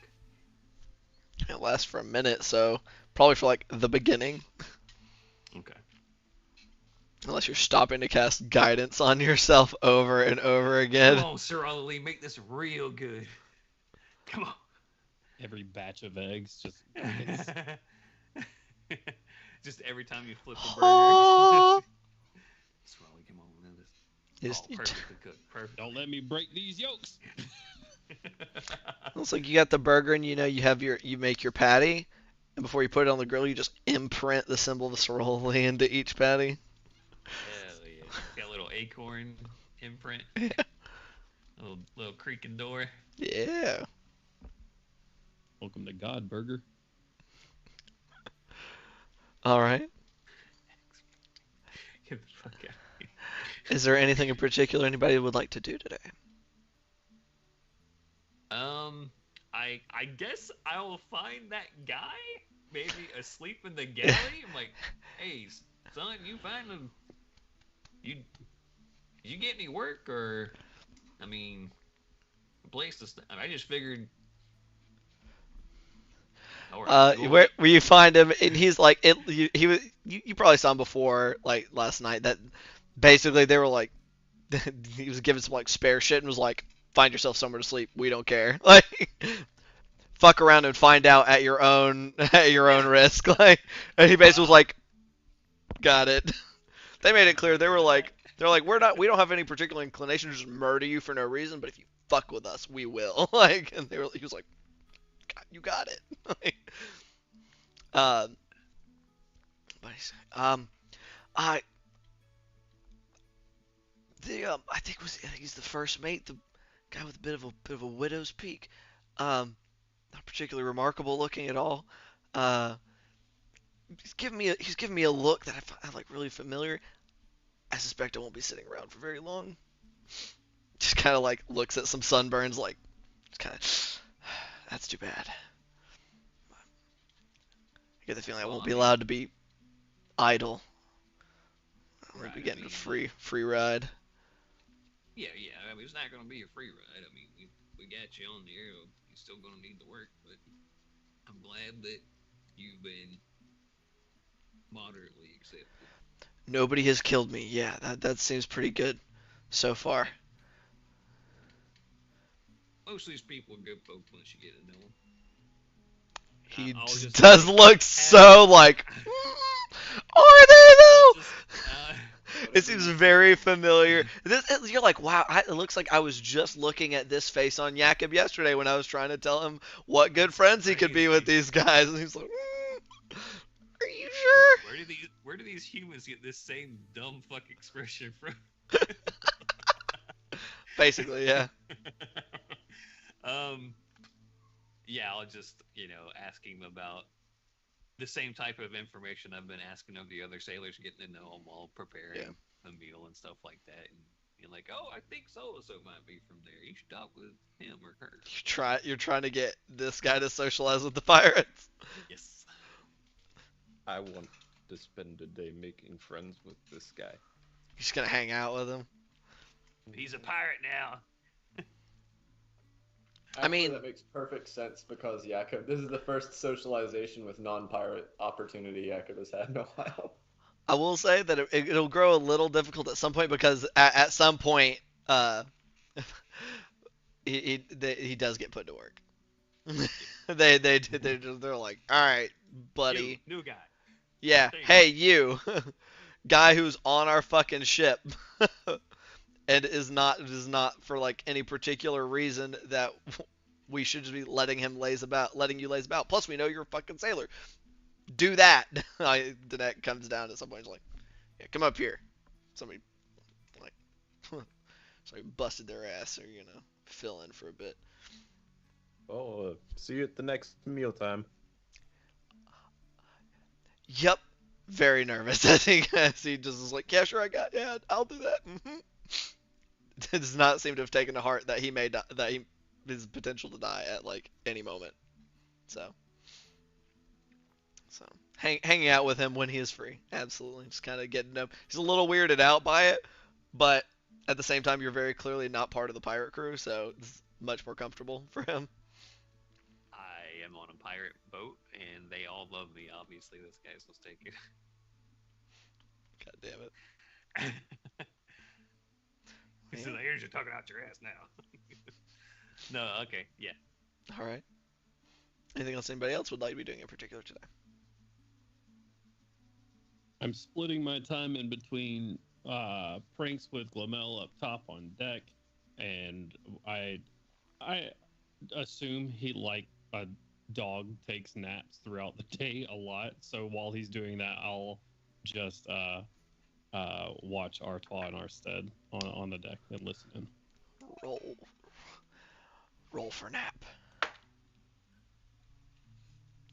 It lasts for a minute, so probably for like the beginning. Okay. Unless you're stopping to cast guidance on yourself over and over again. Come on, Sir Ollie, make this real good. Come on. Every batch of eggs just. Just every time you flip the burger. Oh. Sir Ollie, come on, we'll do this. Perfectly cooked. Perfect. Don't let me break these yolks. Looks like you got the burger and you make your patty, and before you put it on the grill you just imprint the symbol of the Soroli into each patty. Hell yeah. Got a little acorn imprint. Yeah. Little creaking door. Yeah. Welcome to God Burger. All right. Get the fuck out of here. Is there anything in particular anybody would like to do today? like, I guess I'll find that guy, maybe asleep in the galley. I'm like, hey, son, you find him? You get any work, or, I mean, a place to stay? I just figured. All right, where you find him, and he's like, you probably saw him before, like last night. That basically they were like, he was giving some like spare shit and was like, find yourself somewhere to sleep. We don't care. Like, fuck around and find out at your own risk. Like, and he basically was like, got it. They made it clear. They're like, we don't have any particular inclination to just murder you for no reason, but if you fuck with us, we will. Like, and he was like, God, you got it. Like, I I think he's the first mate, the guy with a bit of a widow's peak. Not particularly remarkable looking at all. He's giving me a look that I find like really familiar. I suspect I won't be sitting around for very long. Just kind of like looks at some sunburns, like, just kind of, that's too bad. I get the feeling I won't be allowed to be idle. I'm gonna be getting a free ride. Yeah. I mean, it's not gonna be a free ride. I mean, we got you on the air. You're still gonna need to work, but I'm glad that you've been moderately accepted. Nobody has killed me. Yeah, that seems pretty good so far. Most of these people are good folks once you get to know them. He does look so like, are they though? It seems very familiar. You're like, wow, it looks like I was just looking at this face on Jakob yesterday when I was trying to tell him what good friends he could be with these guys. And he's like, are you sure? Where do these humans get this same dumb fuck expression from? Basically, yeah. Yeah, I'll just, ask him about the same type of information I've been asking of the other sailors, getting to know them while preparing a meal and stuff like that. And you're like, oh, I think so-and-so might be from there. You should talk with him or her. You're trying to get this guy to socialize with the pirates. Yes. I want to spend a day making friends with this guy. You're just gonna hang out with him. He's a pirate now. Actually, that makes perfect sense because Jakob, this is the first socialization with non-pirate opportunity Jakob has had in a while. I will say that it'll grow a little difficult at some point because at some point he does get put to work. They're like, all right, buddy. New guy. Yeah. Hey, you, guy who's on our fucking ship. And is not for like any particular reason that we should just be letting you laze about. Plus, we know you're a fucking sailor. Do that. Danek comes down at some point. He's like, yeah, come up here. Somebody like, somebody busted their ass, or fill in for a bit. Oh, see you at the next mealtime. Yep. Very nervous. I think he just is like, yeah, sure, I'll do that. Mm-hmm. Does not seem to have taken to heart that he his potential to die at like any moment. So hanging out with him when he is free, absolutely, just kind of getting him. He's a little weirded out by it, but at the same time, you're very clearly not part of the pirate crew, so it's much more comfortable for him. I am on a pirate boat, and they all love me. Obviously, this guy's was taken. God damn it. He says, I hear you talking out your ass now. No, okay, yeah. All right. Anything else anybody else would like to be doing in particular today? I'm splitting my time in between pranks with Glamel up top on deck, and I assume he, like a dog, takes naps throughout the day a lot. So while he's doing that, I'll just watch Artois and Arstead on the deck and listen in. Roll for nap.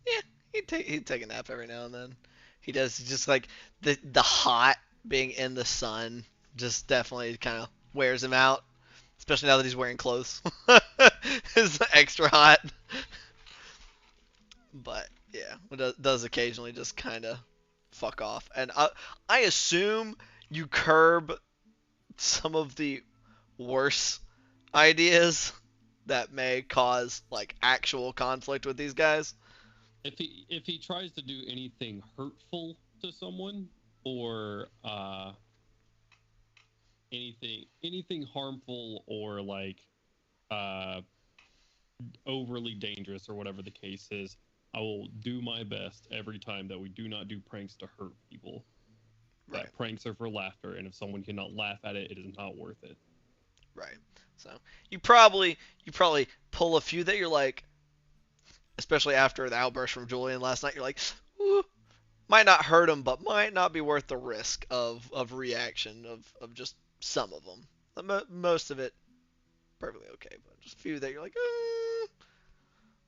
Yeah, he'd take a nap every now and then. He does, just like the hot being in the sun just definitely kind of wears him out, especially now that he's wearing clothes. is extra hot. But yeah, it does occasionally just kind of fuck off. And I assume you curb some of the worse ideas that may cause like actual conflict with these guys. If he tries to do anything hurtful to someone or anything harmful or like overly dangerous or whatever the case is, I will do my best every time that we do not do pranks to hurt people. Right. That pranks are for laughter, and if someone cannot laugh at it, it is not worth it. Right. So you probably pull a few that you're like, especially after the outburst from Julian last night, you're like, ooh, might not hurt him, but might not be worth the risk of reaction of just some of them. Most of it perfectly okay, but just a few that you're like,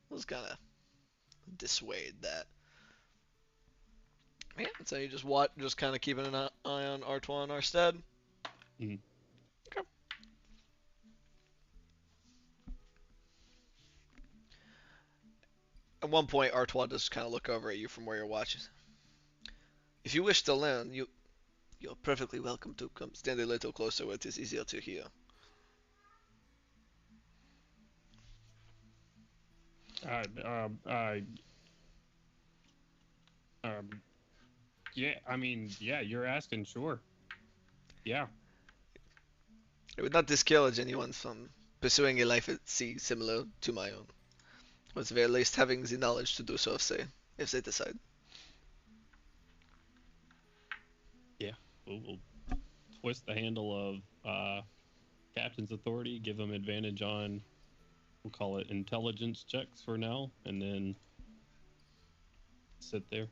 let's kind of dissuade that. Yeah, so you just kind of keeping an eye on Artois and Arstead. Mm-hmm. Okay. At one point, Artois just kind of look over at you from where you're watching. If you wish to learn, you're perfectly welcome to come stand a little closer where it is easier to hear. Yeah, I mean, yeah, you're asking, sure. Yeah. I would not discourage anyone from pursuing a life at sea similar to my own. Or at the very least, having the knowledge to do so if they decide. Yeah, we'll twist the handle of Captain's authority, give him advantage on, we'll call it intelligence checks for now, and then sit there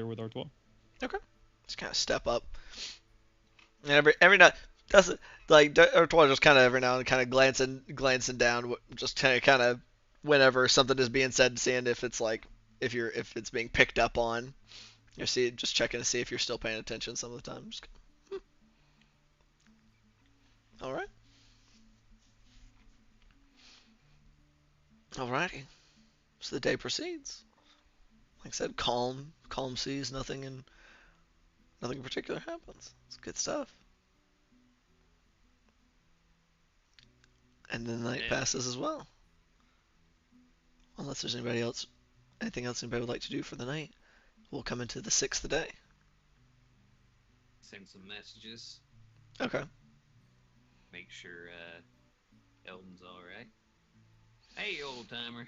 with Artois. Okay. Just kind of step up. And every now that's like Artois just kind of every now and kind of glancing down, just kind of whenever something is being said, seeing if it's like if it's being picked up on. You see, just checking to see if you're still paying attention some of the time. Just, All right. Alrighty. So the day proceeds. Like I said, calm seas, nothing in particular happens. It's good stuff. And then the night passes as well. Unless there's anything else anybody would like to do for the night, we'll come into the 6th day. Send some messages. Okay. Make sure Eldon's all right. Hey, old timer.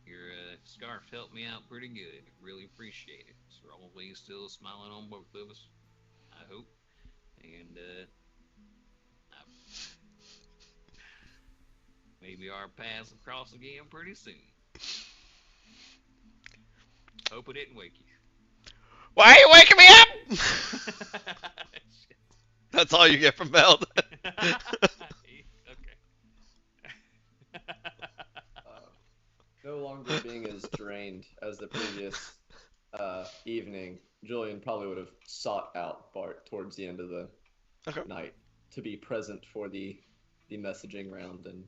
Your scarf helped me out pretty good. Really appreciate it. So we're always still smiling on both of us, I hope. And maybe our paths will cross again pretty soon. Hope it didn't wake you. Why are you waking me up? That's all you get from Meld. Okay. No longer being as drained as the previous evening, Julian probably would have sought out Bart towards the end of the night to be present for the messaging round and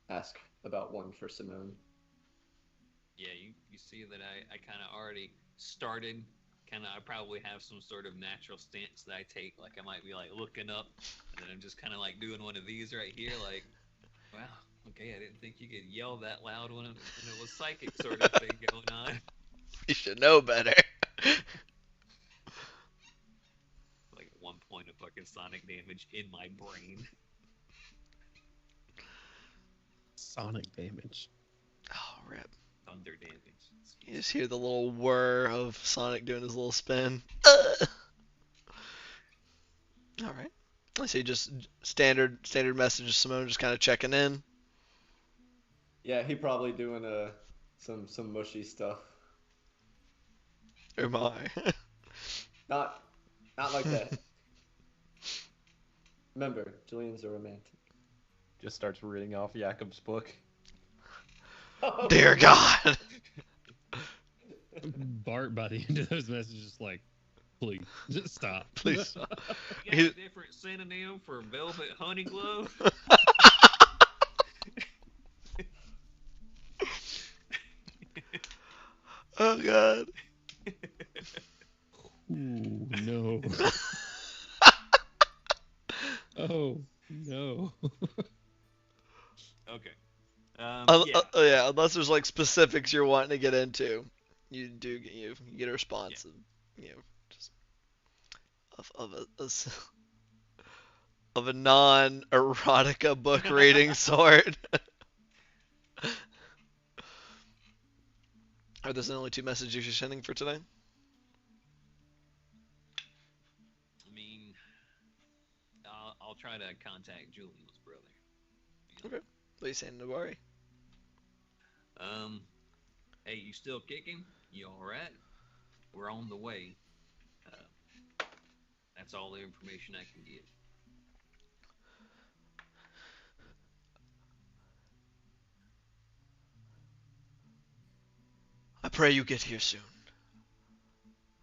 ask about one for Simone. Yeah, you see that I kind of already started. I probably have some sort of natural stance that I take. Like I might be like looking up, and then I'm just kind of like doing one of these right here. Like, wow, okay, I didn't think you could yell that loud when it was psychic sort of thing going on. You should know better. Like 1 point of fucking sonic damage in my brain. Sonic damage. Oh, rip. Thunder damage. You just hear the little whir of Sonic doing his little spin. Alright. I see just standard message, Simone just kind of checking in. Yeah, he probably doing some mushy stuff. Oh my. Not like that. Remember, Julian's a romantic. Just starts reading off Jakob's book. Oh, Dear God. Bart, by the end of those messages, is like, please, just stop. Please stop. You got a different synonym for velvet honey glove? Oh god. Ooh, no. Oh, no. Okay. Yeah, unless there's like specifics you're wanting to get into, you get a response of, just of a non-erotica book reading sort. Are those the only 2 messages you're sending for today? I mean, I'll try to contact Julian's brother. Okay. What are you saying, Nabari? Hey, you still kicking? You all right? We're on the way. That's all the information I can get. I pray you get here soon.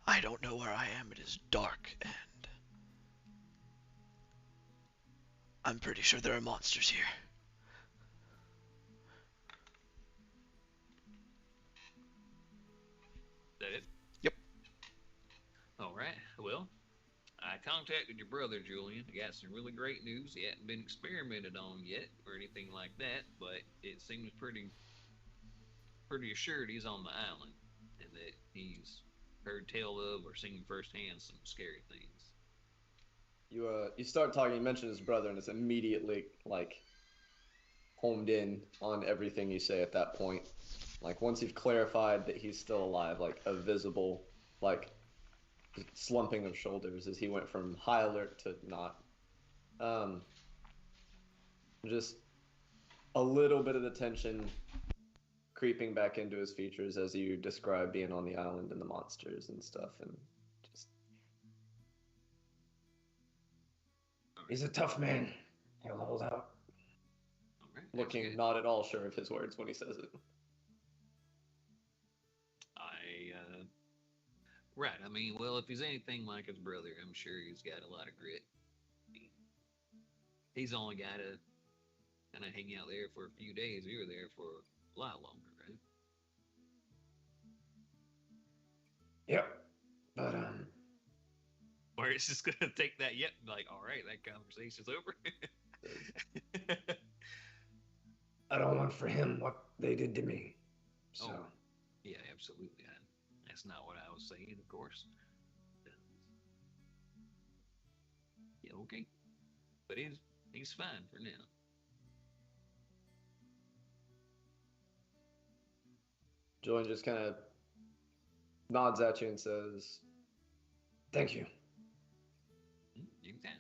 I don't know where I am. It is dark, and I'm pretty sure there are monsters here. Is that it? Yep. All right. Well, I contacted your brother, Julian. I got some really great news. He hadn't been experimented on yet or anything like that, but it seems pretty assured he's on the island and that he's heard tale of or seen firsthand some scary things. You start talking. You mention his brother, and it's immediately like homed in on everything you say at that point. Like once you've clarified that he's still alive, like a visible like slumping of shoulders as he went from high alert to not. Just a little bit of the tension creeping back into his features as you describe being on the island and the monsters and stuff, and just. He's a tough man. He'll hold out. All right, that's Looking good. not at all sure of his words when he says it. Right. I mean, well, if he's anything like his brother, I'm sure he's got a lot of grit. He's only got to kind of hang out there for a few days. You were there for a lot longer, right? Yep. But Or it's just gonna take that yet and be like, all right, that conversation's over. I don't want for him what they did to me. So Oh. Yeah, absolutely. That's not what I was saying, of course. Yeah, okay. But he's fine for now. Julian just kind of nods at you and says, thank you. You can.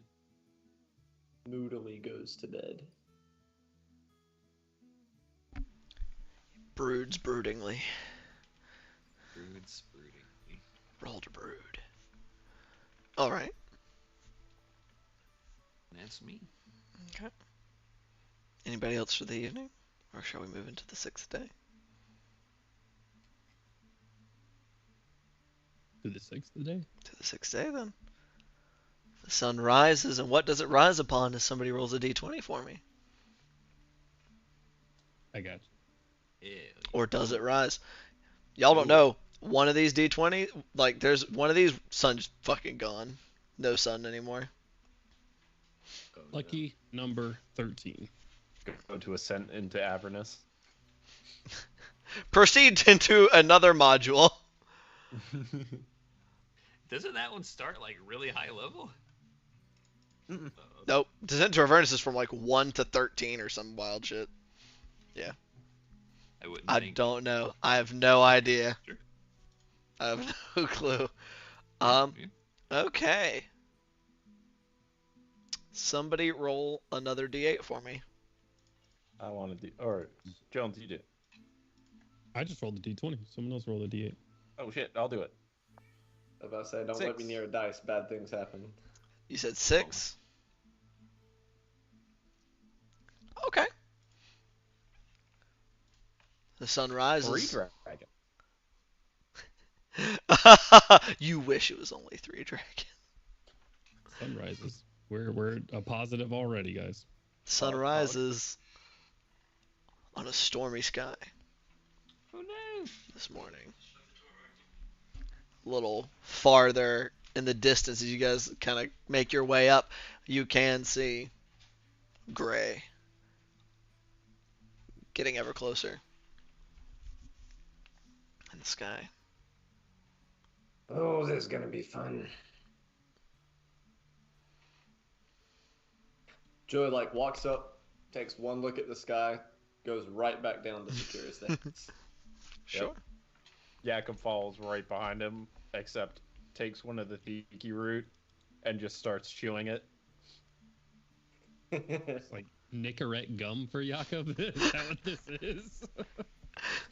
moodily goes to bed. Broods broodingly. Broods brooding. Roll to brood. Alright. That's me. Okay. Anybody else for the evening? Or shall we move into the 6th day? To the 6th day? To the 6th day, then. The sun rises, and what does it rise upon as somebody rolls a d20 for me? I got you. Yeah. Or does it rise? Y'all don't know. One of these d20, like, there's one of these, sun's fucking gone. No sun anymore. Oh, Lucky number 13. Go to ascent into Avernus. Proceed into another module. Doesn't that one start like really high level? Mm-mm. Nope. Descent to Avernus is from like 1 to 13 or some wild shit. I wouldn't I think. don't know. I have no idea. Sure. I have no clue. Yeah. Okay. Somebody roll another d8 for me. I want to do. Or Jones, you do. I just rolled a d20. Someone else rolled a d8. Oh shit, I'll do it. I was about to say, don't let me 6. near a dice. Bad things happen. You said 6? Okay. The sun 3 rises. dragon. You wish it was only 3 dragons. Sunrises. We're a positive already, guys. Sun Pog. rises on a stormy sky Oh no. this morning. little farther in the distance as you guys kind of make your way up, you can see gray getting ever closer in the sky. Oh, this is gonna be fun. Joey like walks up, takes one look at the sky, goes right back down to secure his things. Sure. Jacob follows right behind him, except takes one of the tiki root and just starts chewing it. It's like Nicorette gum for Jakob. Is that what this is?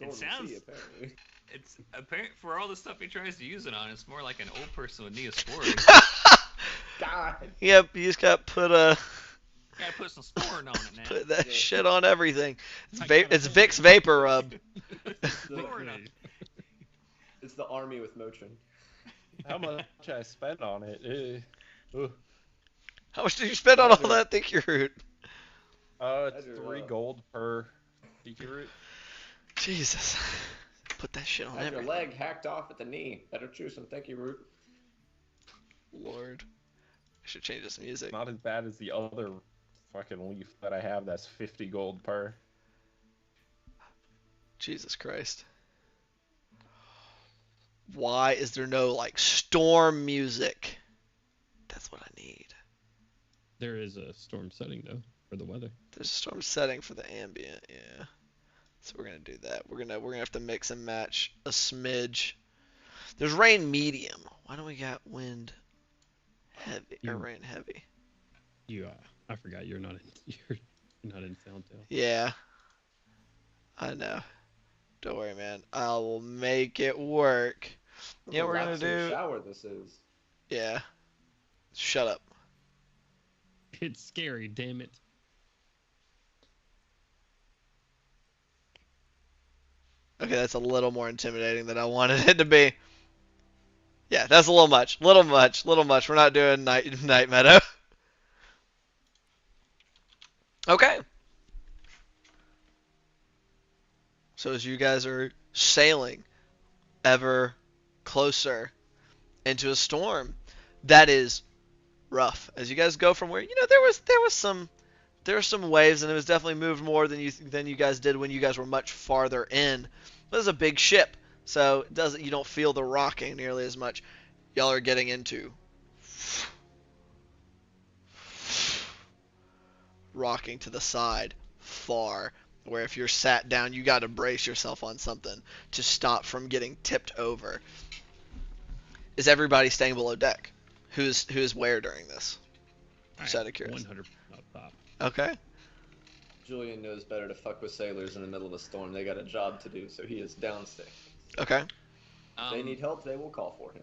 It sounds. It's apparent for all the stuff he tries to use it on. It's more like an old person with Neosporin. God. Yep, you just got put Gotta put some sporin on it now. put that shit on everything. It's, I got it's a Vicks Vapor Rub. Sporin on it. It's the army with Motrin. How much I spent on it? How much did you spend on all that thinky root? It's 3 gold per tiki root. Jesus. Put that shit on Had your everything. leg hacked off at the knee. Better chew some thinky root. Lord. I should change this music. Not as bad as the other fucking leaf that I have that's 50 gold per. Jesus Christ. Why is there no, like, storm music? That's what I need. There is a storm setting though for the weather. There's a storm setting for the ambient, yeah. So we're gonna do that. We're gonna have to mix and match a smidge. There's rain medium. Why don't we got wind heavy or rain heavy? I forgot you're not in you're not in Soundtail. Yeah. I know. Don't worry, man. I will make it work. Yeah, we're gonna do. Shower this is. Yeah. Shut up. It's scary, damn it. Okay, that's a little more intimidating than I wanted it to be. Yeah, that's a little much. Little much. We're not doing night meadow. Okay. So as you guys are sailing ever closer into a storm that is rough, as you guys go from where there were some waves, and it was definitely moved more than you guys did when you guys were much farther in. But it's a big ship, so you don't feel the rocking nearly as much. Y'all are getting into rocking to the side far, where if you're sat down, you got to brace yourself on something to stop from getting tipped over. Is everybody staying below deck? Who's where during this? Just out of curiosity. 100% up top. Okay. Julian knows better to fuck with sailors in the middle of a storm. They got a job to do, so he is downstairs. Okay. If they need help, they will call for him.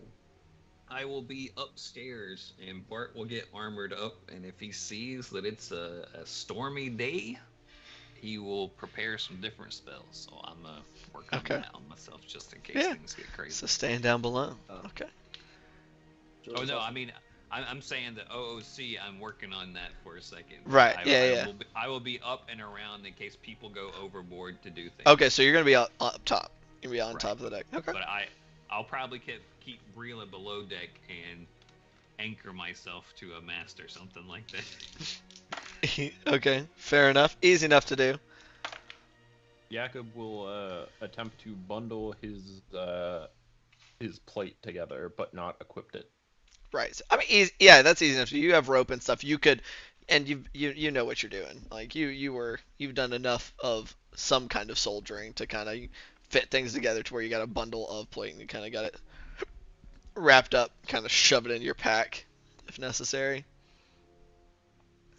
I will be upstairs, and Bart will get armored up, and if he sees that it's a stormy day, he will prepare some different spells. So I'm going to work on that on myself just in case things get crazy. So staying down below. Okay. Julian's Oh, no, also- I mean, I'm saying the OOC, I'm working on that for a second. Right, I will be up and around in case people go overboard to do things. Okay, so you're going to be up top. You're going to be on Right. top of the deck. Okay. But I'll probably keep reeling below deck and anchor myself to a mast or something like that. Okay, fair enough. Easy enough to do. Jacob will attempt to bundle his plate together, but not equipped it. Right. So, I mean, that's easy enough. You have rope and stuff. You could, and you know what you're doing. Like you've done enough of some kind of soldiering to kind of fit things together to where you got a bundle of plate and you kind of got it wrapped up, kind of shove it into your pack if necessary.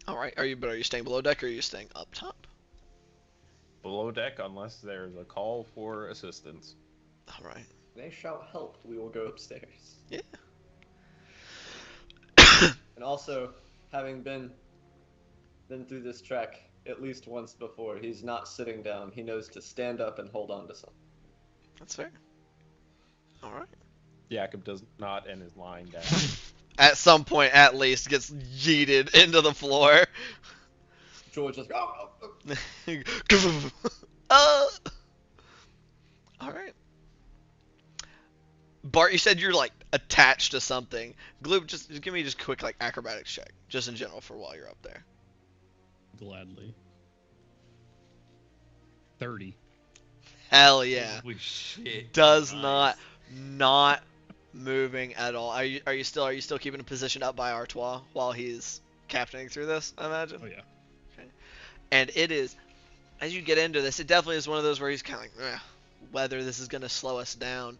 All right. Are you staying below deck or are you staying up top? Below deck, unless there's a call for assistance. All right. They shout help, we will go upstairs. Yeah. And also, having been through this trek at least once before, he's not sitting down. He knows to stand up and hold on to something. That's fair. All right. Jacob does not and is lying down. At some point, at least, gets yeeted into the floor. George just oh. All right. Bart, you said you're like attached to something. Gloob, just give me just quick like acrobatics check, just in general for while you're up there. Gladly. 30. Hell yeah. Holy shit. Does Nice. not moving at all. Are you still keeping a position up by Artois while he's captaining through this, I imagine? Oh yeah. Okay. And it is, as you get into this, it definitely is one of those where he's kind of like, whether this is going to slow us down.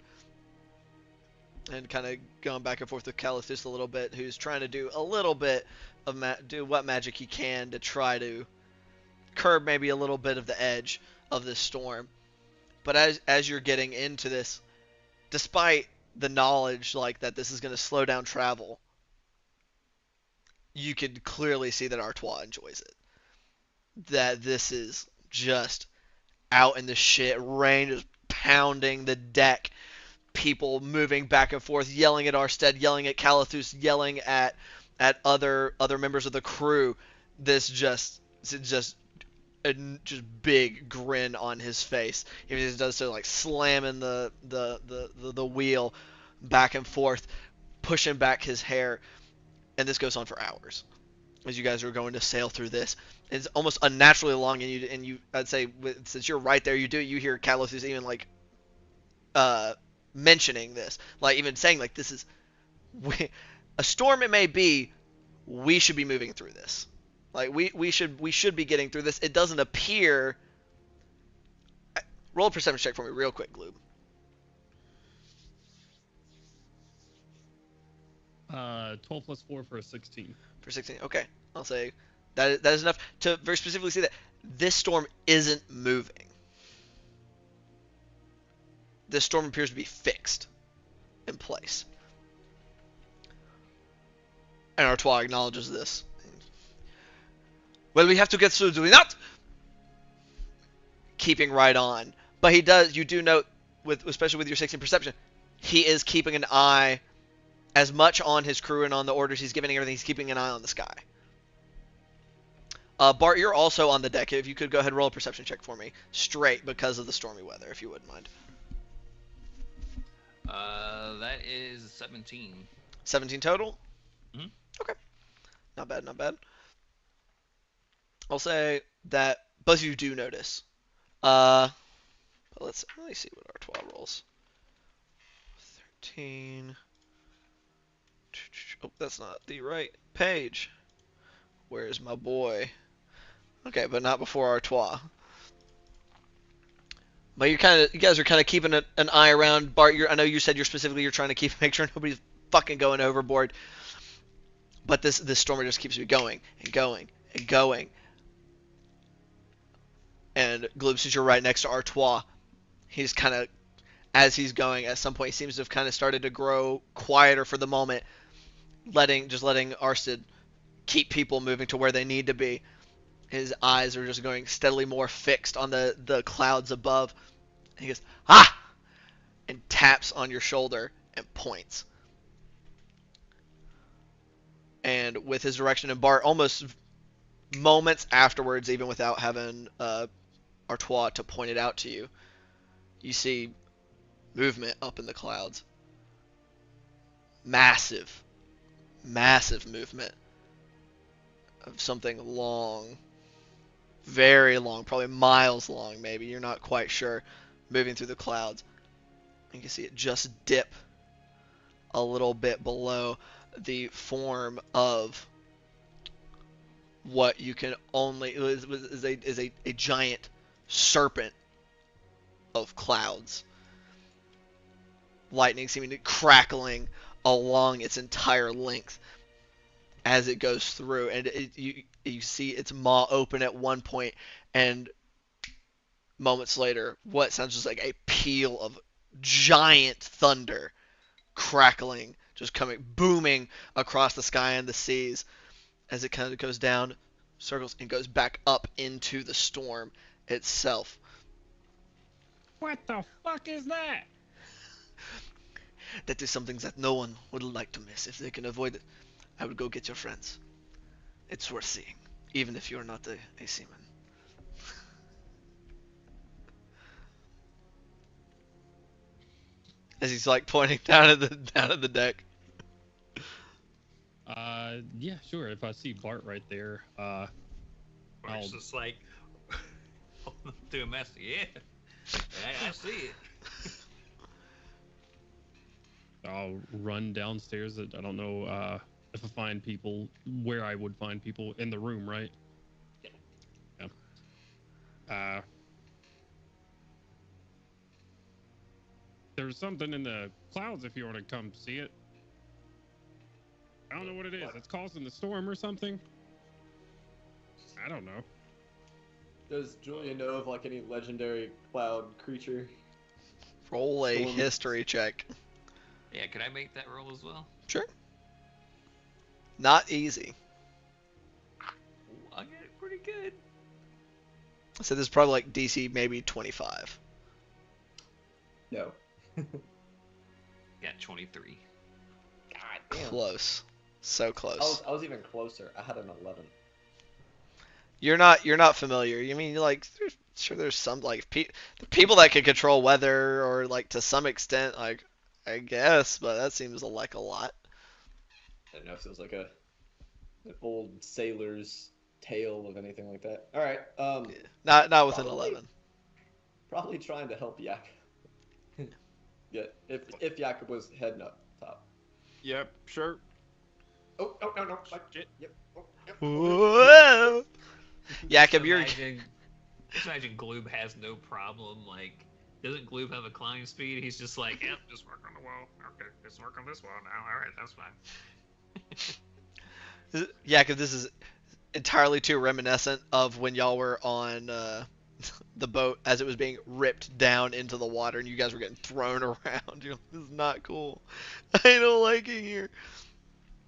And kind of going back and forth with Calathus a little bit, who's trying to do a little bit of do what magic he can to try to curb maybe a little bit of the edge of this storm. But as you're getting into this, despite the knowledge like that this is going to slow down travel, you could clearly see that Artois enjoys it. That this is just out in the shit, rain is pounding the deck, people moving back and forth, yelling at Arstead, yelling at Calathus, yelling at other members of the crew. This just a just big grin on his face. He does so, like slamming the wheel back and forth, pushing back his hair, and this goes on for hours as you guys are going to sail through this. It's almost unnaturally long, and you I'd say since you're right there, you hear Calathus even like mentioning this, like even saying like this is a storm it may be, we should be moving through this. Like we should be getting through this. It doesn't appear. Roll a perception check for me real quick, Gloob. 12 plus 4 for a 16. For 16, okay. I'll say that is enough to very specifically see that this storm isn't moving. This storm appears to be fixed in place. And Artois acknowledges this. Well, we have to get through, do we not? Keeping right on. But you do note, especially with your 16 perception, he is keeping an eye as much on his crew and on the orders he's giving and everything. He's keeping an eye on the sky. Bart, you're also on the deck. If you could go ahead and roll a perception check for me. Straight because of the stormy weather, if you wouldn't mind. That is 17. 17 total? Mhm. Okay. Not bad, not bad. I'll say that both of you do notice. But let me see what Artois rolls. 13. Oh, that's not the right page. Where's my boy? Okay, but not before Artois. But you guys are kind of keeping an eye around Bart. I know you said you're trying to make sure nobody's fucking going overboard. But this storm just keeps going and going and going. And Gloob, since you're right next to Artois, he's kind of, as he's going, at some point he seems to have kind of started to grow quieter for the moment, letting Arstead keep people moving to where they need to be. His eyes are just going steadily more fixed on the clouds above. And he goes, "Ah!" and taps on your shoulder and points. And with his direction, and Bart, almost moments afterwards, even without having Artois to point it out to you, you see movement up in the clouds. Massive movement of something long, very long, probably miles long maybe, you're not quite sure, moving through the clouds. You can see it just dip a little bit below the form of what you can only is a giant serpent of clouds. Lightning seeming to crackling along its entire length as it goes through, and you see its maw open at one point, and moments later, what sounds just like a peal of giant thunder crackling, just coming, booming across the sky and the seas as it kind of goes down, circles, and goes back up into the storm itself. What the fuck is that? That is something that no one would like to miss. If they can avoid it, I would go get your friends. It's worth seeing, even if you're not a seaman. As he's like pointing down at the deck. Yeah, sure. If I see Bart right there, Bart's I'll- just like holding up to a master. Yeah, I see it. I'll run downstairs. I don't know if I find people where I would find people in the room, right? Yeah. There's something in the clouds if you want to come see it. I don't know what it is. It's causing the storm or something. I don't know. Does Julian know of like any legendary cloud creature? Roll a Storm. history check. Yeah, could I make that roll as well? Sure. Not easy. Ooh, I get it pretty good. So this is probably like DC maybe 25. No. Got 23. God damn. Close. So close. I was even closer. I had an 11. You're not familiar. You mean like there's some like the people that can control weather or like to some extent like I guess, but that seems like a lot. I don't know if it was like an old sailor's tale of anything like that. All right. Not with an Probably. 11. Probably trying to help Yak. Yeah, if Jakob was heading up top. Yep, sure. Oh no. Shit. Yep. Oh, yep. Whoa! Jakob, you're Just imagine Gloob has no problem. Like, doesn't Gloob have a climb speed? He's just like, yep, just work on the wall. Okay, just work on this wall now. All right, that's fine. Jakob, this is entirely too reminiscent of when y'all were on the boat as it was being ripped down into the water and you guys were getting thrown around. You're like, this is not cool. I don't like it here.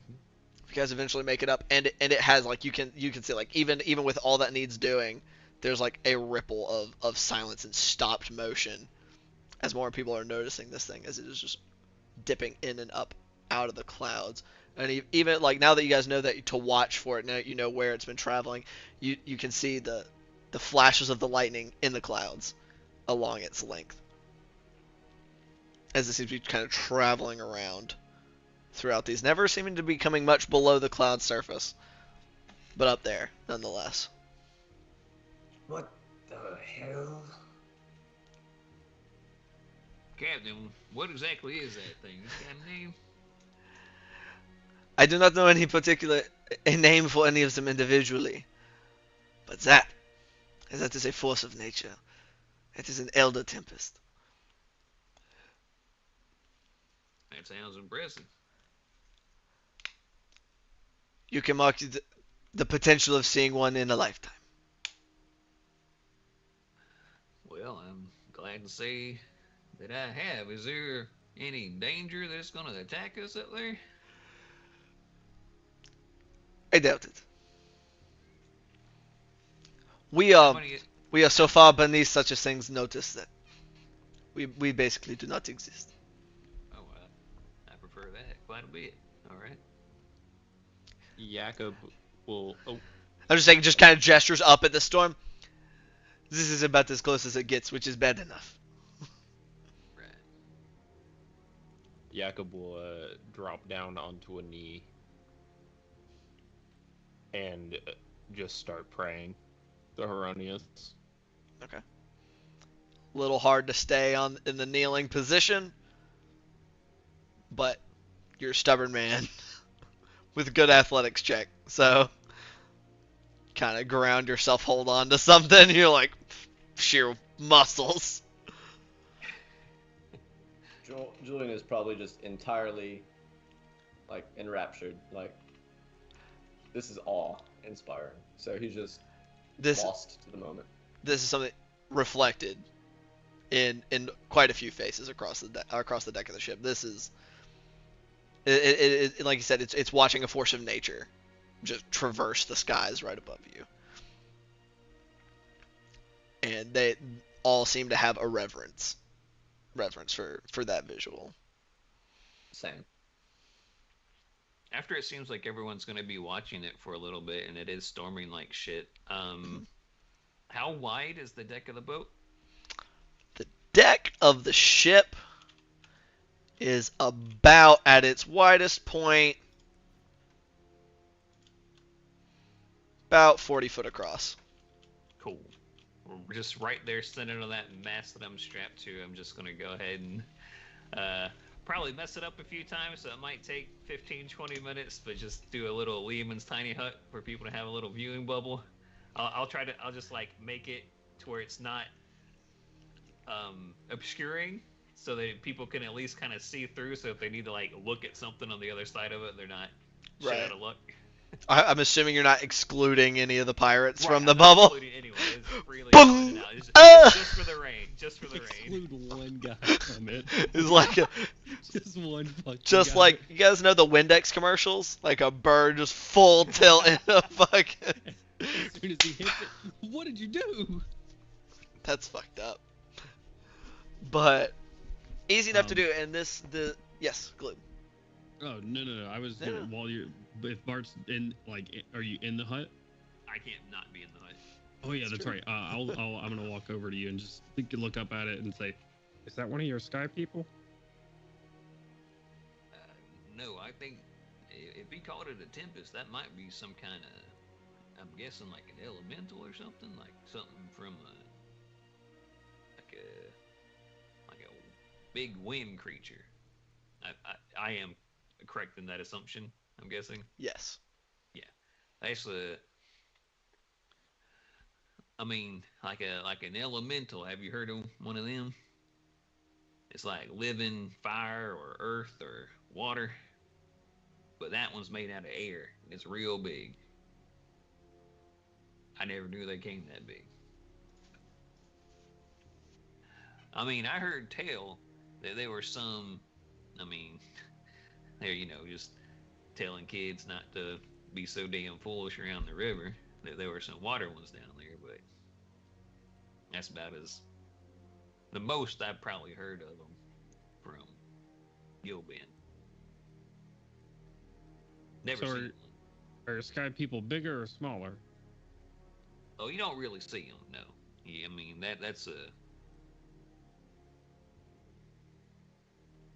You guys eventually make it up, and it has like you can see like even with all that needs doing, there's like a ripple of silence and stopped motion as more people are noticing this thing as it is just dipping in and up out of the clouds. And even like now that you guys know that to watch for it, now you know where it's been traveling, you can see the flashes of the lightning in the clouds along its length as it seems to be kind of traveling around throughout these, never seeming to be coming much below the cloud surface, but up there nonetheless. What the hell? Captain, what exactly is that thing? It's got a name? I do not know any particular a name for any of them individually, but that is a force of nature. It is an elder tempest. That sounds impressive. You can mark the potential of seeing one in a lifetime. Well, I'm glad to say that I have. Is there any danger that it's going to attack us up there? I doubt it. We are so far beneath such as things notice that we basically do not exist. Oh, I prefer that quite a bit. All right. Jakob will. Oh, I'm just saying, just kind of gestures up at the storm. This is about as close as it gets, which is bad enough. Right. Jakob will drop down onto a knee and just start praying the Heronians. Okay. Little hard to stay in the kneeling position, but you're a stubborn man with a good athletics check, so kind of ground yourself, hold on to something. You're like sheer muscles. Julian is probably just entirely like enraptured. Like this is awe-inspiring. So he's just lost to the moment. This is something reflected in quite a few faces across the deck of the ship. This is it like you said, it's watching a force of nature just traverse the skies right above you, and they all seem to have a reverence for that visual. Same. After it seems like everyone's going to be watching it for a little bit, and it is storming like shit. How wide is the deck of the boat? The deck of the ship is about at its widest point, about 40 foot across. Cool. We're just right there standing on that mast that I'm strapped to. I'm just going to go ahead and probably mess it up a few times, so it might take 15-20 minutes, but just do a little Lehman's tiny hut for people to have a little viewing bubble. I'll just like make it to where it's not obscuring, so that people can at least kind of see through, so if they need to like look at something on the other side of it, they're not shit out of luck. I'm assuming you're not excluding any of the pirates Right, from the I'm not bubble. excluding anyone. It's freely going out. It's just for the rain. Just for the rain. Exclude one guy from it. It's like Just one fucking just guy. like you guys know the Windex commercials, like a bird just full tilt in a fucking. As soon as he hits it, what did you do? That's fucked up. But easy enough to do, and yes, Glue. Oh no! I was Yeah. while you're. If Bart's in, like, are you in the hut? I can't not be in the hut. Oh yeah, that's right. I'm gonna walk over to you and just look up at it and say, "Is that one of your sky people?" No, I think if he called it a tempest, that might be some kind of, I'm guessing like an elemental or something, like something from like a big wind creature. I am correct in that assumption, I'm guessing. Yes. Yeah, actually, I mean like an elemental. Have you heard of one of them? It's like living fire or earth or water, but that one's made out of air. It's real big. I never knew they came that big. I mean, I heard tell that there were some, I mean, they're, just telling kids not to be so damn foolish around the river, that there were some water ones down there, but that's about the most I've probably heard of them from Gilbin. Never So seen one. Are sky people bigger or smaller? Oh, you don't really see them, no. Yeah, I mean, that's a...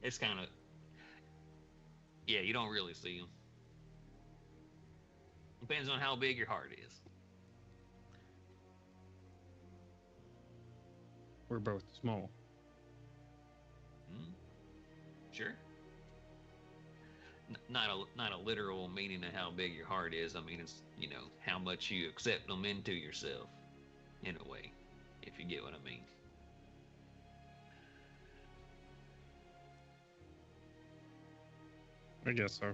It's kind of... Yeah, you don't really see them. Depends on how big your heart is. We're both small. Sure. Not a literal meaning of how big your heart is. I mean, it's, how much you accept them into yourself, in a way, if you get what I mean. I guess so.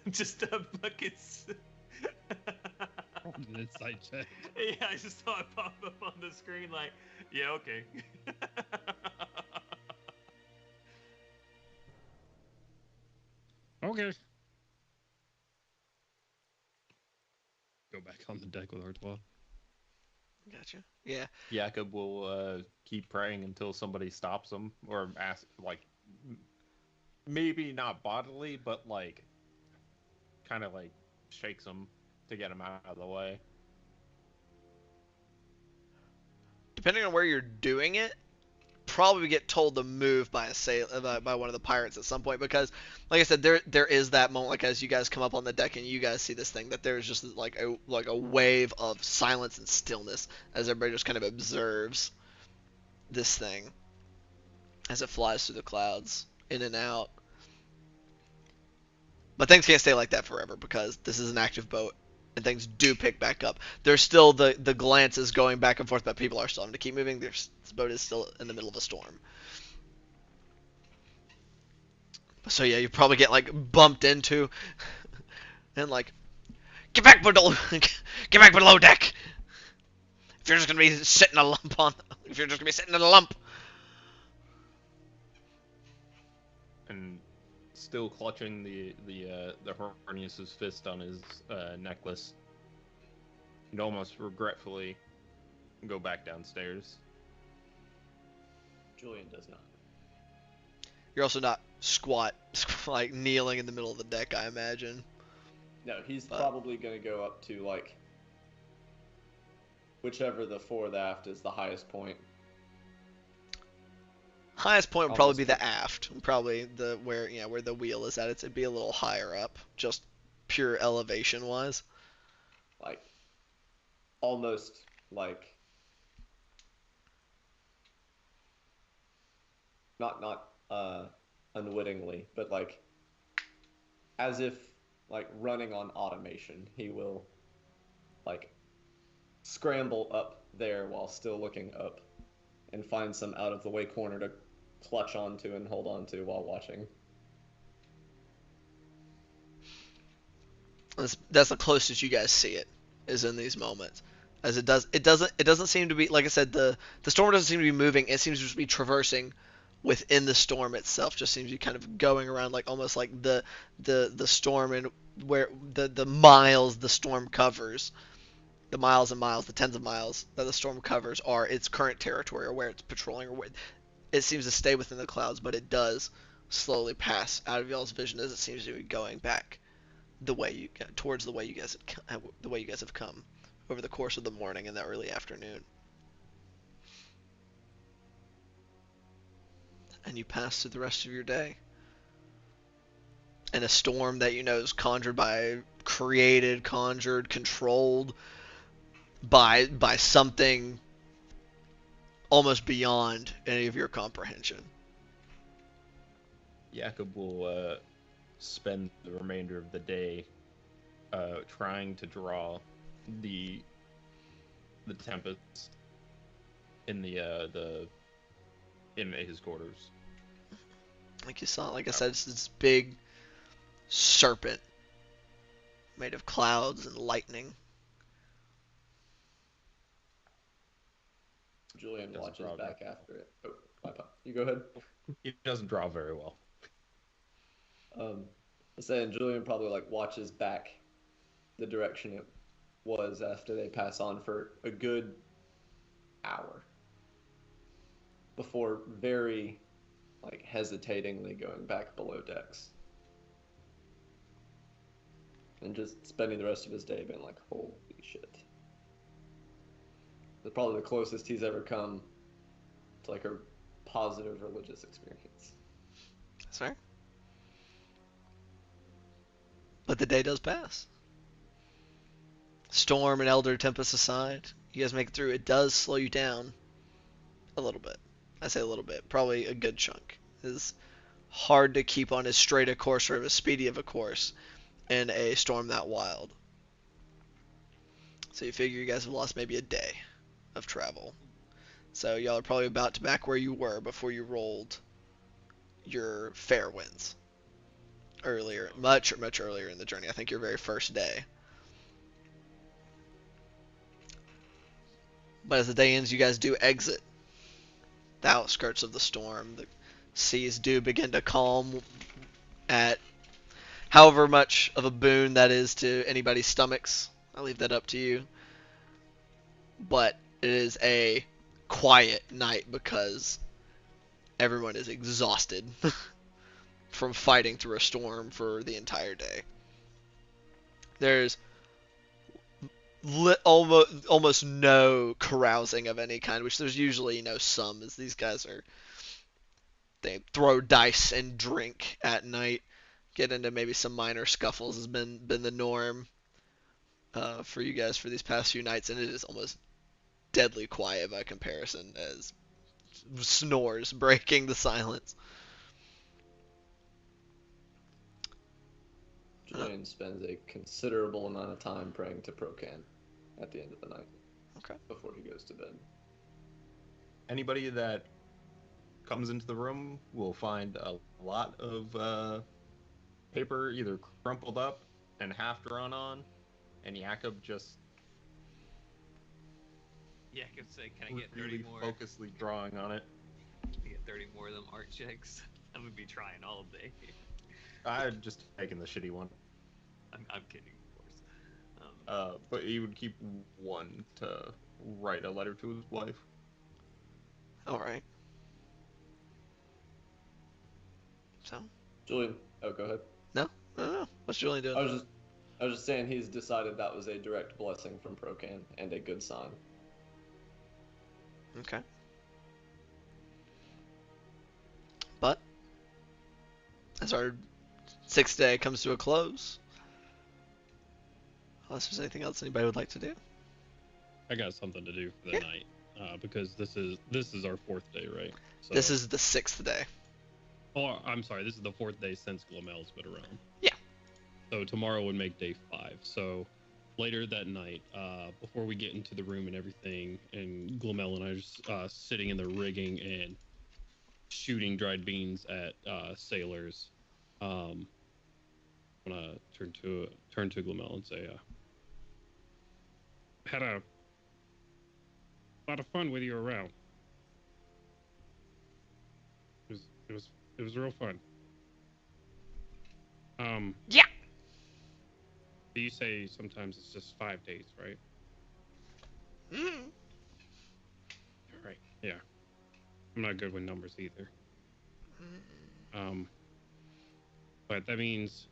Just a fucking... An insight check. Yeah, I just saw it pop up on the screen like, yeah, okay. Okay. Go back on the deck with Artois. Gotcha. Yeah. Jakob will keep praying until somebody stops him or ask, like, maybe not bodily, but like, kind of like shakes him to get him out of the way. Depending on where you're doing it, probably get told to move by by one of the pirates at some point, because like I said, there is that moment, like as you guys come up on the deck and you guys see this thing, that there's just like a wave of silence and stillness as everybody just kind of observes this thing as it flies through the clouds in and out. But things can't stay like that forever, because this is an active boat and things do pick back up. There's still the glances going back and forth, but people are still having to keep moving. This boat is still in the middle of a storm. So yeah, you probably get like bumped into and like, get back below deck. If you're just gonna be sitting in a lump. And still clutching the Hornius's fist on his necklace, and almost regretfully go back downstairs. Julian does not. You're also not like kneeling in the middle of the deck, I imagine. No, he's probably going to go up to, like, whichever the fore the aft is the highest point. highest point would On probably this be the picture. aft, probably the where the wheel is at. It'd be a little higher up, just pure elevation wise. Like, almost like not unwittingly, but like as if like running on automation, he will like scramble up there while still looking up and find some out of the way corner to clutch onto and hold onto while watching. That's the closest you guys see it, is in these moments. As it doesn't seem to be, like I said, the storm doesn't seem to be moving. It seems to just be traversing within the storm itself. Just seems to be kind of going around, like almost like the storm, and where the miles the storm covers, the miles and miles, the tens of miles that the storm covers are its current territory, or where it's patrolling, or where it seems to stay within the clouds, but it does slowly pass out of y'all's vision as it seems to be going back towards the way you guys have come over the course of the morning and the early afternoon. And you pass through the rest of your day in a storm that you know is conjured, controlled by something almost beyond any of your comprehension. Jakob will spend the remainder of the day trying to draw the tempest in in his quarters. Like you saw, like I said, it's this big serpent made of clouds and lightning. Julian Doesn't watches draw back after it. Oh, my pop. You go ahead. He doesn't draw very well. I'm saying Julian probably like watches back the direction it was after they pass on for a good hour before very like hesitatingly going back below decks and just spending the rest of his day being like, holy shit. It's probably the closest he's ever come to like a positive religious experience. That's right. But the day does pass. Storm and Elder Tempest aside, you guys make it through. It does slow you down a little bit. I say a little bit, probably a good chunk. It's hard to keep on as straight a course or as speedy of a course in a storm that wild. So you figure you guys have lost maybe a day of travel. So y'all are probably about to back where you were before you rolled your fair winds earlier, much earlier in the journey. I think your very first day. But as the day ends, you guys do exit the outskirts of the storm. The seas do begin to calm at however much of a boon that is to anybody's stomachs. I'll leave that up to you. But it is a quiet night because everyone is exhausted from fighting through a storm for the entire day. There's almost no carousing of any kind, which there's usually some, as these guys they throw dice and drink at night, get into maybe some minor scuffles has been the norm for you guys for these past few nights, and it is almost deadly quiet by comparison, as snores breaking the silence. Julian spends a considerable amount of time praying to Procan at the end of the night. Okay. Before he goes to bed. Anybody that comes into the room will find a lot of paper either crumpled up and half drawn on, and Jakob just Jakob said, "Can I get 30 really more? focusedly drawing on it. Can I get 30 more of them art checks? I'm gonna be trying all day." I'd just taken the shitty one. I'm kidding, of course. But he would keep one to write a letter to his wife. All right. So. Julian, oh, go ahead. No. What's Julian doing? I was just saying he's decided that was a direct blessing from Procan and a good sign. Okay. But as our 6th day comes to a close, unless there's anything else anybody would like to do. I got something to do for the Yeah. night, because this is our 4th day, right? So, This is the 6th day. Oh, I'm sorry. This is the 4th day since Glomel's been around. Yeah. So tomorrow would make day 5. So later that night, before we get into the room and everything, and Glomel and I are just sitting in the rigging and shooting dried beans at sailors, I'm gonna turn to Glomel and say, had a lot of fun with you around. It was real fun. Yeah. You say sometimes it's just 5 days, right? Mm. Right. Yeah. I'm not good with numbers either. But that means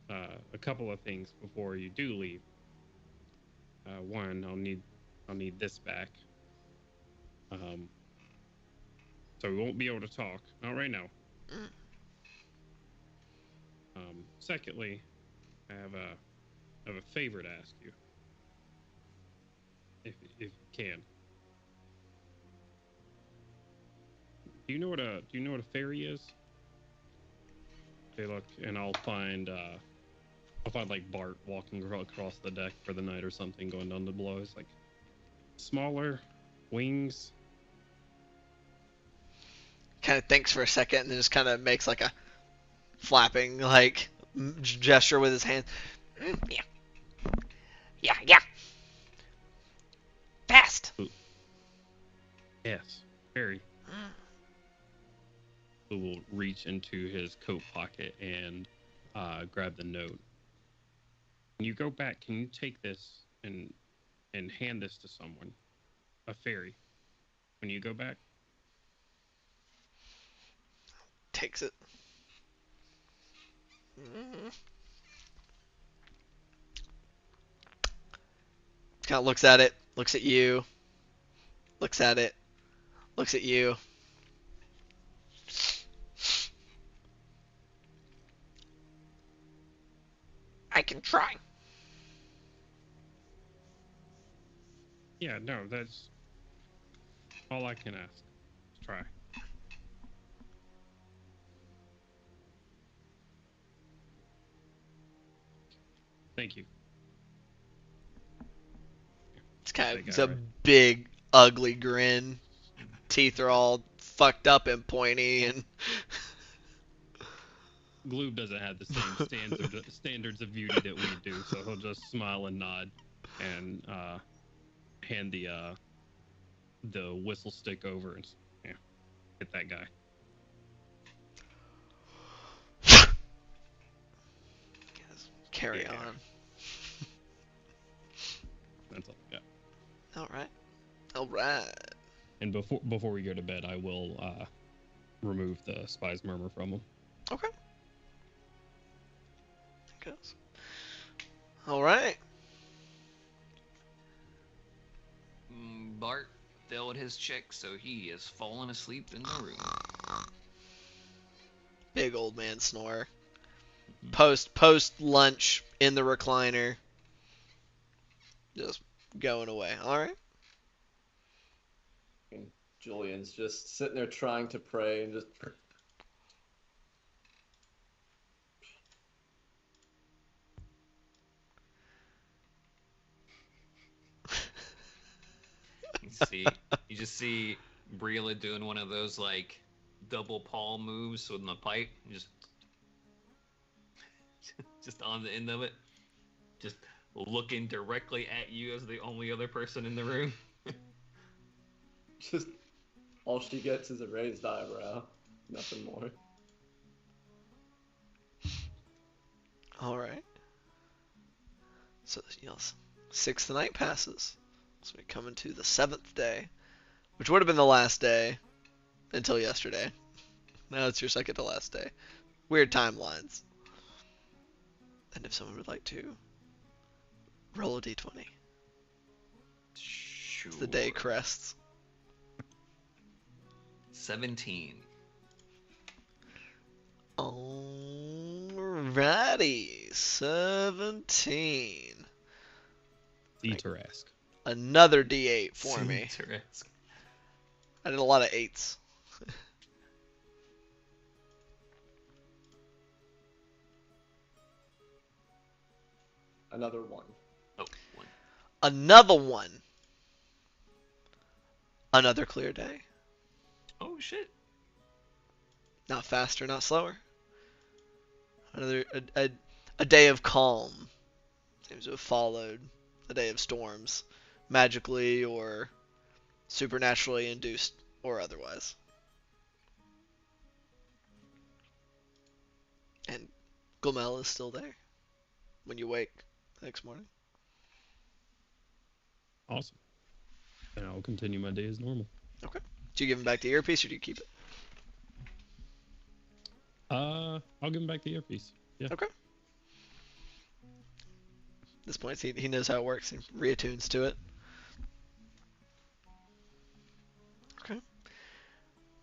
a couple of things before you do leave. One, I'll need this back. So we won't be able to talk. Not right now. Mm. Secondly, I have a favor to ask you. If you can. Do you know what a fairy is? Okay, look, and I'll find like Bart walking across the deck for the night or something, going down to below. It's like smaller wings. Kind of thinks for a second and then just kind of makes like a flapping like gesture with his hand. Yeah. Yeah, yeah. Fast. Yes, fairy. Who will reach into his coat pocket and grab the note. When you go back, can you take this and hand this to someone? A fairy. When you go back? Takes it. Kind of looks at it, looks at you, looks at it, looks at you. I can try. Yeah, no, that's all I can ask. Try. Thank you. It's a big, ugly grin. Teeth are all fucked up and pointy, and Gloob doesn't have the same standards of beauty that we do, so he'll just smile and nod, and hand the whistle stick over and hit that guy. carry Yeah. on. That's all I got. All right. And before we go to bed, I will remove the spy's murmur from him. Okay. Goes. All right. Bart failed his check, so he has fallen asleep in the room. Big old man snore. Post lunch in the recliner. Just going away. All right. And Julian's just sitting there trying to pray and just. You just see Brila doing one of those like double paw moves with the pipe, just on the end of it, just looking directly at you as the only other person in the room. Just all she gets is a raised eyebrow, nothing more. All right. So, 6th night passes. So we come into the 7th day, which would have been the last day until yesterday. Now it's your second to last day. Weird timelines. And if someone would like to roll a d20. Sure. The day crests. 17. Alrighty, 17. Detorask. Another D8 for me. Interesting. I did a lot of 8s. Another 1. Oh, 1. Another 1. Another clear day. Oh shit. Not faster, not slower. Another a day of calm. Seems to have followed a day of storms, magically or supernaturally induced or otherwise. And Glomel is still there when you wake the next morning. Awesome. And I'll continue my day as normal. Okay. Do you give him back the earpiece or do you keep it? I'll give him back the earpiece. Yeah. Okay. At this point, he knows how it works. He reattunes to it. Okay.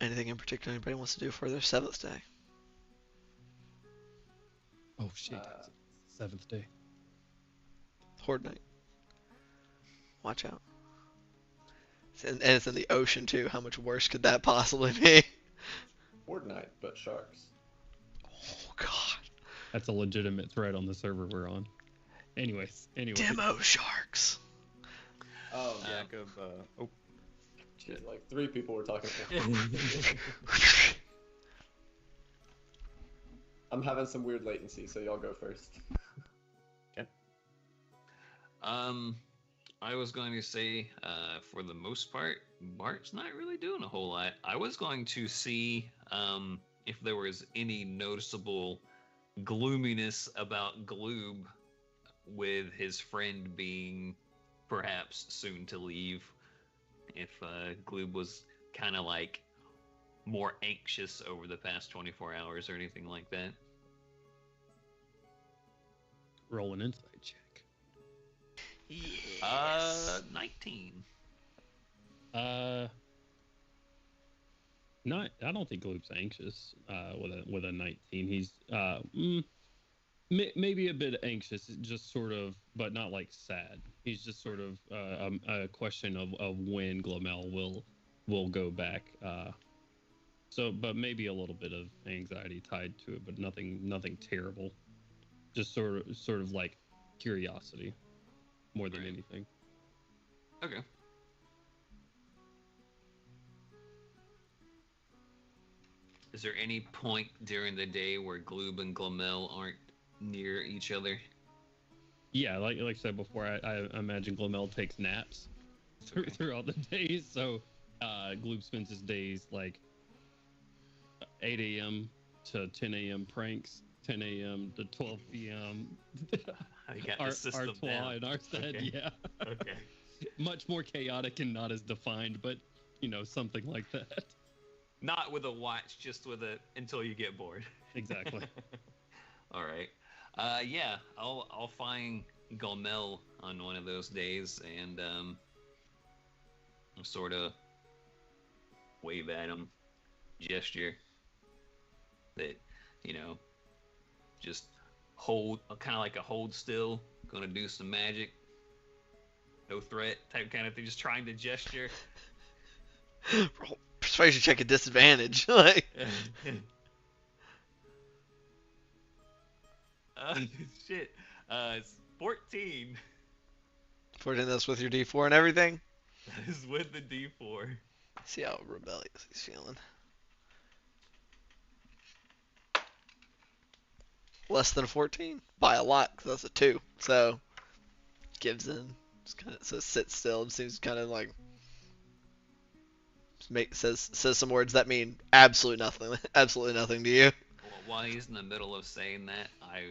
Anything in particular anybody wants to do for their 7th day? Oh shit. 7th day. Horde night. Watch out. And it's in the ocean too. How much worse could that possibly be? Horde night, but sharks. Oh god. That's a legitimate threat on the server we're on. Anyway. Demo sharks. Oh, yeah. Jacob, Shit, like 3 people were talking. I'm having some weird latency, so y'all go first. I was going to say, for the most part, Bart's not really doing a whole lot. I was going to see if there was any noticeable gloominess about Gloob, with his friend being perhaps soon to leave. If Gloob was kind of like more anxious over the past 24 hours or anything like that. Roll an insight check. Yes. 19. Not. I don't think Gloop's anxious. With a 19, he's maybe a bit anxious, just sort of, but not like sad. He's just sort of a question of when Glomel will go back. But maybe a little bit of anxiety tied to it, but nothing terrible. Just sort of like curiosity more than anything. Okay. Is there any point during the day where Gloob and Glomel aren't near each other? Yeah, like I said before, I imagine Glomel takes naps throughout the days. So Gloob spends his days like 8 a.m. to 10 a.m. pranks, 10 a.m. to 12 p.m. I got the system down. and Arstead, Okay. yeah. Okay. Much more chaotic and not as defined, but something like that. Not with a watch, just with a until you get bored. Exactly. All right. Yeah, I'll find Glomel on one of those days and sort of wave at him, gesture that just hold, kind of like a hold still, gonna do some magic, no threat type kind of thing, just trying to gesture. Roll persuasion check at disadvantage. Like, Shit. It's 14. 14, that's with your D4 and everything. That is with the D4. See how rebellious he's feeling. Less than 14 by a lot, because that's a 2. So gives in. Just kind of sits still and seems kind of like says some words that mean absolutely nothing to you. Well, while he's in the middle of saying that, I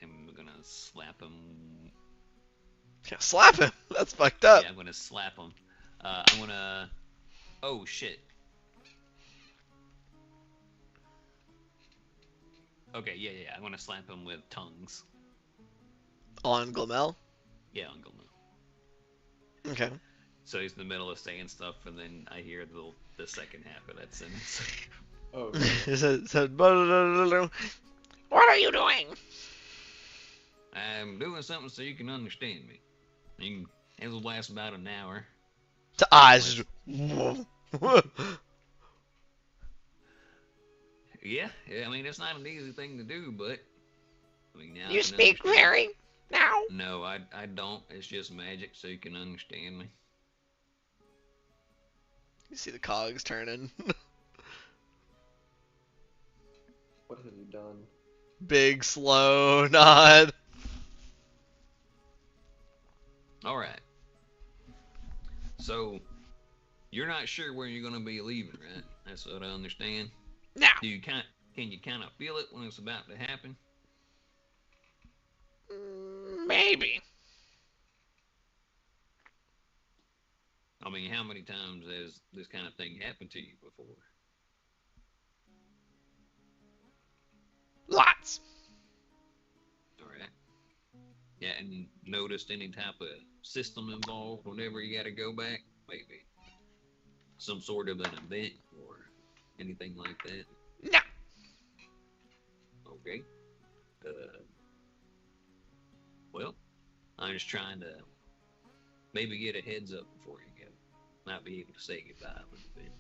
am gonna slap him. Yeah, slap him. That's fucked up. Yeah, I'm gonna slap him. I'm gonna. Oh shit. Okay, yeah. I'm gonna slap him with tongues. On Glomel. Yeah, on Glomel. Okay. So he's in the middle of saying stuff, and then I hear the second half of that sentence. Oh, what are you doing? I'm doing something so you can understand me. It'll last about an hour. The eyes. Yeah, I mean, it's not an easy thing to do, but I mean, now I You can speak understand. very now. No, I don't. It's just magic so you can understand me. You see the cogs turning. what have you done? Big slow nod. All right. So, you're not sure where you're gonna be leaving, right? That's what I understand. Now. Can you kind of feel it when it's about to happen? Maybe. I mean, how many times has this kind of thing happened to you before? Lots. All right. Yeah, and noticed any type of system involved whenever you got to go back? Maybe some sort of an event or anything like that? No. Okay. Well, I'm just trying to maybe get a heads up before you go. Might be able to say goodbye a little bit.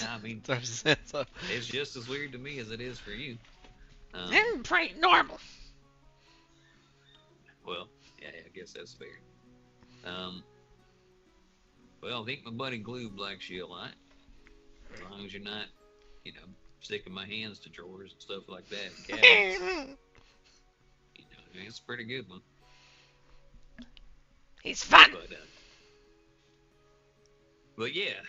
Yeah, I mean, throws his hands up. it's just as weird to me as it is for you. Pretty normal. Well, yeah, I guess that's fair. Well, I think my buddy Gloob likes you a lot. As long as you're not, sticking my hands to drawers and stuff like that. And cabinets. It's a pretty good one. He's fun. But yeah,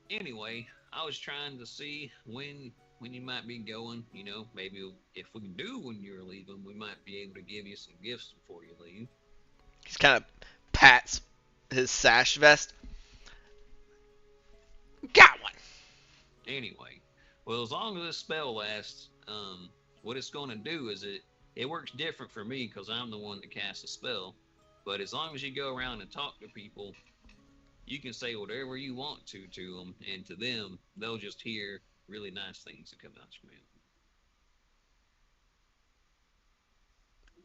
anyway, I was trying to see when you might be going, maybe if we do when you're leaving, we might be able to give you some gifts before you leave. He's kind of pats his sash vest. Got one. Anyway, well, as long as this spell lasts, what it's going to do is it works different for me because I'm the one that casts the spell. But as long as you go around and talk to people, you can say whatever you want to them, and to them, they'll just hear really nice things that come out your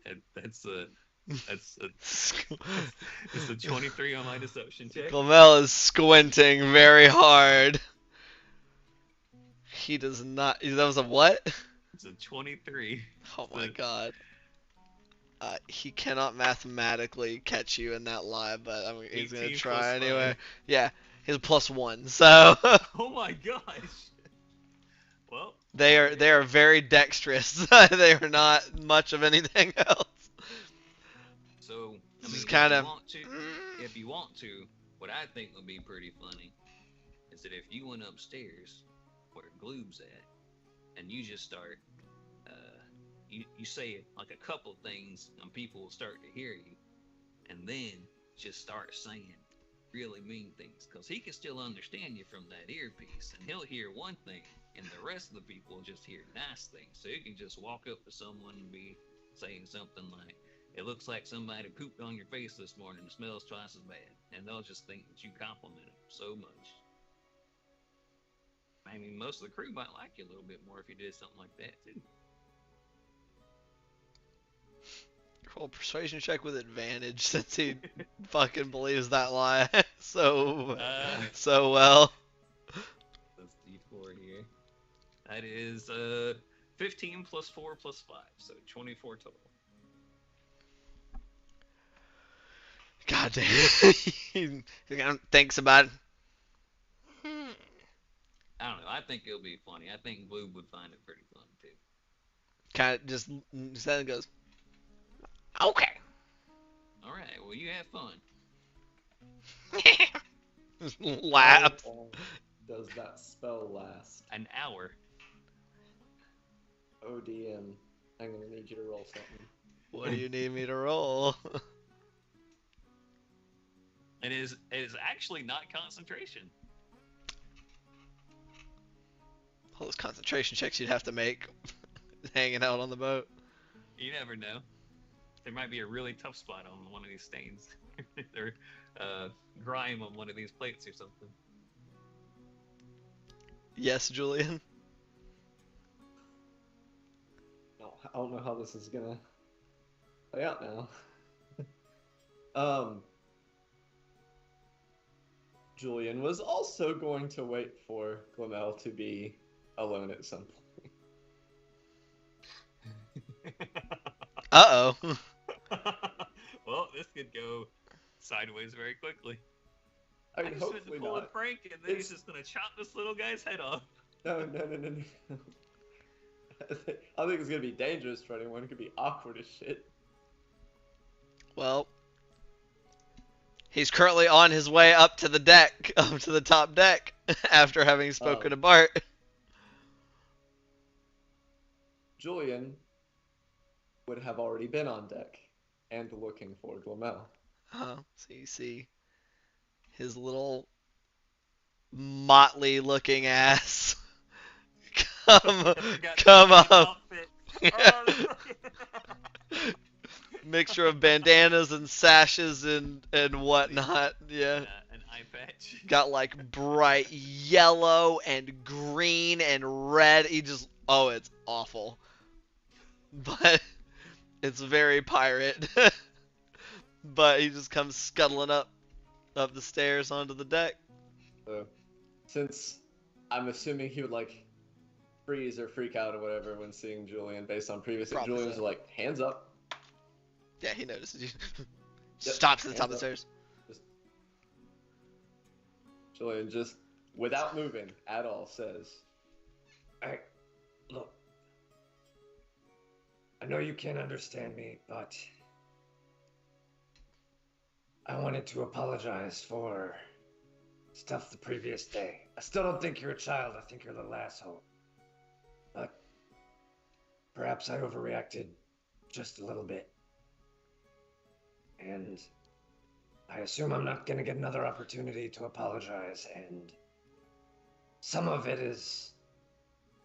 mouth. It's a 23 on my deception check. Glamel is squinting very hard. He does not. That was a what? It's a 23. Oh my god. He cannot mathematically catch you in that lie, but I mean, he's gonna try anyway. 5. Yeah, he's a +1. So. Oh my gosh. Well. They are very dexterous. They are not much of anything else. So I This mean, is kind of. if you want to, what I think would be pretty funny is that if you went upstairs where Gloob's at, and you just start, you say like a couple things, and people will start to hear you, and then just start saying really mean things, because he can still understand you from that earpiece, and he'll hear one thing, and the rest of the people will just hear nice things. So you can just walk up to someone and be saying something like, "It looks like somebody pooped on your face this morning. It smells twice as bad," and they'll just think that you complimented them so much. I mean, most of the crew might like you a little bit more if you did something like that too. Roll a persuasion check with advantage since he fucking believes that lie so well. Let's D4 here. That is 15 plus 4 plus 5, so 24 total. God damn. He thinks about it. I don't know. I think it'll be funny. I think Blue would find it pretty fun too. Kind of just then goes, okay. All right. Well, you have fun. Laugh. How long does that spell last? An hour. ODM. I'm gonna need you to roll something. What do you need me to roll? It is actually not concentration. All those concentration checks you'd have to make hanging out on the boat. You never know. There might be a really tough spot on one of these stains. Or grime on one of these plates or something. Yes, Julian. No, I don't know how this is gonna play out now. Julian was also going to wait for Glamel to be alone at some point. Uh-oh. Well, this could go sideways very quickly. I mean, just went to hopefully pull a not. prank, and then he's It's- just gonna chop this little guy's head off. No. I think it's gonna be dangerous for anyone. It could be awkward as shit. Well, he's currently on his way up to the deck, up to the top deck, after having spoken to Bart. Julian would have already been on deck and looking for Glamel. So you see his little motley looking ass come up. Mixture of bandanas and sashes and whatnot. Yeah. An eye patch. Got like bright yellow and green and red. It's awful. But it's very pirate. But he just comes scuttling up the stairs onto the deck. So, since I'm assuming he would like freeze or freak out or whatever when seeing Julian based on previous, Probably Julian was so. like, hands up. Yeah, he notices you. Yep, Stops at the top of the hands stairs. Julian just, without moving at all, says, Look, I know you can't understand me, but I wanted to apologize for stuff the previous day. I still don't think you're a child. I think you're a little asshole. But perhaps I overreacted just a little bit. And I assume I'm not going to get another opportunity to apologize, and some of it is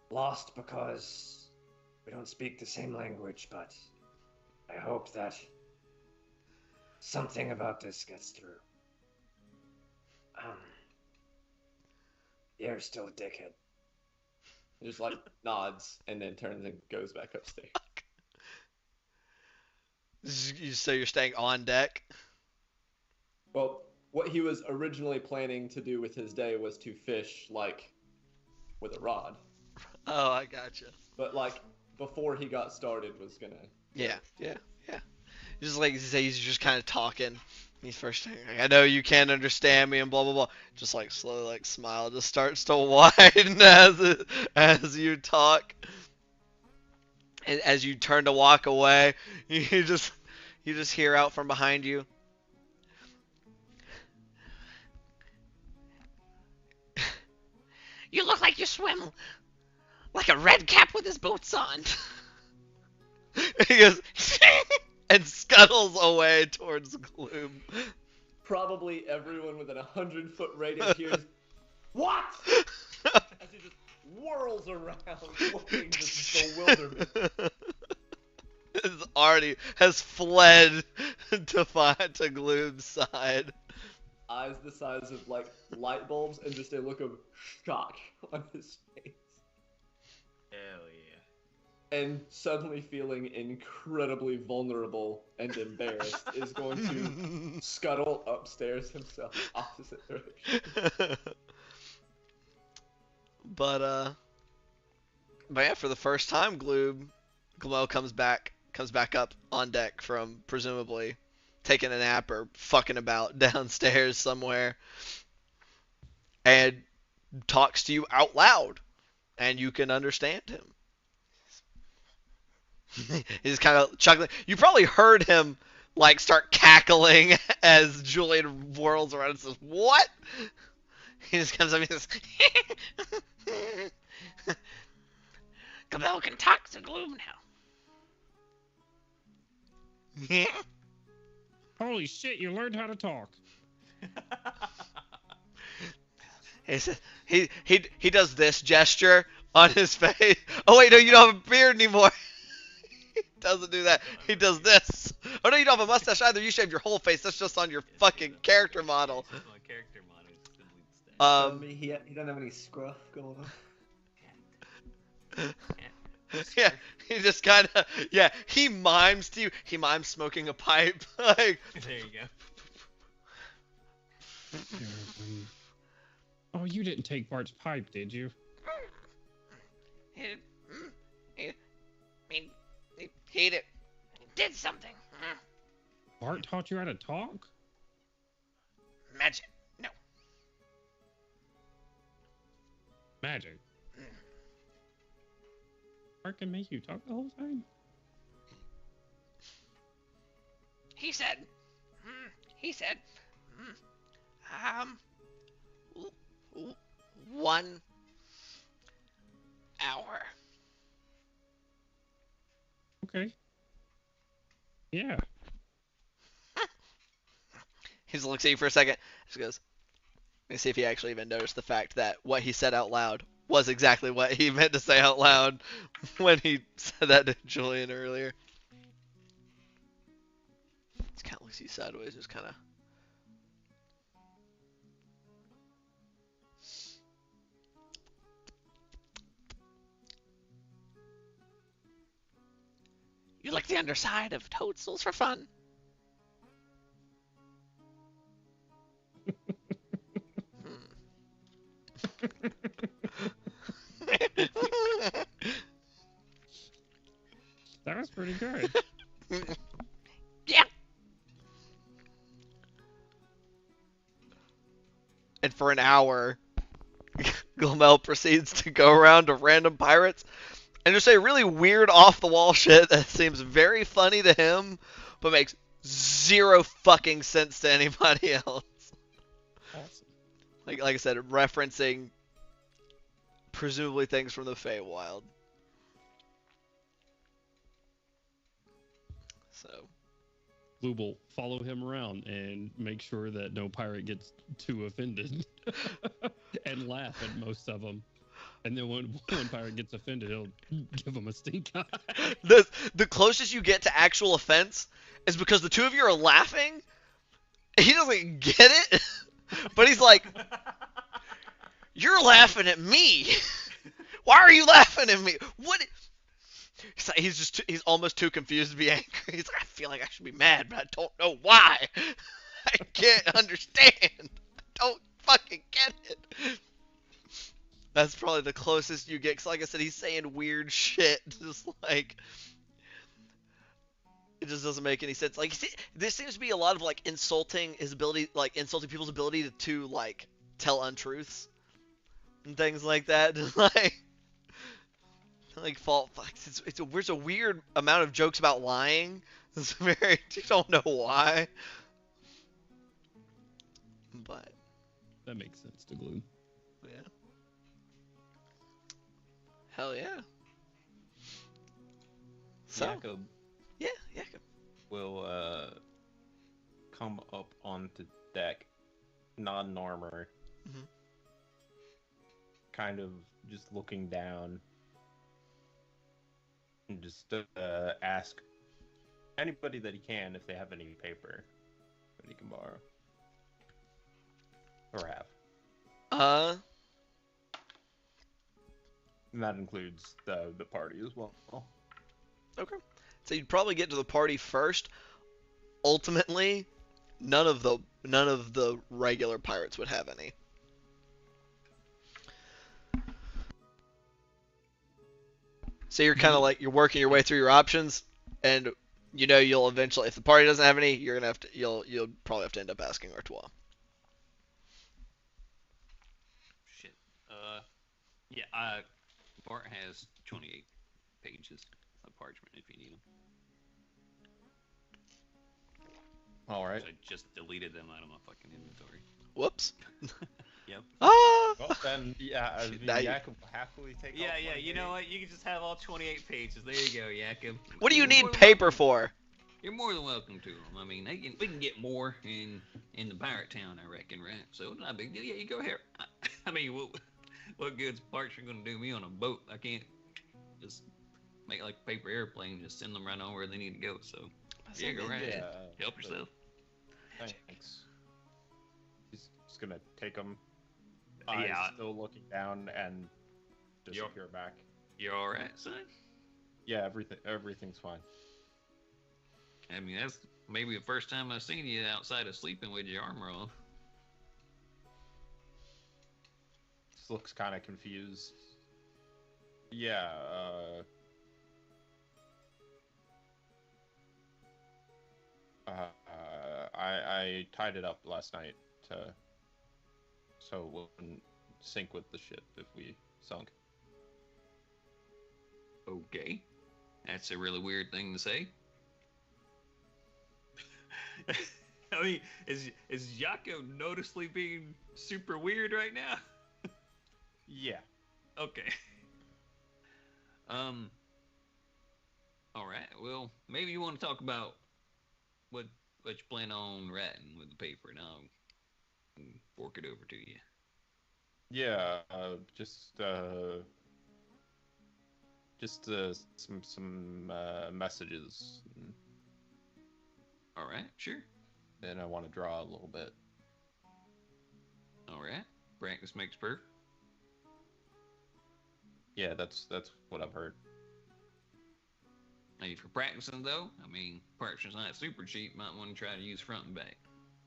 lost because we don't speak the same language, but I hope that something about this gets through. You're still a dickhead. he just like nods and then turns and goes back upstairs. So you're staying on deck? Well, what he was originally planning to do with his day was to fish, like, with a rod. Oh, I gotcha. But, like, before he got started was gonna... Yeah. Just like you say, he's just kind of talking. He's first saying, I know you can't understand me and blah blah blah. Just like slowly, like smile, just starts to widen as you talk. And as you turn to walk away, you just hear out from behind you. You look like you swim like a red cap with his boots on. He goes and scuttles away towards gloom. Probably everyone within 100-foot radius hears, "What?" As he just whirls around, looking just bewilderment. Has fled to Gloom's side. Eyes the size of, like, light bulbs and just a look of shock on his face. Hell yeah. And suddenly feeling incredibly vulnerable and embarrassed, is going to scuttle upstairs himself, opposite direction. But yeah, for the first time, Glow comes back up on deck from presumably taking a nap or fucking about downstairs somewhere, and talks to you out loud, and you can understand him. He's kind of chuckling. You probably heard him like start cackling as Julian whirls around and says, "What?" He just comes up and says, "Cabell can talk to Gloom now." Holy shit, you learned how to talk. He says, he does this gesture on his face. Oh wait, no, you don't have a beard anymore. He doesn't do that. He does this. Oh no, you don't have a mustache either. You shaved your whole face. That's just on your fucking character model. It's just my character model. It's complete Tell me he doesn't have any scruff going on. Yeah, he just kind of, he mimes to you. He mimes smoking a pipe. Like, There you go. Oh, you didn't take Bart's pipe, did you? He did something. Bart taught you how to talk? Magic. No. Magic. Bart can make you talk the whole time? He said, 1 hour. Okay. Yeah. He just looks at you for a second. Just goes, let me see if he actually even noticed the fact that what he said out loud was exactly what he meant to say out loud when he said that to Julian earlier. Just kind of looks at you sideways, just kind of. You like the underside of toadstools for fun? That was pretty good. Yeah. And for an hour, Glamel proceeds to go around to random pirates and just say really weird off-the-wall shit that seems very funny to him, but makes zero fucking sense to anybody else. Awesome. Like I said, referencing presumably things from the Feywild. So. Blue will follow him around and make sure that no pirate gets too offended and laugh at most of them. And then when one pirate gets offended, he'll give him a stink eye. The closest you get to actual offense is because the two of you are laughing. He doesn't get it, but he's like, "You're laughing at me. Why are you laughing at me? What?" He's almost too confused to be angry. He's like, I feel like I should be mad, but I don't know why. I can't understand. I don't fucking get it. That's probably the closest you get. Cause like I said, he's saying weird shit. Just like, it just doesn't make any sense. Like, there seems to be a lot of like insulting insulting people's ability to like tell untruths and things like that. Like fault. There's a weird amount of jokes about lying. It's very. You don't know why. But that makes sense to Gloom. Yeah. Hell yeah. So. Jacob. Yeah, Jacob. Will come up onto deck, non-normer, kind of just looking down. And just ask anybody that he can if they have any paper that he can borrow or have. And that includes the party as well. Okay. So you'd probably get to the party first. Ultimately, none of the regular pirates would have any. So you're kind of like, you're working your way through your options, and you'll eventually, if the party doesn't have any, you'll probably have to end up asking Artois. Shit. Bart has 28 pages of parchment if you need them. All right. I just deleted them out of my fucking inventory. Whoops. Yep. Ah. Well, then, yeah, Jacob will happily take all Yeah, 28. you know what? You can just have all 28 pages. There you go, Jacob. What do you You're need more than paper welcome. for? You're more than welcome to them. I mean, we can get more in the pirate town, I reckon, right? So not a big deal. Yeah, you go here. I mean, what good's parts are gonna do me on a boat? I can't just make like a paper airplane, just send them right on where they need to go. So yeah, go right ahead. Help yourself. Thanks. He's gonna take them eyes Yeah. still looking down and disappear back. You all right, son? Yeah, everything's fine. I mean, that's maybe the first time I've seen you outside of sleeping with your armor on. Just looks kind of confused. Yeah, I tied it up last night so it wouldn't sink with the ship if we sunk. Okay. That's a really weird thing to say. I mean, is Yako noticeably being super weird right now? Yeah. Okay. All right. Well, maybe you want to talk about what you plan on writing with the paper, and I'll fork it over to you. Yeah, just some messages, All right. Sure. and I want to draw a little bit. All right. Practice makes perfect. Yeah, that's what I've heard. Hey, for practicing though, I mean, practicing's not super cheap. Might want to try to use front and back.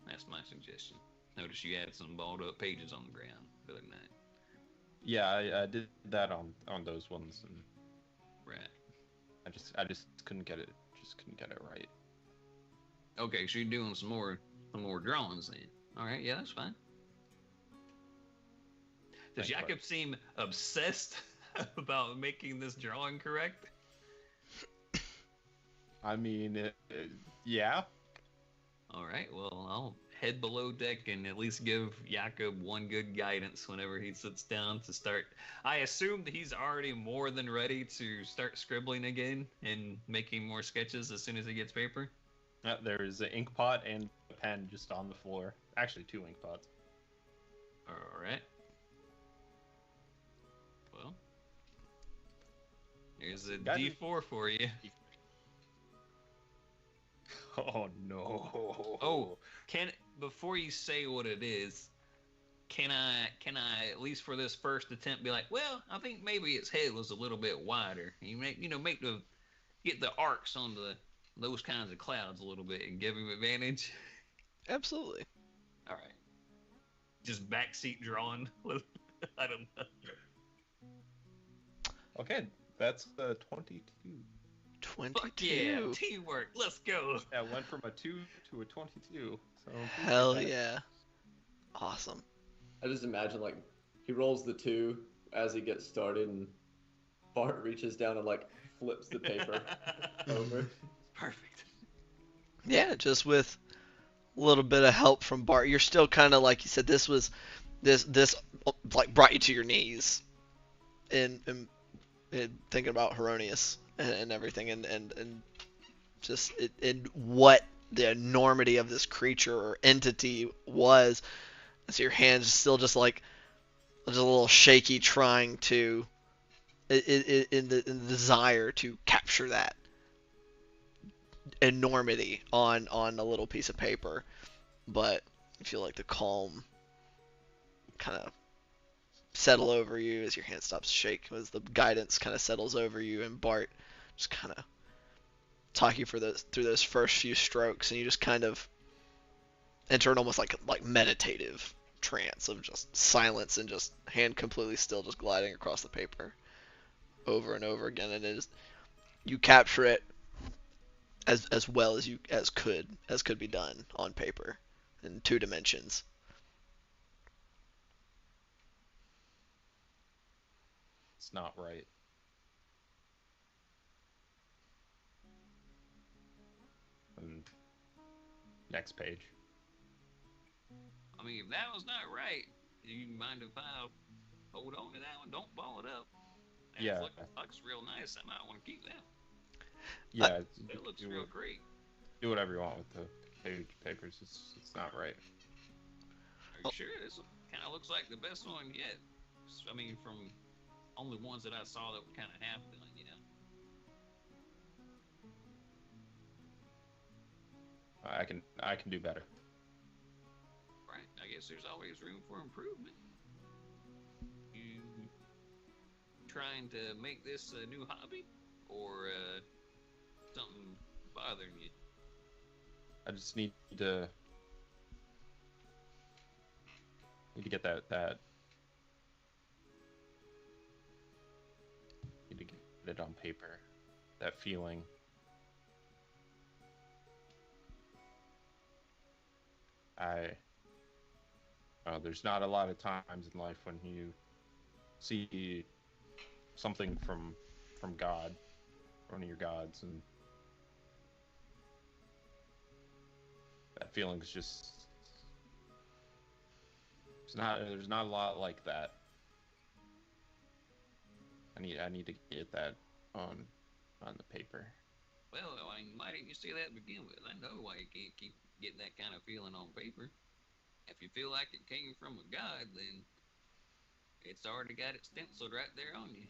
That's my suggestion. Notice you added some balled up pages on the ground. Really nice. Yeah, I did that on those ones, and Right. I just couldn't get it. Just couldn't get it right. Okay, so you're doing some more drawings then. All right, yeah, that's fine. Does Thanks, Jacob seem obsessed about making this drawing correct? I mean, yeah. All right, well, I'll head below deck and at least give Jacob one good guidance whenever he sits down to start. I assume that he's already more than ready to start scribbling again and making more sketches as soon as he gets paper. There's an ink pot and a pen just on the floor. Actually, 2 ink pots. All right. Well, here's a D4 for you. Oh no. Oh, before you say what it is, can I at least for this first attempt be like, well, I think maybe its head was a little bit wider. You get the arcs on those kinds of clouds a little bit and give him advantage. Absolutely. All right. Just backseat drawing. I don't know. Okay, that's 22. 22. Fuck yeah, teamwork. Let's go. Yeah, went from a 2 to a 22. So Hell yeah. Awesome. I just imagine like he rolls the 2 as he gets started, and Bart reaches down and like flips the paper over. Perfect. Yeah, just with a little bit of help from Bart. You're still kind of like you said. This like brought you to your knees, in thinking about Heronius and everything, and just in what the enormity of this creature or entity was. So your hands still just like just a little shaky, trying to in the desire to capture that enormity on a little piece of paper. But you feel like the calm kind of settle over you as your hand stops to shake, as the guidance kind of settles over you, and Bart just kind of talk you through those first few strokes, and you just kind of enter an almost like meditative trance of just silence and just hand completely still, just gliding across the paper over and over again, and you capture it as well as could be done on paper in 2 dimensions. it's not right. And next page. I mean, if that was not right, do you mind if I hold on to that one? Don't ball it up. Yeah. Looks real nice. I might want to keep that. Yeah, It looks real great. do whatever you want with the papers. It's not right. Are you sure? This kind of looks like the best one yet. I mean, from only ones that I saw that were kind of half done, you know. I can do better. Right. I guess there's always room for improvement. trying to make this a new hobby, or something bothering you? I just need to get that need to get it on paper. That feeling. There's not a lot of times in life when you see something from God, one of your gods, and that feeling's just there's not a lot like that. I need to get that on the paper. Well, I mean, why didn't you say that to begin with? I know why you can't keep getting that kind of feeling on paper. If you feel like it came from a god, then it's already got it stenciled right there on you.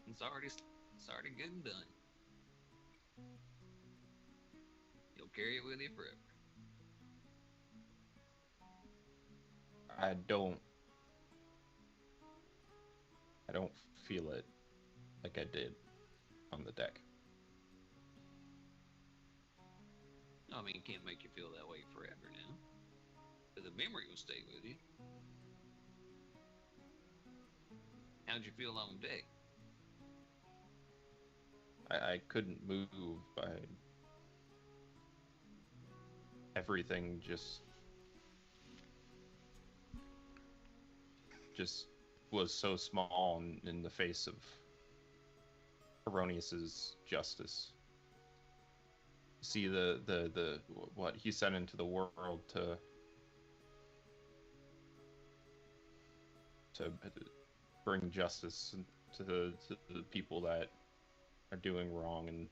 It's already good and done. You'll carry it with you forever. I don't feel it like I did on the deck. I mean, can't make you feel that way forever now. But the memory will stay with you. How'd you feel on deck? I couldn't move. Everything just was so small in the face of Erroneous's justice. See the what he sent into the world to bring justice to the people that are doing wrong, and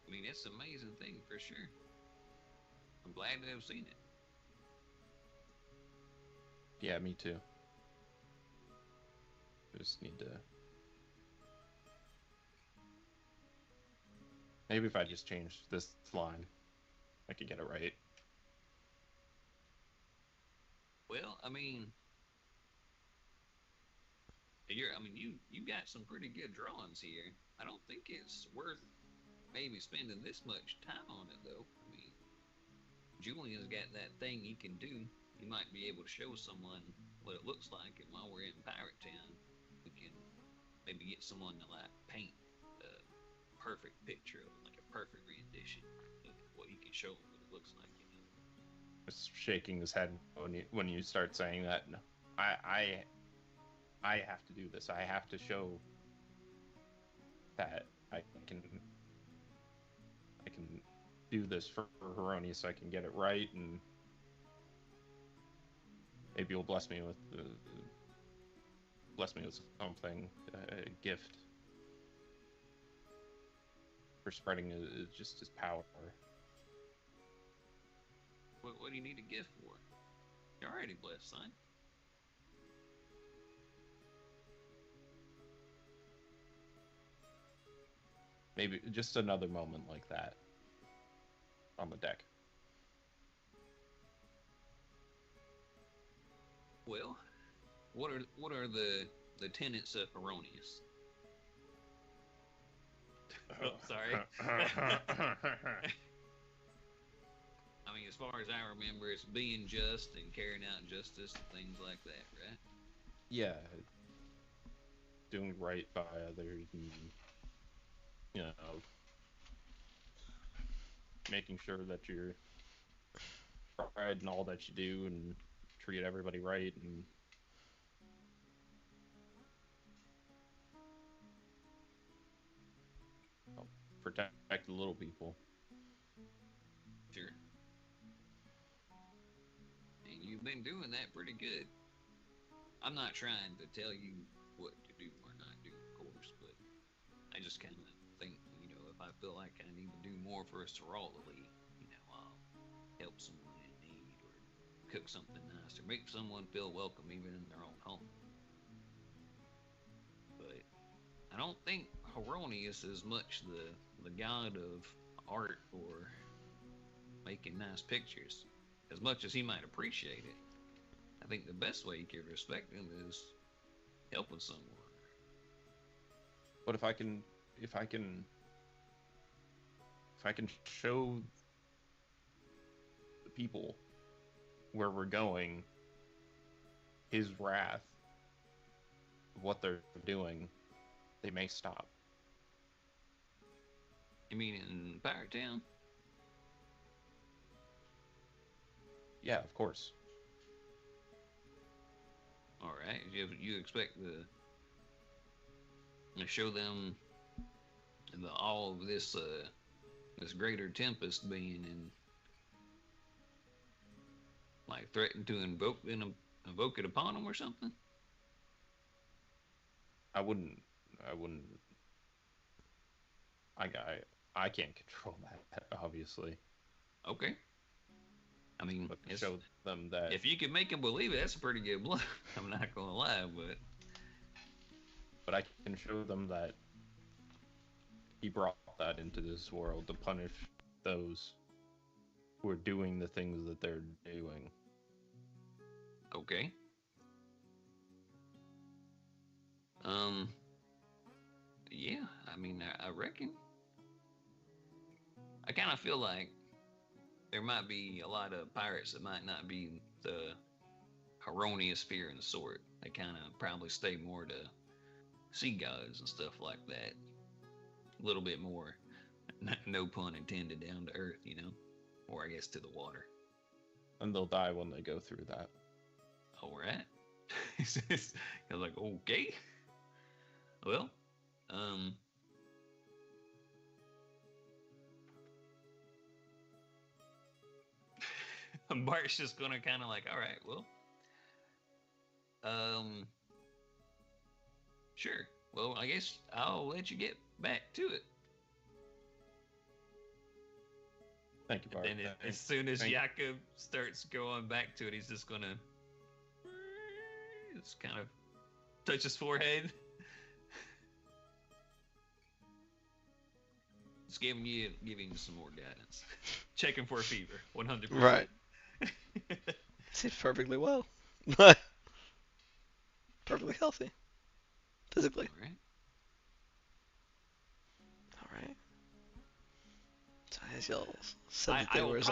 I mean, it's an amazing thing for sure. I'm glad to have seen it. yeah, me too. Just need to. Maybe if I just changed this line, I could get it right. Well, I mean, you got some pretty good drawings here. I don't think it's worth maybe spending this much time on it, though. I mean, Julian's got that thing he can do. You might be able to show someone what it looks like, and while we're in Pirate Town, we can maybe get someone to like paint a perfect picture of it, like a perfect rendition of what you can show them what it looks like. Just shaking his head when you start saying that. No, I have to do this. I have to show that I can do this for Heronius, so I can get it right, and maybe you'll bless me with something, a gift for spreading just his power. What do you need a gift for? You're already blessed, son. Maybe just another moment like that on the deck. Well, what are the tenets of Erroneous? Oh, sorry. I mean, as far as I remember, it's being just and carrying out justice and things like that, right? Yeah, doing right by others, and making sure that you're pride in all that you do and treat everybody right, and protect the little people. Sure. And you've been doing that pretty good. I'm not trying to tell you what to do or not do, of course, but I just kind of think, if I feel like I need to do more for a sorority, I'll help someone in need, or cook something nice, or make someone feel welcome even in their own home. But I don't think Heronius is much the god of art or making nice pictures. as much as he might appreciate it, I think the best way you can respect him is helping someone. But if I can show the people where we're going his wrath of what they're doing, they may stop. You mean in Pirate Town? Yeah, of course. All right. You expect to show them all of this this greater tempest being in, like, threaten to invoke it upon them or something? I wouldn't. I can't control that, obviously. Okay. I mean, But to show them that if you can make them believe it, that's a pretty good bluff. I'm not gonna lie, but I can show them that he brought that into this world to punish those who are doing the things that they're doing. okay. Yeah. I mean, I reckon. I kind of feel like there might be a lot of pirates that might not be the erroneous fear and sort. They kind of probably stay more to sea gods and stuff like that. A little bit more, no pun intended, down to earth, you know? Or I guess to the water. And they'll die when they go through that. All right. I was like, okay. Well, Bart's just gonna kind of like, all right, well, sure. Well, I guess I'll let you get back to it. Thank you, Bart. And then as soon as Jakob starts going back to it, he's just gonna just kind of touch his forehead. Just giving you some more guidance. Checking for a fever, 100%. Right. Seems perfectly well. Perfectly healthy. Physically. All right. Alright. So as y'all seventh day I will wears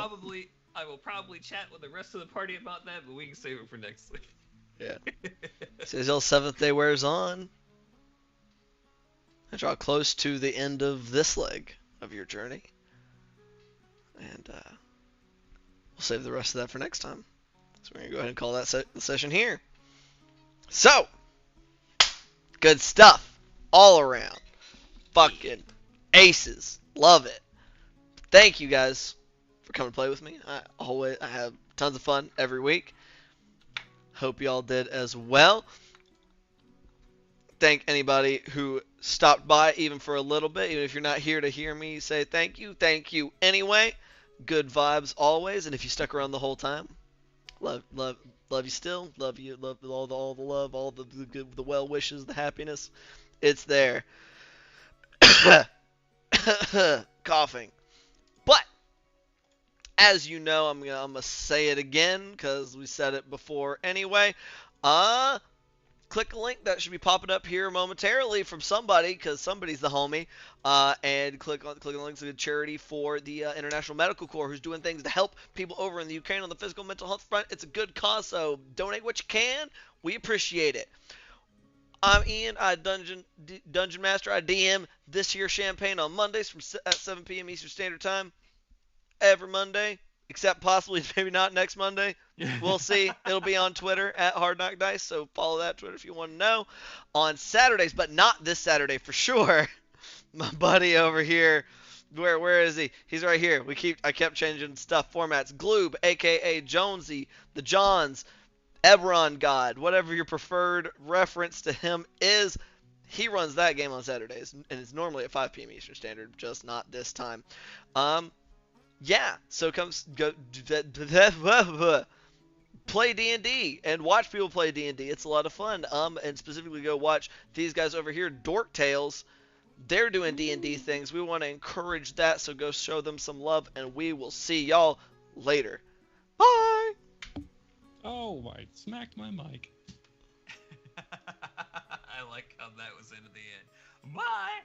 probably chat with the rest of the party about that, but we can save it for next week. Yeah. So as y'all seventh day wears on, I draw close to the end of this leg of your journey. And we'll save the rest of that for next time. So we're going to go ahead and call that the session here. So, good stuff all around. Fucking aces. Love it. Thank you guys for coming to play with me. I have tons of fun every week. Hope y'all did as well. Thank anybody who stopped by even for a little bit. Even if you're not here to hear me say thank you anyway. Good vibes always. And if you stuck around the whole time, love you still. Love you. Love all the love, all the good, the well wishes, the happiness. It's there. Coughing. But as you know, I'm gonna say it again because we said it before anyway. Click a link that should be popping up here momentarily from somebody, because somebody's the homie, and click on the link to the charity for the International Medical Corps, who's doing things to help people over in the Ukraine on the physical and mental health front. It's a good cause, so donate what you can. We appreciate it. I'm Ian, Dungeon Master. I DM this year's Champagne on Mondays at 7 p.m. Eastern Standard Time. Every Monday, except possibly maybe not next Monday. We'll see. It'll be on Twitter at Hard Knock Dice, so follow that Twitter if you want to know. On Saturdays, but not this Saturday for sure. My buddy over here, where is he? He's right here. I kept changing stuff formats. Gloob, aka Jonesy, the Johns, Eberron God, whatever your preferred reference to him is. He runs that game on Saturdays, and it's normally at 5 p.m. Eastern Standard, just not this time. Yeah, so go play D&D and watch people play D&D. It's a lot of fun. And specifically go watch these guys over here, Dork Tales. They're doing D&D things. We want to encourage that, so go show them some love, and we will see y'all later. Bye. Oh, I smacked my mic. I like how that was into the end. Bye.